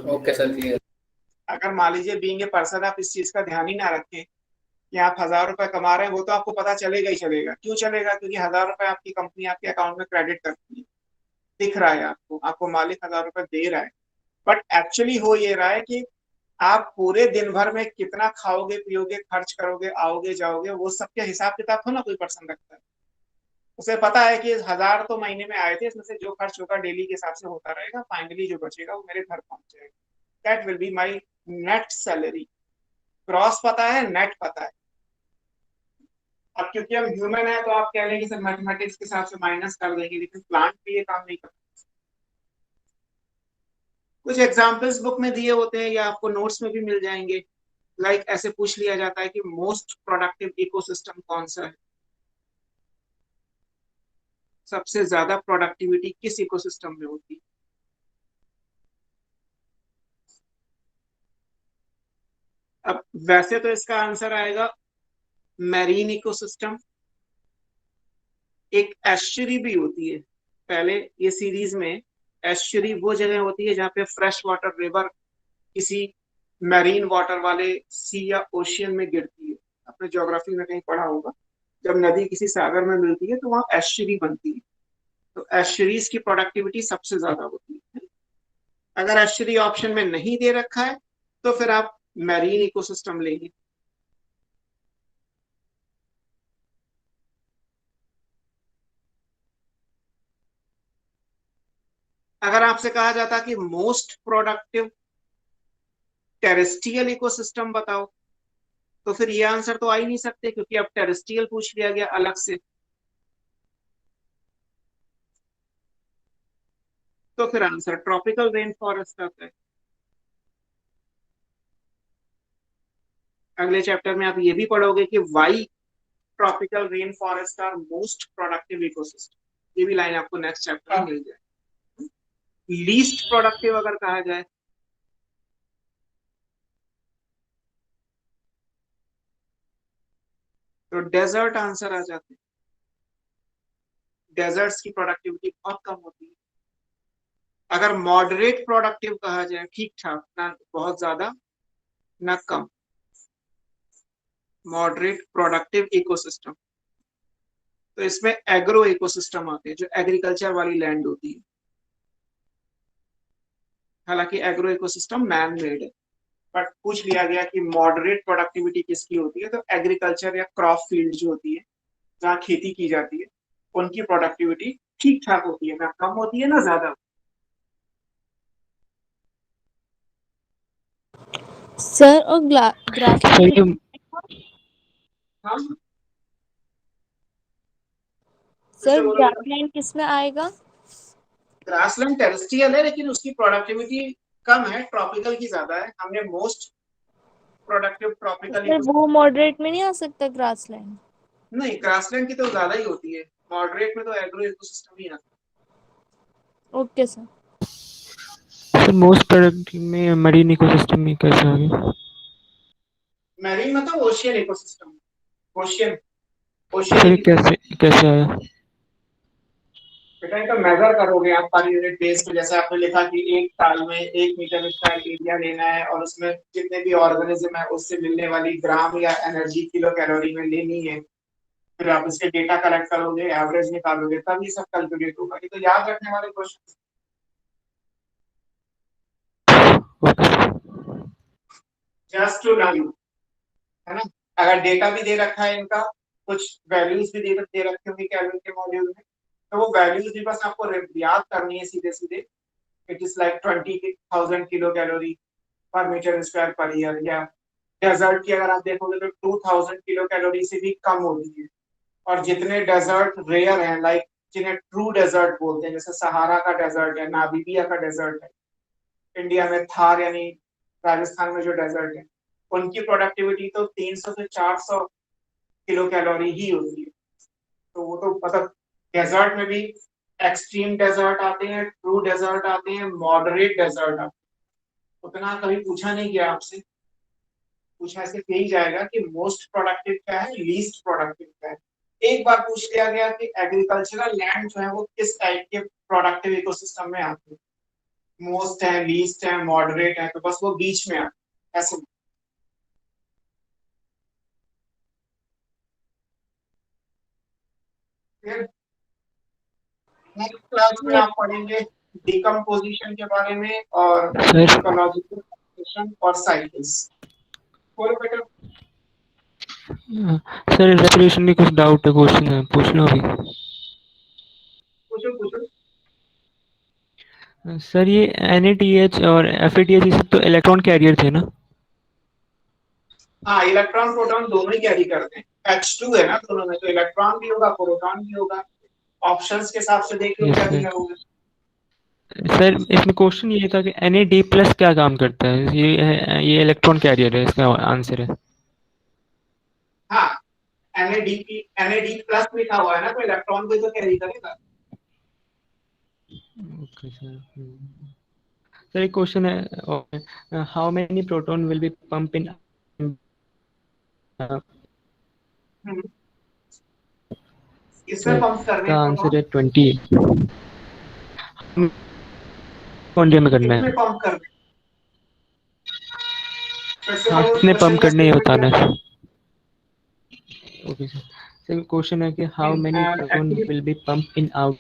Okay sir, clear. अगर मान लीजिए बीइंग ए पर्सन आप इस चीज का ध्यान ही ना रखें कि आप 1000 रुपए कमा रहे हैं, वो तो आपको पता चलेगा ही चलेगा। क्यों चलेगा? क्योंकि 1000 रुपए आपकी कंपनी आपके अकाउंट में क्रेडिट करती है, दिख रहा है आपको, आपको मालिक 1000 रुपए दे रहा है। बट एक्चुअली हो ये रहा है कि आप पूरे दिन भर में कितना खाओगे, पियोगे, खर्च करोगे, आओगे जाओगे, वो सबके हिसाब किताब तो ना कोई पर्सन रखता है। उसे पता है कि 1000 तो महीने में आए थे, इसमें से जो खर्च होगा डेली के हिसाब से होता रहेगा, फाइनली जो बचेगा वो मेरे घर पहुंच जाएगा। That will be my net salary. Cross पता है, नेट पता है। अब क्योंकि हम ह्यूमन है तो आप कह लेंगे सर मैथमेटिक्स के हिसाब से माइनस कर देंगे, लेकिन प्लांट भी ये काम नहीं करता। कुछ एग्जांपल्स बुक में दिए होते हैं या आपको नोट्स में भी मिल जाएंगे। लाइक ऐसे पूछ लिया जाता है कि मोस्ट प्रोडक्टिव इकोसिस्टम कौन सा है, सबसे ज्यादा प्रोडक्टिविटी किस इकोसिस्टम में होती है। अब वैसे तो इसका आंसर आएगा मैरीन इकोसिस्टम। एक एस्चुरी भी होती है, पहले ये सीरीज में एस्चुरी वो जगह होती है जहाँ पे फ्रेश वाटर रिवर किसी मैरीन वाटर वाले सी या ओशियन में गिरती है। आपने ज्योग्राफी में कहीं पढ़ा होगा, जब नदी किसी सागर में मिलती है तो वहां एस्चुरी बनती है। तो एस्चुरीज की प्रोडक्टिविटी सबसे ज्यादा होती है। अगर एस्चुरी ऑप्शन में नहीं दे रखा है तो फिर आप मैरीन इकोसिस्टम लेंगे। अगर आपसे कहा जाता कि मोस्ट प्रोडक्टिव टेरेस्ट्रियल इकोसिस्टम बताओ, तो फिर ये आंसर तो आ ही नहीं सकते, क्योंकि अब टेरेस्ट्रियल पूछ लिया गया अलग से। तो फिर आंसर ट्रॉपिकल रेन फॉरेस्ट आता है। अगले चैप्टर में आप ये भी पढ़ोगे कि why tropical rain forest are most productive ecosystem. ये भी लाइन आपको नेक्स्ट चैप्टर में मिल जाए। लीस्ट प्रोडक्टिव अगर कहा जाए, तो डेजर्ट आंसर आ जाते हैं। डेजर्ट्स की प्रोडक्टिविटी बहुत कम होती है। अगर मॉडरेट प्रोडक्टिव कहा जाए, ठीक ठाक, ना बहुत ज्यादा ना कम, मॉडरेट प्रोडक्टिव इकोसिस्टम, तो इसमें एग्रो इकोसिस्टम आते हैं, जो एग्रीकल्चर वाली लैंड होती है। हालांकि एग्रो इकोसिस्टम मैन मेड है, बट पूछ लिया गया कि मॉडरेट प्रोडक्टिविटी किसकी होती है, तो एग्रीकल्चर या क्रॉप फील्ड जो होती है, जहाँ खेती की जाती है, उनकी प्रोडक्टिविटी ठीक ठाक होती है, ना कम होती है ना ज्यादा। सर और ग्रास सर ये हाँ, सर बोलो बेटा। ग्रासलैंड किस में आएगा? ग्रासलैंड टेरेस्ट्रियल है, लेकिन उसकी प्रोडक्टिविटी कम है, ट्रॉपिकल की ज्यादा है। हमने मोस्ट प्रोडक्टिव ट्रॉपिकल सर वो मॉडरेट में नहीं आ सकता ग्रासलैंड? नहीं, ग्रासलैंड की तो ज्यादा ही होती है, मॉडरेट में तो एग्रो इकोसिस्टम ही आता okay sir. Sir most productive में मरीन इकोसिस्टम में कैसे आ गया? है। मैरीन मतलब ओशियन इकोसिस्टम, ओशियन सर ये ओशियन। कैसे कैसे आया? बेटा ये तो मेजर करोगे आप पर यूनिट बेस पे, जैसे आपने लिखा कि एक साल में 1 मीटर स्क्वायर एरिया लेना है और उसमें जितने भी ऑर्गेनिज्म है उससे मिलने वाली ग्राम या एनर्जी किलो कैलोरी में लेनी है। फिर आप इसके डेटा कलेक्ट करोगे, एवरेज निकालोगे, तब ये सब कैलकुलेट होगा। ये तो याद रखने वाले question, okay sir. Just to learn, है ना। अगर डेटा भी दे रखा है इनका, कुछ वैल्यूज भी दे रखे होंगे कैलोरी के मॉड्यूल में, तो वो वैल्यूज भी बस आपको याद करनी है सीधे सीधे। It is like 20,000 kilo calorie per metre square per year. या डेजर्ट की अगर आप देखोगे तो 2,000 किलो कैलोरी से भी कम होती है। और जितने डेजर्ट रेयर हैं, लाइक जिन्हें ट्रू डेजर्ट बोलते हैं, जैसे सहारा का डेजर्ट है, नामीबिया का डेजर्ट है, इंडिया में थार यानी राजस्थान में जो डेजर्ट है, उनकी प्रोडक्टिविटी तो 300 से 400 किलो कैलोरी ही होती है। तो वो तो मतलब डेजर्ट में भी एक्सट्रीम डेजर्ट आते हैं, ट्रू डेजर्ट आते हैं, मॉडरेट डेजर्ट आते हैं। उतना कभी पूछा नहीं गया आपसे, पूछा सिर्फ यही जाएगा कि मोस्ट प्रोडक्टिव क्या है, लीस्ट प्रोडक्टिव क्या है। एक बार पूछ लिया गया कि एग्रीकल्चरल लैंड जो है वो किस टाइप के प्रोडक्टिव इकोसिस्टम में आती है, मोस्ट है, लीस्ट है, मॉडरेट है, तो बस वो बीच में आती है ऐसे। नेक्स्ट क्लास में आप पढ़ेंगे डिकम्पोजिशन के बारे में और सर इकोलॉजिकल और साइकिल्स। बोलो बेटा। सर रेपुटेशन की कुछ डाउट है, क्वेश्चन है, पूछ लो अभी। पूछो पूछो। सर ये NATH और FATH ये सब तो इलेक्ट्रॉन कैरियर थे ना? हाँ, इलेक्ट्रॉन प्रोटॉन दोनों ही कैरी करते हैं। H2 है ना दोनों में, तो इलेक्ट्रॉन भी होगा, प्रोटॉन भी होगा। ऑप्शंस के हिसाब से देख लो यस क्या सर। दिया होगा। सर इसमें क्वेश्चन ये था कि NAD+ क्या काम करता है? ये इलेक्ट्रॉन कैरियर है, इसका आंसर है। हाँ, NAD प्लस लिखा हुआ है ना, तो इलेक्ट्रॉन को ही तो कैरी करेगा। Okay sir. सर एक क्वेश्चन है, how many proton will be pump in? हम्म, किसमें पंप करने का हैं आंसर प्रोटॉन, है 20। कौन में करना किसमें है? पंप करने हैं? फिर से हाँ बोलो कितने क्वेश्चन पंप का करने ये स्टेटमेंट क्या बताना है। है। Okay sir. सर क्वेश्चन है कि how many proton actually will be pump in out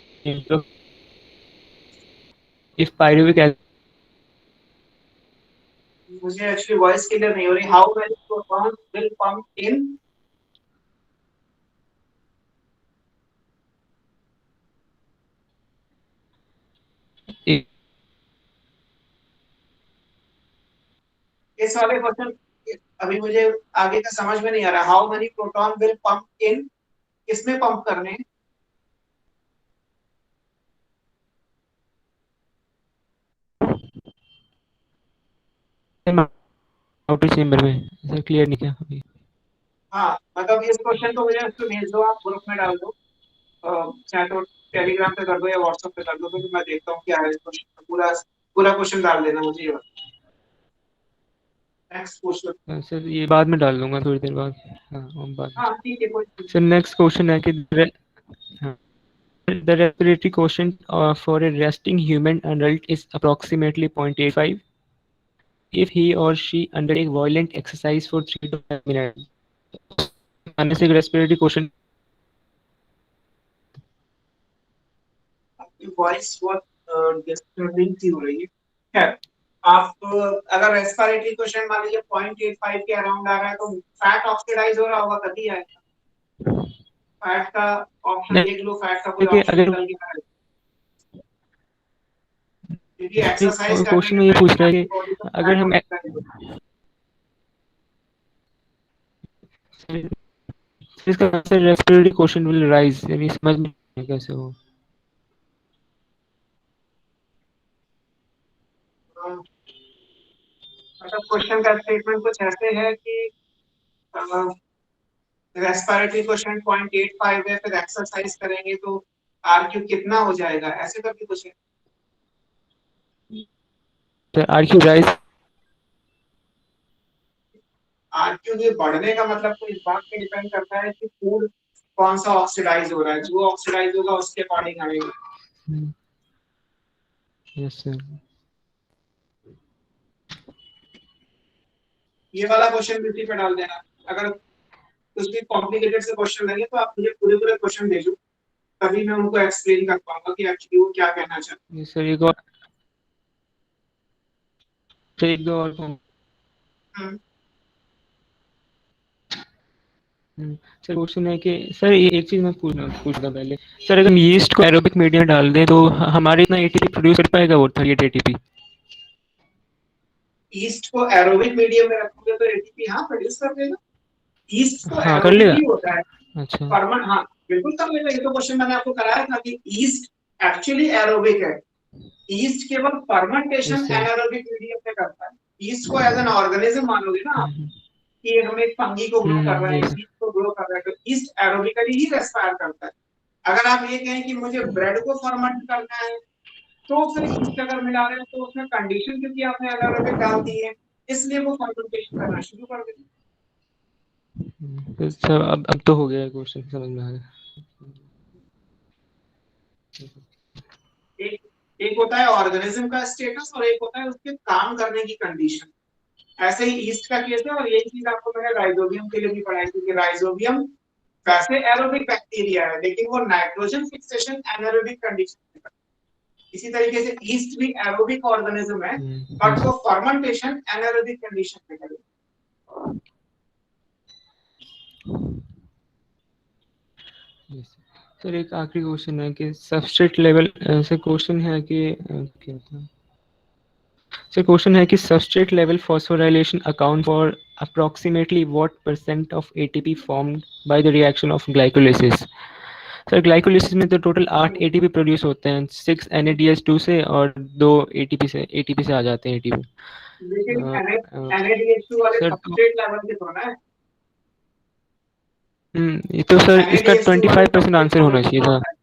if pyruvic acid? मुझे एक्चुअली वॉइस क्लियर नहीं हो रही। How many proton will pump in, इस वाले क्वेश्चन अभी मुझे आगे का समझ में नहीं आ रहा। How many proton will pump in, किसमें पंप करने हैं? आउटर चेम्बर में, सर क्लियर नहीं किया अभी। हाँ मतलब इस क्वेश्चन को मुझे उसको भेज दो, आप ग्रुप में डाल दो, चाहे तो टेलीग्राम पे कर दो या व्हाट्सएप पे कर दो, तो मैं देखता हूँ क्या है इस क्वेश्चन, पूरा पूरा क्वेश्चन डाल देना मुझे ये। Next question. सर ये बाद में डाल दूंगा थोड़ी देर बाद। हाँ और बाद में। हाँ ठीक है, कोई सर नेक्स्ट क्वेश्चन है कि हाँ, the respiratory quotient for a resting human adult is approximately 0.85 if he or she undertake violent exercise for 3 to 5 minutes. Massive respiratory quotient. आपकी वॉइस बहुत डिस्टर्बिंग सी हो रही है। खैर, आप अगर रेस्पिरेटरी क्वेश्चन मान लीजिए 0.85 के अराउंड आ रहा है, तो फैट ऑक्सीडाइज हो रहा होगा तभी आएगा। फैट का ऑप्शन देख लो, फैट का कोई देखिए ऑप्शन अगर निकल के आए, क्योंकि एक्सरसाइज करने क्वेश्चन के में ये पूछ पहले रहा है आपकी कि बॉडी को अगर फैट हम ऑक्सीडाइज होता इसका answer respiratory question will rise, यानी समझ में नहीं आया कैसे हो। है। मतलब क्वेश्चन का स्टेटमेंट कुछ ऐसे है कि रेस्पिरेटरी क्वेश्चन 0.85 है, फिर एक्सरसाइज करेंगे तो आरक्यू कितना हो जाएगा, ऐसे करके कुछ है। तो आरक्यू राइज आरक्यू के बढ़ने का मतलब तो इस बात पे डिपेंड करता है कि फूड कौन सा ऑक्सीडाइज हो रहा है, जो ऑक्सीडाइज होगा उसके अकॉर्डिंग आएगा। Yes sir. ये वाला क्वेश्चन भी उसी पे डाल देना। अगर कुछ भी कॉम्प्लिकेटेड से क्वेश्चन लगे तो आप मुझे पूरे पूरे क्वेश्चन भेजो, तभी मैं उनको एक्सप्लेन कर पाऊंगा कि एक्चुअली वो क्या कहना चाहते यस सर एक दो और हैं। सर क्वेश्चन है कि सर ये एक चीज मैं पूछना पहले सर, अगर हम यीस्ट को एरोबिक मीडिया में डाल दें तो हमारे इतना एटीपी प्रोड्यूस कर पाएगा वो 38 एटीपी? ईस्ट को एरोबिक मीडियम में रखोगे तो एटीपी हाँ प्रोड्यूस कर देगा। ईस्ट तो हाँ कर एरोबिक लेगा। ही होता है, अच्छा फर्मेंट, हाँ बिल्कुल कर लेगा। ये तो क्वेश्चन मैंने आपको कराया था कि ईस्ट एक्चुअली एरोबिक है, ईस्ट केवल yes fermentation sir. Anaerobic medium में करता है। ईस्ट को एज एन ऑर्गेनिज्म मानोगे ना आप, कि हम एक फंगी को ग्रो कर रहे हैं, यस सर। ईस्ट को ग्रो कर रहे हैं, तो ईस्ट एरोबिकली ही रेस्पायर करता है। अगर आप ये कहें कि मुझे ब्रेड को फर्मेंट करना है, तो फिर ईस्ट अगर मिला रहे हो तो उसमें कंडीशन, क्योंकि आपने एनारोबिक डाल दी है, इसलिए वो फर्मेंटेशन करना शुरू कर देगा। सर अब तो हो गया क्वेश्चन, समझ में आ गया। एक एक होता है ऑर्गेनिज्म का स्टेटस और एक होता है उसके काम करने की कंडीशन। ऐसे ही ईस्ट का केस है, और यही चीज आपको मैंने राइजोबियम के लिए भी पढ़ाई थी कि राइजोबियम वैसे एरोबिक बैक्टीरिया है, लेकिन वो नाइट्रोजन फिक्सेशन एनारोबिक कंडीशन में करता है। इसी तरीके से ईस्ट भी एरोबिक ऑर्गेनिज्म है, बट वो फर्मेंटेशन एनारोबिक कंडीशन में करेगा। सर एक आखिरी क्वेश्चन है कि सबस्ट्रेट लेवल से क्वेश्चन है कि क्या था सर, क्वेश्चन है कि substrate level phosphorylation account for approximately what percent of ATP formed by the reaction of glycolysis? Sir glycolysis में तो टोटल 8 एटीपी प्रोड्यूस होते हैं, 6 NADH2 से और 2 एटीपी से आ जाते हैं एटीपी। लेकिन NADH2 वाले सर सबस्ट्रेट लेवल के थोड़ा है। ये तो सर इसका NADH2 वाले 25% सबस्ट्रेट आंसर लेवल होना के चाहिए थोड़ा था। है।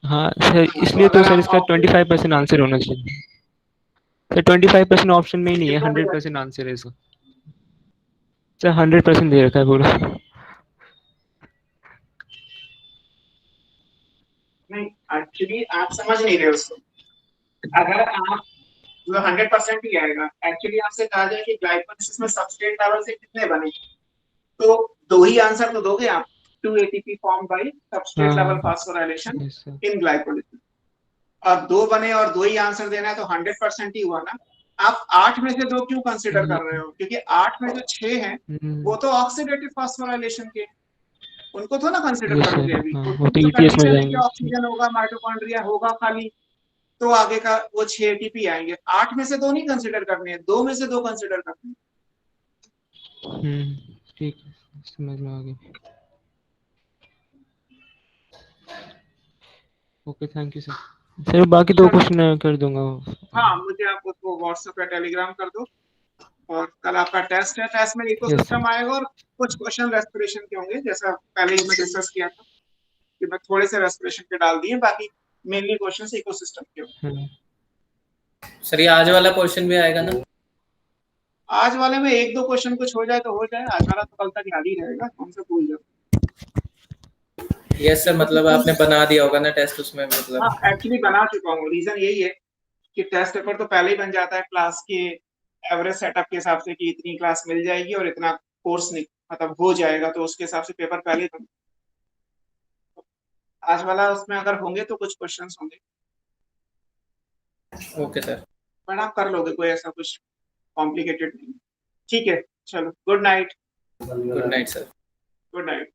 हाँ सर तो इसलिए तो अगर सर आप इसका ऑप्शन 25% आंसर होना चाहिए। सर 25% ऑप्शन में ही नहीं है, कितना मिला? 100% आंसर है इसका। सर 100% दे रखा है पूरा। नहीं, एक्चुअली आप समझ नहीं रहे उसको। अगर आप जो 100% ही आएगा, एक्चुअली आपसे कहा जाए कि ग्लाइकोलिसिस में सबस्ट्रेट लेवल से कितने बने, तो दो ही आंसर तो दोगे आप, 2 ATP form by substrate level हाँ phosphorylation yes sir. In glycolysis. और दो बने और दो ही आंसर देना है, तो 100% ही हुआ ना। आप 8 में से 2 क्यों कंसीडर कर रहे हो, क्योंकि 8 में जो 6 हैं वो तो ऑक्सीडेटिव फॉस्फोराइलेशन के, उनको तो ना कंसीडर यस करोगे सर। अभी, हाँ वो उनकी तो तो ETS में कंडीशन है कि जाएंगे। ऑक्सीजन होगा, माइटोकॉन्ड्रिया होगा खाली, तो आगे का वो 6 एटीपी आएंगे। 8 में से 2 नहीं कंसीडर करने हैं, 2 में से 2 कंसीडर करने हैं। ठीक है, समझ में आ गई। Okay thank you sir. Sir बाकी 2 चलो, क्वेश्चन मैं कर दूंगा। हाँ मुझे आप उसको व्हाट्सएप या टेलीग्राम कर दो, और कल आपका टेस्ट है। टेस्ट में इकोसिस्टम आएगा और कुछ क्वेश्चन रेस्पिरेशन के होंगे, जैसा पहले ही मैं डिस्कस किया था कि मैं थोड़े से रेस्पिरेशन के डाल दिए, बाकी मेनली क्वेश्चन इकोसिस्टम के होंगे। सर ये आज वाला क्वेश्चन भी आएगा ना? आज वाले में एक दो क्वेश्चन कुछ हो जाए तो हो जाए, आज वाला तो कल तक याद ही रहेगा, हमसे भूल जाओ। यस सर, मतलब आपने बना दिया होगा ना टेस्ट उसमें, मतलब हाँ एक्चुअली बना चुका हूँ। रीजन यही है कि टेस्ट पेपर तो पहले ही बन जाता है क्लास के एवरेज सेटअप के हिसाब से कि इतनी क्लास मिल जाएगी और इतना कोर्स मतलब हो जाएगा, तो उसके हिसाब से पेपर पहले ही बन। आज वाला उसमें अगर होंगे तो कुछ क्वेश्चंस होंगे। Okay sir. पर आप कर लोगे, कोई ऐसा कुछ कॉम्प्लिकेटेड नहीं। ठीक है, चलो good night. Good night sir. Good night.